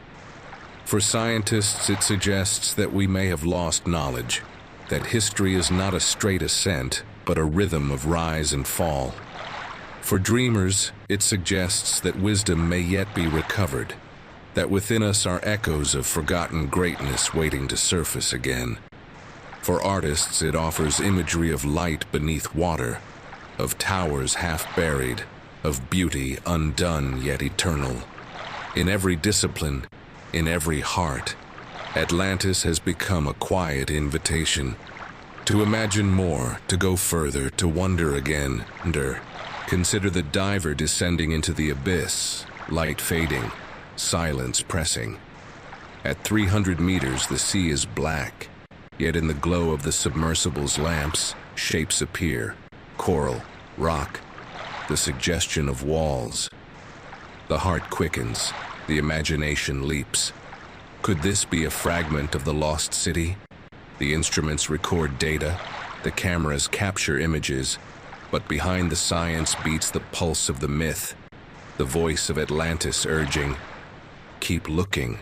For scientists, it suggests that we may have lost knowledge, that history is not a straight ascent, but a rhythm of rise and fall. For dreamers, it suggests that wisdom may yet be recovered, that within us are echoes of forgotten greatness waiting to surface again. For artists, it offers imagery of light beneath water, of towers half buried, of beauty undone yet eternal. In every discipline, in every heart, Atlantis has become a quiet invitation to imagine more, to go further, to wonder again. Consider the diver descending into the abyss, light fading, silence pressing. At 300 meters, the sea is black, yet in the glow of the submersible's lamps, shapes appear: coral, rock, the suggestion of walls. The heart quickens, the imagination leaps. Could this be a fragment of the lost city? The instruments record data, the cameras capture images, but behind the science beats the pulse of the myth. the voice of Atlantis urging, "Keep looking."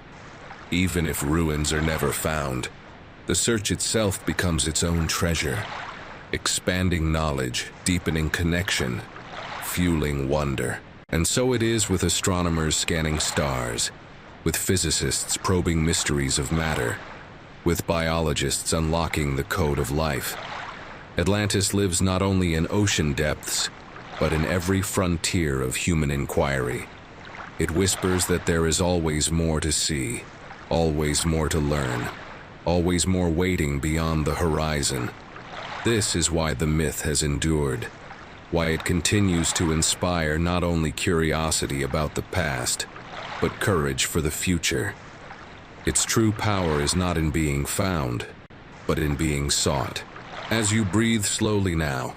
Even if ruins are never found, the search itself becomes its own treasure, expanding knowledge, deepening connection, fueling wonder. And so it is with astronomers scanning stars, with physicists probing mysteries of matter, with biologists unlocking the code of life. Atlantis lives not only in ocean depths, but in every frontier of human inquiry. It whispers that there is always more to see, always more to learn, always more waiting beyond the horizon. This is why the myth has endured, why it continues to inspire not only curiosity about the past, but courage for the future. Its true power is not in being found, but in being sought. As you breathe slowly now,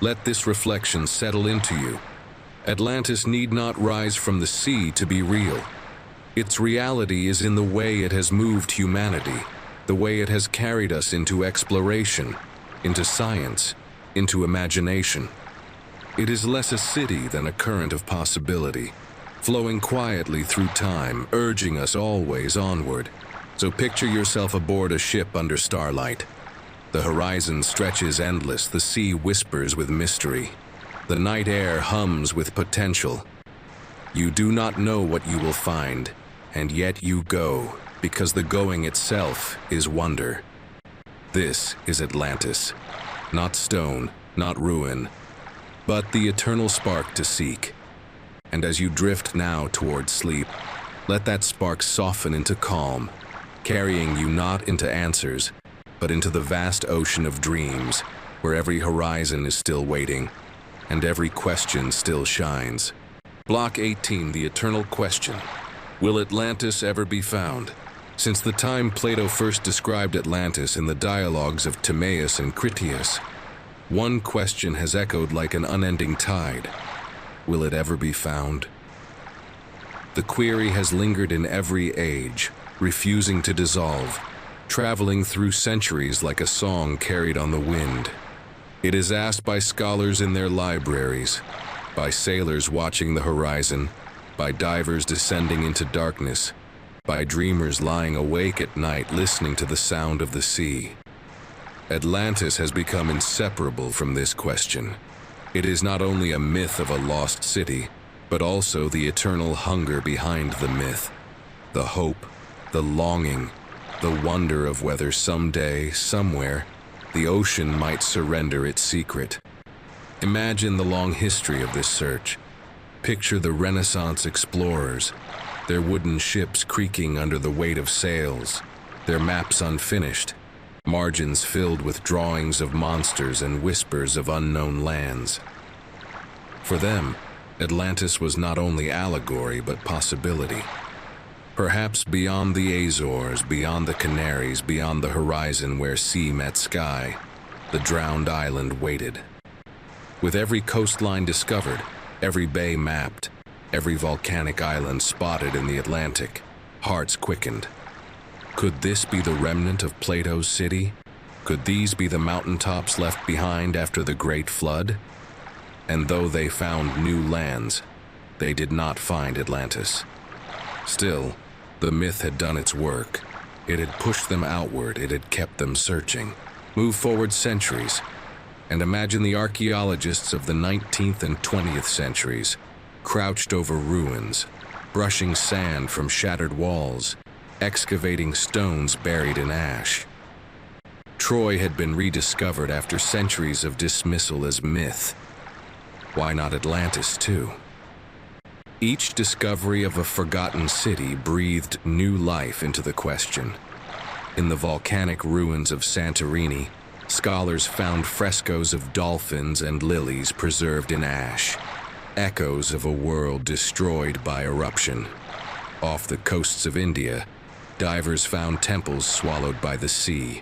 let this reflection settle into you. Atlantis need not rise from the sea to be real. Its reality is in the way it has moved humanity, the way it has carried us into exploration, into science, into imagination. It is less a city than a current of possibility, flowing quietly through time, urging us always onward. So picture yourself aboard a ship under starlight. The horizon stretches endless, the sea whispers with mystery. The night air hums with potential. You do not know what you will find, and yet you go, because the going itself is wonder. This is Atlantis. Not stone, not ruin, but the eternal spark to seek. And as you drift now toward sleep, let that spark soften into calm, carrying you not into answers, but into the vast ocean of dreams, where every horizon is still waiting, and every question still shines. Block 18, the eternal question. Will Atlantis ever be found? Since the time Plato first described Atlantis in the dialogues of Timaeus and Critias, one question has echoed like an unending tide. Will it ever be found? The query has lingered in every age, refusing to dissolve, traveling through centuries like a song carried on the wind. It is asked by scholars in their libraries, by sailors watching the horizon, by divers descending into darkness, by dreamers lying awake at night listening to the sound of the sea. Atlantis has become inseparable from this question. It is not only a myth of a lost city, but also the eternal hunger behind the myth, the hope, the longing, the wonder of whether someday, somewhere, the ocean might surrender its secret. Imagine the long history of this search. Picture the Renaissance explorers, their wooden ships creaking under the weight of sails, their maps unfinished, margins filled with drawings of monsters and whispers of unknown lands. For them, Atlantis was not only allegory but possibility. Perhaps beyond the Azores, beyond the Canaries, beyond the horizon where sea met sky, the drowned island waited. With every coastline discovered, every bay mapped, every volcanic island spotted in the Atlantic, hearts quickened. Could this be the remnant of Plato's city? Could these be the mountaintops left behind after the Great Flood? And though they found new lands, they did not find Atlantis. Still, the myth had done its work. It had pushed them outward, it had kept them searching. Move forward centuries, and imagine the archaeologists of the 19th and 20th centuries, crouched over ruins, brushing sand from shattered walls, excavating stones buried in ash. Troy had been rediscovered after centuries of dismissal as myth. Why not Atlantis too? Each discovery of a forgotten city breathed new life into the question. In the volcanic ruins of Santorini, scholars found frescoes of dolphins and lilies preserved in ash, echoes of a world destroyed by eruption. Off the coasts of India, divers found temples swallowed by the sea,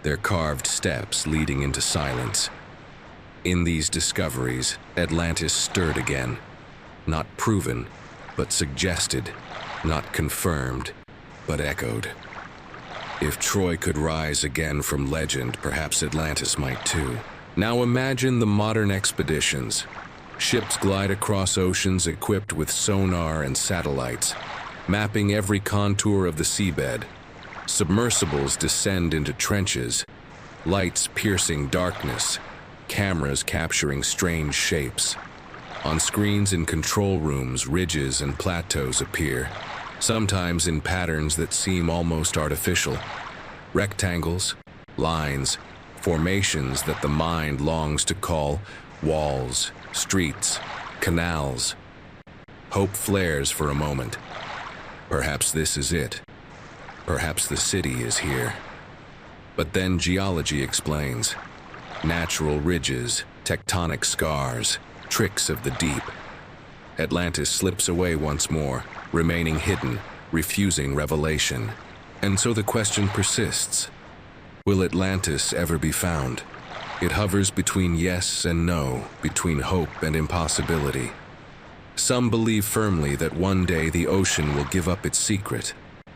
their carved steps leading into silence. In these discoveries, Atlantis stirred again, not proven, but suggested, not confirmed, but echoed. If Troy could rise again from legend, perhaps Atlantis might too. Now imagine the modern expeditions. Ships glide across oceans equipped with sonar and satellites, mapping every contour of the seabed. Submersibles descend into trenches, lights piercing darkness, cameras capturing strange shapes. On screens in control rooms, ridges and plateaus appear, sometimes in patterns that seem almost artificial. Rectangles, lines, formations that the mind longs to call walls, streets, canals. Hope flares for a moment. Perhaps this is it. Perhaps the city is here. But then geology explains. Natural ridges, tectonic scars, tricks of the deep. Atlantis slips away once more, remaining hidden, refusing revelation. And so the question persists. Will Atlantis ever be found? It hovers between yes and no, between hope and impossibility. Some believe firmly that one day the ocean will give up its secret,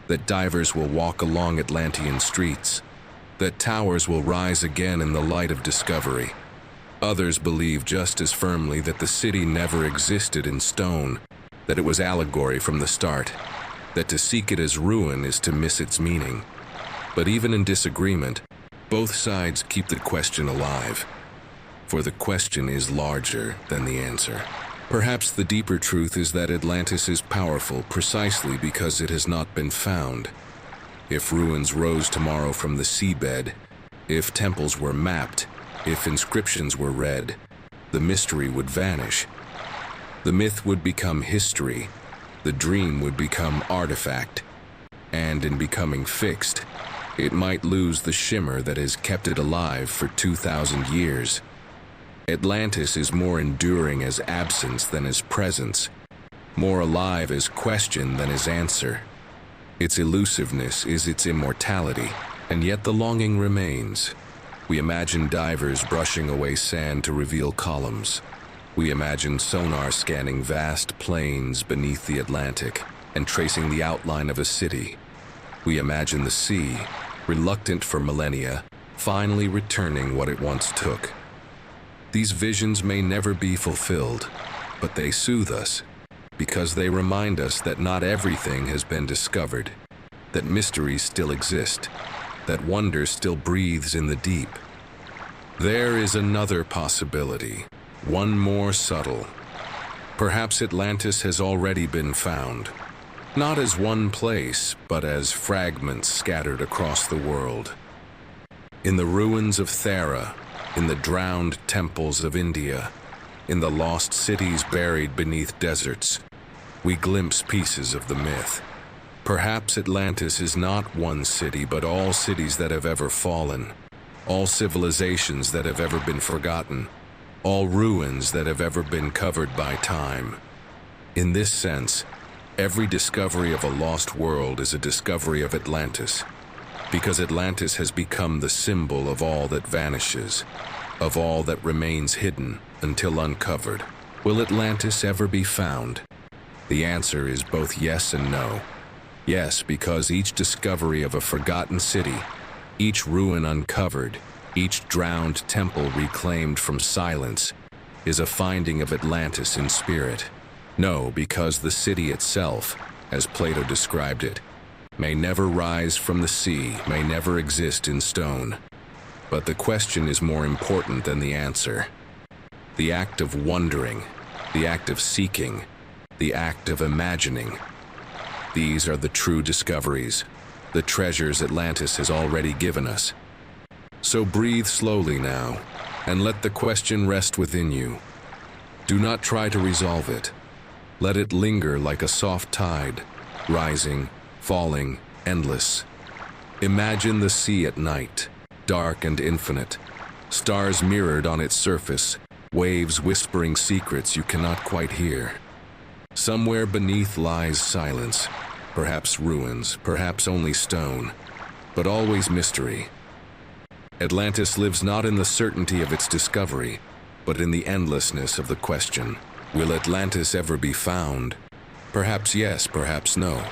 that divers will walk along Atlantean streets, that towers will rise again in the light of discovery. Others believe just as firmly that the city never existed in stone, that it was allegory from the start, that to seek it as ruin is to miss its meaning. But even in disagreement, both sides keep the question alive, for the question is larger than the answer. Perhaps the deeper truth is that Atlantis is powerful precisely because it has not been found. If ruins rose tomorrow from the seabed, if temples were mapped, if inscriptions were read, the mystery would vanish. The myth would become history, the dream would become artifact, and in becoming fixed, it might lose the shimmer that has kept it alive for 2,000 years. Atlantis is more enduring as absence than as presence, more alive as question than as answer. Its elusiveness is its immortality, and yet the longing remains. We imagine divers brushing away sand to reveal columns. We imagine sonar scanning vast plains beneath the Atlantic and tracing the outline of a city. We imagine the sea, reluctant for millennia, finally returning what it once took. These visions may never be fulfilled, but they soothe us, because they remind us that not everything has been discovered, that mysteries still exist, that wonder still breathes in the deep. There is another possibility, one more subtle. Perhaps Atlantis has already been found, not as one place, but as fragments scattered across the world. In the ruins of Thera, in the drowned temples of India, in the lost cities buried beneath deserts, we glimpse pieces of the myth. Perhaps Atlantis is not one city, but all cities that have ever fallen, all civilizations that have ever been forgotten, all ruins that have ever been covered by time. In this sense, every discovery of a lost world is a discovery of Atlantis, because Atlantis has become the symbol of all that vanishes, of all that remains hidden until uncovered. Will Atlantis ever be found? The answer is both yes and no. Yes, because each discovery of a forgotten city, each ruin uncovered, each drowned temple reclaimed from silence, is a finding of Atlantis in spirit. No, because the city itself, as Plato described it, may never rise from the sea, may never exist in stone. But the question is more important than the answer. The act of wondering, the act of seeking, the act of imagining. These are the true discoveries, the treasures Atlantis has already given us. So breathe slowly now, and let the question rest within you. Do not try to resolve it. Let it linger like a soft tide, rising, falling, endless. Imagine the sea at night, dark and infinite, stars mirrored on its surface, waves whispering secrets you cannot quite hear. Somewhere beneath lies silence, perhaps ruins, perhaps only stone, but always mystery. Atlantis lives not in the certainty of its discovery, but in the endlessness of the question. Will Atlantis ever be found? Perhaps yes, perhaps no.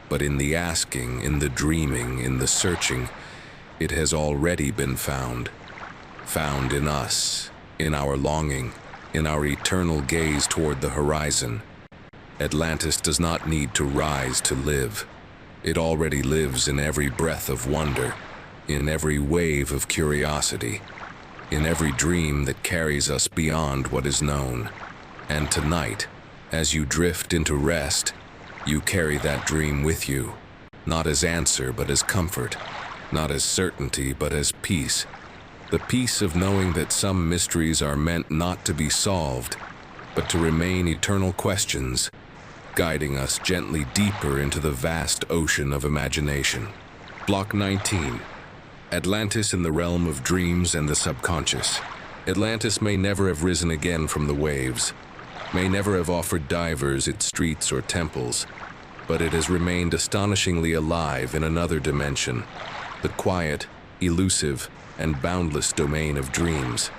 But in the asking, in the dreaming, in the searching, it has already been found. Found in us, in our longing, in our eternal gaze toward the horizon. Atlantis does not need to rise to live. It already lives in every breath of wonder, in every wave of curiosity, in every dream that carries us beyond what is known. And tonight, as you drift into rest, you carry that dream with you, not as answer but as comfort, not as certainty but as peace. The peace of knowing that some mysteries are meant not to be solved, but to remain eternal questions, guiding us gently deeper into the vast ocean of imagination. Block 19. Atlantis in the realm of dreams and the subconscious. Atlantis may never have risen again from the waves, may never have offered divers its streets or temples, but it has remained astonishingly alive in another dimension, the quiet, elusive, and boundless domain of dreams.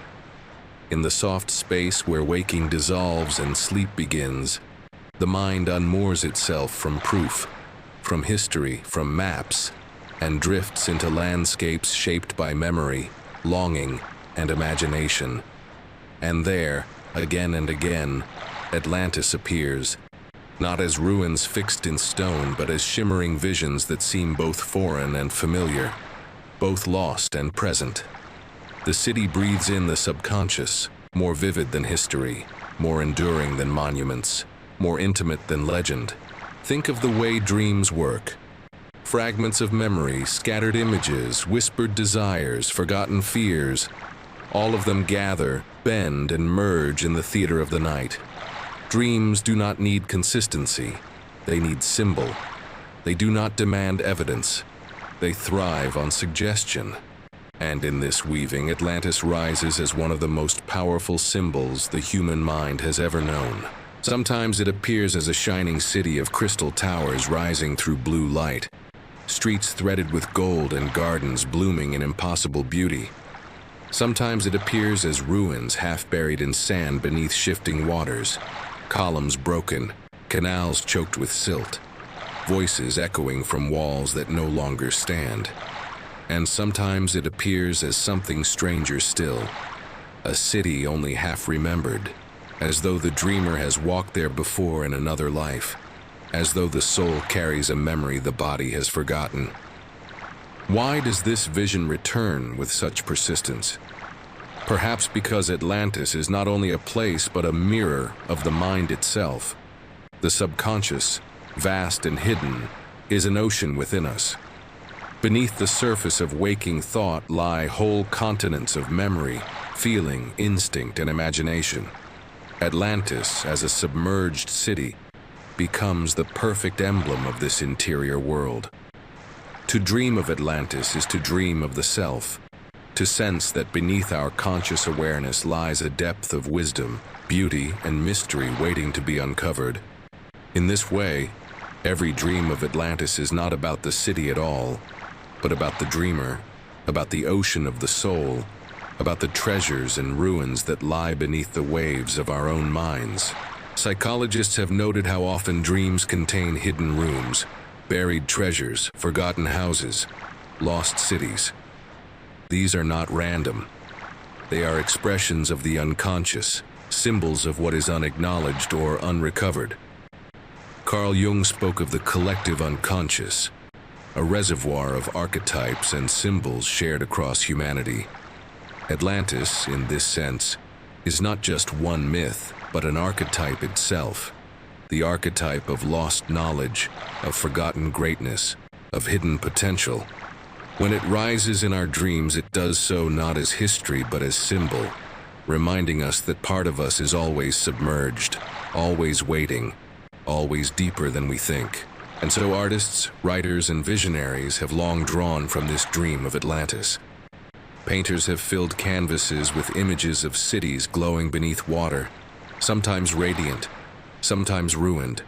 In the soft space where waking dissolves and sleep begins, the mind unmoors itself from proof, from history, from maps, and drifts into landscapes shaped by memory, longing, and imagination. And there, again and again, Atlantis appears, not as ruins fixed in stone, but as shimmering visions that seem both foreign and familiar, both lost and present. The city breathes in the subconscious, more vivid than history, more enduring than monuments, more intimate than legend. Think of the way dreams work. Fragments of memory, scattered images, whispered desires, forgotten fears, all of them gather, bend, and merge in the theater of the night. Dreams do not need consistency. They need symbol. They do not demand evidence. They thrive on suggestion. And in this weaving, Atlantis rises as one of the most powerful symbols the human mind has ever known. Sometimes it appears as a shining city of crystal towers rising through blue light, streets threaded with gold and gardens blooming in impossible beauty. Sometimes it appears as ruins half buried in sand beneath shifting waters, columns broken, canals choked with silt, voices echoing from walls that no longer stand. And sometimes it appears as something stranger still, a city only half remembered, as though the dreamer has walked there before in another life, as though the soul carries a memory the body has forgotten. Why does this vision return with such persistence? Perhaps because Atlantis is not only a place but a mirror of the mind itself. The subconscious, vast and hidden, is an ocean within us. Beneath the surface of waking thought lie whole continents of memory, feeling, instinct, and imagination. Atlantis, as a submerged city, becomes the perfect emblem of this interior world. To dream of Atlantis is to dream of the self, to sense that beneath our conscious awareness lies a depth of wisdom, beauty, and mystery waiting to be uncovered. In this way, every dream of Atlantis is not about the city at all, but about the dreamer, about the ocean of the soul, about the treasures and ruins that lie beneath the waves of our own minds. Psychologists have noted how often dreams contain hidden rooms, buried treasures, forgotten houses, lost cities. These are not random. They are expressions of the unconscious, symbols of what is unacknowledged or unrecovered. Carl Jung spoke of the collective unconscious, a reservoir of archetypes and symbols shared across humanity. Atlantis, in this sense, is not just one myth, but an archetype itself, the archetype of lost knowledge, of forgotten greatness, of hidden potential. When it rises in our dreams, it does so not as history but as symbol, reminding us that part of us is always submerged, always waiting, always deeper than we think. And so artists, writers, and visionaries have long drawn from this dream of Atlantis. Painters have filled canvases with images of cities glowing beneath water, sometimes radiant, sometimes ruined.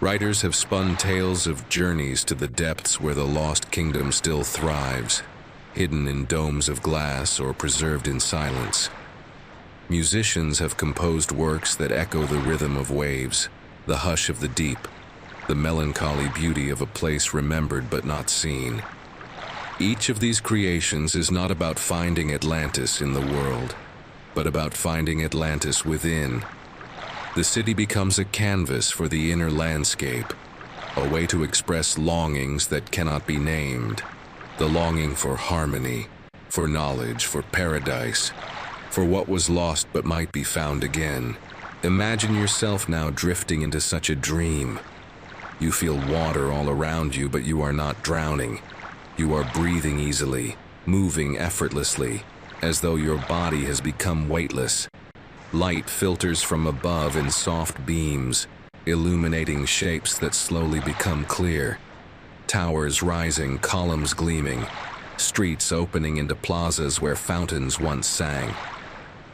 Writers have spun tales of journeys to the depths where the lost kingdom still thrives, hidden in domes of glass or preserved in silence. Musicians have composed works that echo the rhythm of waves, the hush of the deep, the melancholy beauty of a place remembered but not seen. Each of these creations is not about finding Atlantis in the world. but about finding Atlantis within. The city becomes a canvas for the inner landscape, a way to express longings that cannot be named. The longing for harmony, for knowledge, for paradise, for what was lost but might be found again. Imagine yourself now drifting into such a dream. You feel water all around you, but you are not drowning. You are breathing easily, moving effortlessly, as though your body has become weightless. Light filters from above in soft beams, illuminating shapes that slowly become clear. Towers rising, columns gleaming, streets opening into plazas where fountains once sang.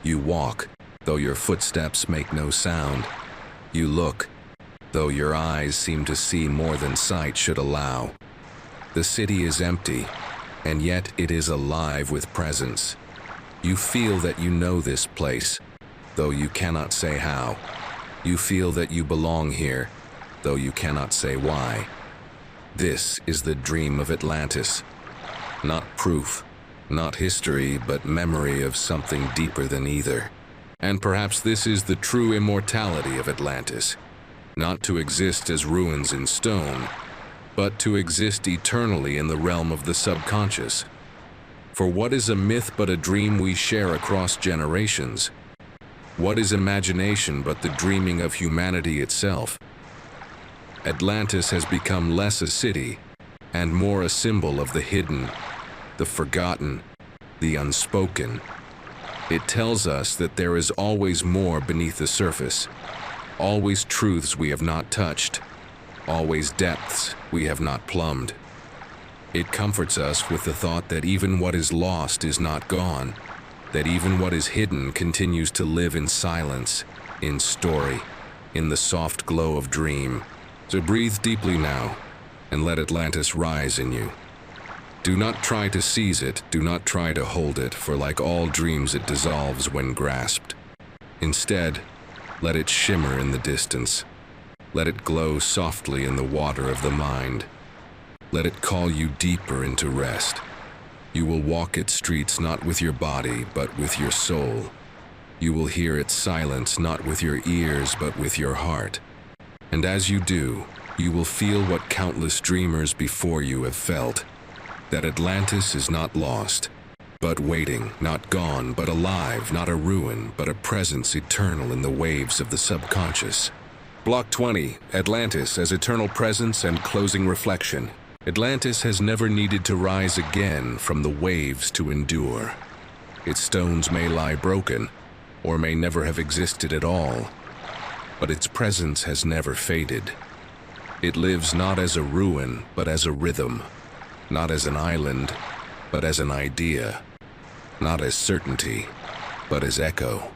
You walk, though your footsteps make no sound. You look, though your eyes seem to see more than sight should allow. The city is empty, and yet it is alive with presence. You feel that you know this place, though you cannot say how. You feel that you belong here, though you cannot say why. This is the dream of Atlantis. Not proof, not history, but memory of something deeper than either. And perhaps this is the true immortality of Atlantis. Not to exist as ruins in stone, but to exist eternally in the realm of the subconscious. For what is a myth but a dream we share across generations? What is imagination but the dreaming of humanity itself? Atlantis has become less a city and more a symbol of the hidden, the forgotten, the unspoken. It tells us that there is always more beneath the surface, always truths we have not touched, always depths we have not plumbed. It comforts us with the thought that even what is lost is not gone, that even what is hidden continues to live in silence, in story, in the soft glow of dream. So breathe deeply now, and let Atlantis rise in you. Do not try to seize it, do not try to hold it, for like all dreams it dissolves when grasped. Instead, let it shimmer in the distance. Let it glow softly in the water of the mind. Let it call you deeper into rest. You will walk its streets not with your body, but with your soul. You will hear its silence not with your ears, but with your heart. And as you do, you will feel what countless dreamers before you have felt. That Atlantis is not lost, but waiting, not gone, but alive, not a ruin, but a presence eternal in the waves of the subconscious. Block 20, Atlantis as eternal presence and closing reflection. Atlantis has never needed to rise again from the waves to endure. Its stones may lie broken, or may never have existed at all, but its presence has never faded. It lives not as a ruin, but as a rhythm. Not as an island, but as an idea. Not as certainty, but as echo.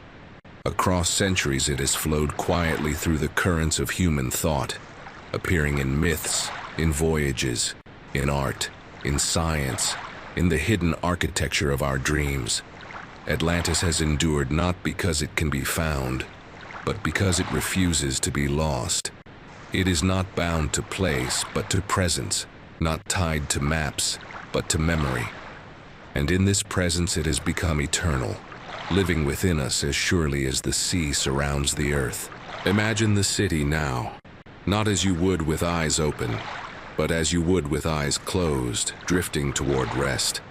Across centuries it has flowed quietly through the currents of human thought, appearing in myths, in voyages, in art, in science, in the hidden architecture of our dreams. Atlantis has endured not because it can be found, but because it refuses to be lost. It is not bound to place, but to presence. Not tied to maps, but to memory. And in this presence it has become eternal, living within us as surely as the sea surrounds the earth. Imagine the city now, not as you would with eyes open, but as you would with eyes closed, drifting toward rest.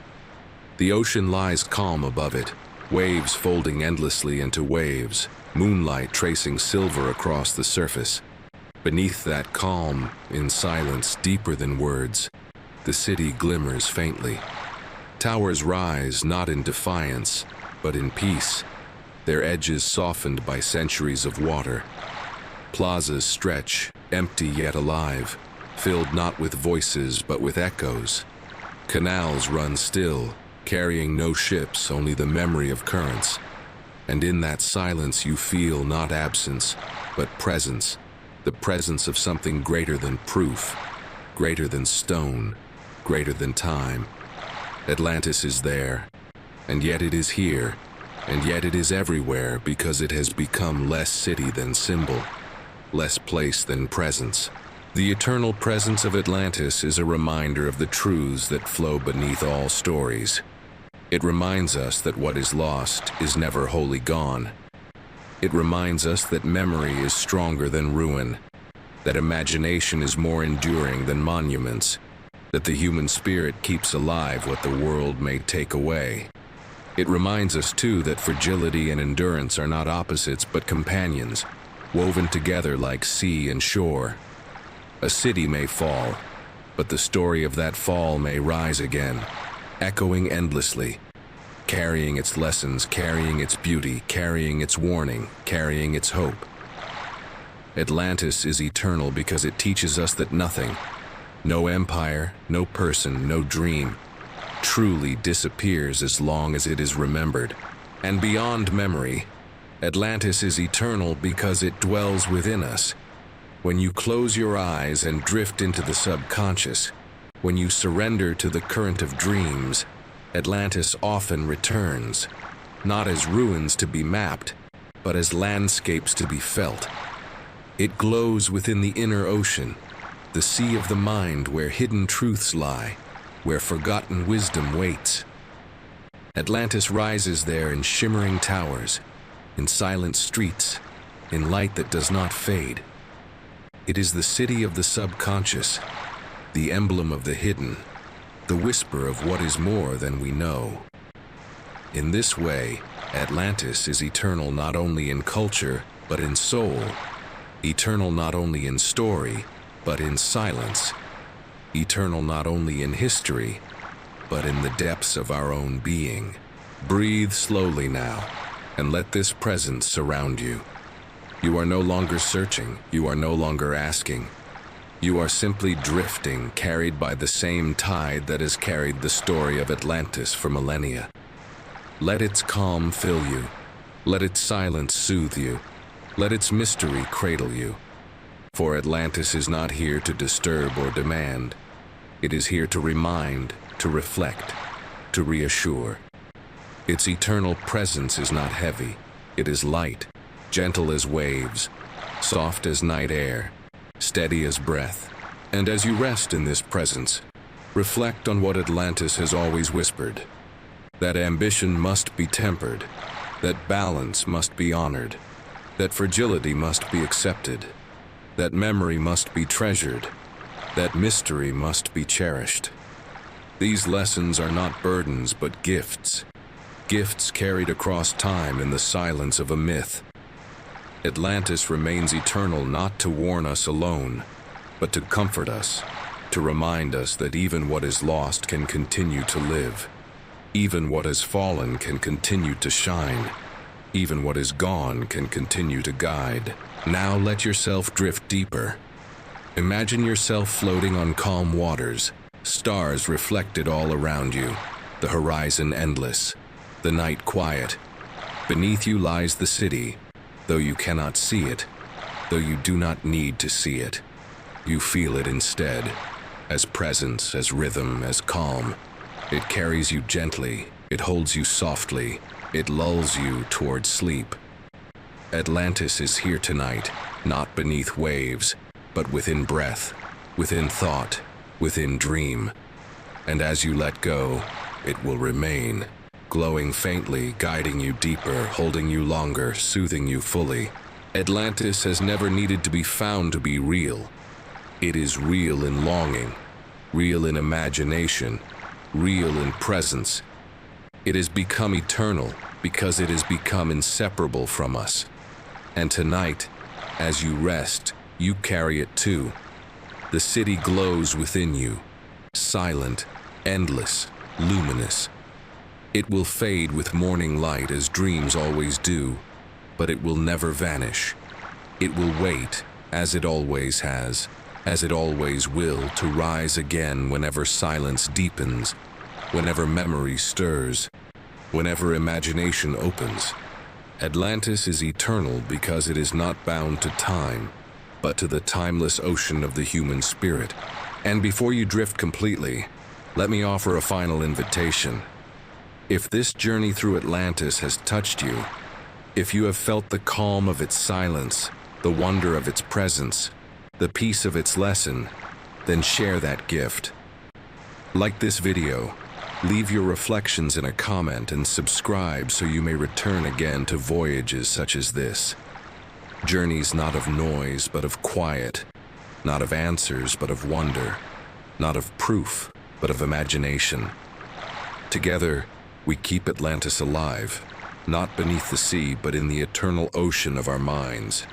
The ocean lies calm above it, waves folding endlessly into waves, moonlight tracing silver across the surface. Beneath that calm, in silence deeper than words, the city glimmers faintly. Towers rise not in defiance, but in peace, their edges softened by centuries of water. Plazas stretch, empty yet alive, filled not with voices but with echoes. Canals run still, carrying no ships, only the memory of currents. And in that silence you feel not absence, but presence. The presence of something greater than proof, greater than stone, greater than time. Atlantis is there, and yet it is here, and yet it is everywhere because it has become less city than symbol, less place than presence. The eternal presence of Atlantis is a reminder of the truths that flow beneath all stories. It reminds us that what is lost is never wholly gone. It reminds us that memory is stronger than ruin, that imagination is more enduring than monuments, that the human spirit keeps alive what the world may take away. It reminds us, too, that fragility and endurance are not opposites but companions, woven together like sea and shore. A city may fall, but the story of that fall may rise again, echoing endlessly, carrying its lessons, carrying its beauty, carrying its warning, carrying its hope. Atlantis is eternal because it teaches us that nothing, no empire, no person, no dream, truly disappears as long as it is remembered. And beyond memory, Atlantis is eternal because it dwells within us. When you close your eyes and drift into the subconscious, when you surrender to the current of dreams, Atlantis often returns, not as ruins to be mapped, but as landscapes to be felt. It glows within the inner ocean, the sea of the mind where hidden truths lie, where forgotten wisdom waits. Atlantis rises there in shimmering towers, in silent streets, in light that does not fade. It is the city of the subconscious, the emblem of the hidden, the whisper of what is more than we know. In this way, Atlantis is eternal not only in culture, but in soul, eternal not only in story, but in silence, eternal not only in history, but in the depths of our own being. Breathe slowly now, and let this presence surround you. You are no longer searching, you are no longer asking. You are simply drifting, carried by the same tide that has carried the story of Atlantis for millennia. Let its calm fill you. Let its silence soothe you. Let its mystery cradle you. For Atlantis is not here to disturb or demand. It is here to remind, to reflect, to reassure. Its eternal presence is not heavy. It is light, gentle as waves, soft as night air, steady as breath. And as you rest in this presence, reflect on what Atlantis has always whispered. That ambition must be tempered, that balance must be honored, that fragility must be accepted, that memory must be treasured, that mystery must be cherished. These lessons are not burdens but gifts, gifts carried across time in the silence of a myth. Atlantis remains eternal not to warn us alone, but to comfort us, to remind us that even what is lost can continue to live. Even what has fallen can continue to shine. Even what is gone can continue to guide. Now let yourself drift deeper. Imagine yourself floating on calm waters, stars reflected all around you, the horizon endless, the night quiet. Beneath you lies the city, though you cannot see it, though you do not need to see it. You feel it instead, as presence, as rhythm, as calm. It carries you gently, it holds you softly, it lulls you toward sleep. Atlantis is here tonight, not beneath waves, but within breath, within thought, within dream. And as you let go, it will remain, glowing faintly, guiding you deeper, holding you longer, soothing you fully. Atlantis has never needed to be found to be real. It is real in longing, real in imagination, real in presence. It has become eternal because it has become inseparable from us. And tonight, as you rest, you carry it too. The city glows within you, silent, endless, luminous. It will fade with morning light as dreams always do, but it will never vanish. It will wait, as it always has, as it always will, to rise again whenever silence deepens, whenever memory stirs, whenever imagination opens. Atlantis is eternal because it is not bound to time, but to the timeless ocean of the human spirit. And before you drift completely, let me offer a final invitation. If this journey through Atlantis has touched you, if you have felt the calm of its silence, the wonder of its presence, the peace of its lesson, then share that gift. Like this video, Leave your reflections in a comment and subscribe so you may return again to voyages such as this. Journeys not of noise but of quiet, not of answers but of wonder, not of proof but of imagination. Together, we keep Atlantis alive, not beneath the sea but in the eternal ocean of our minds.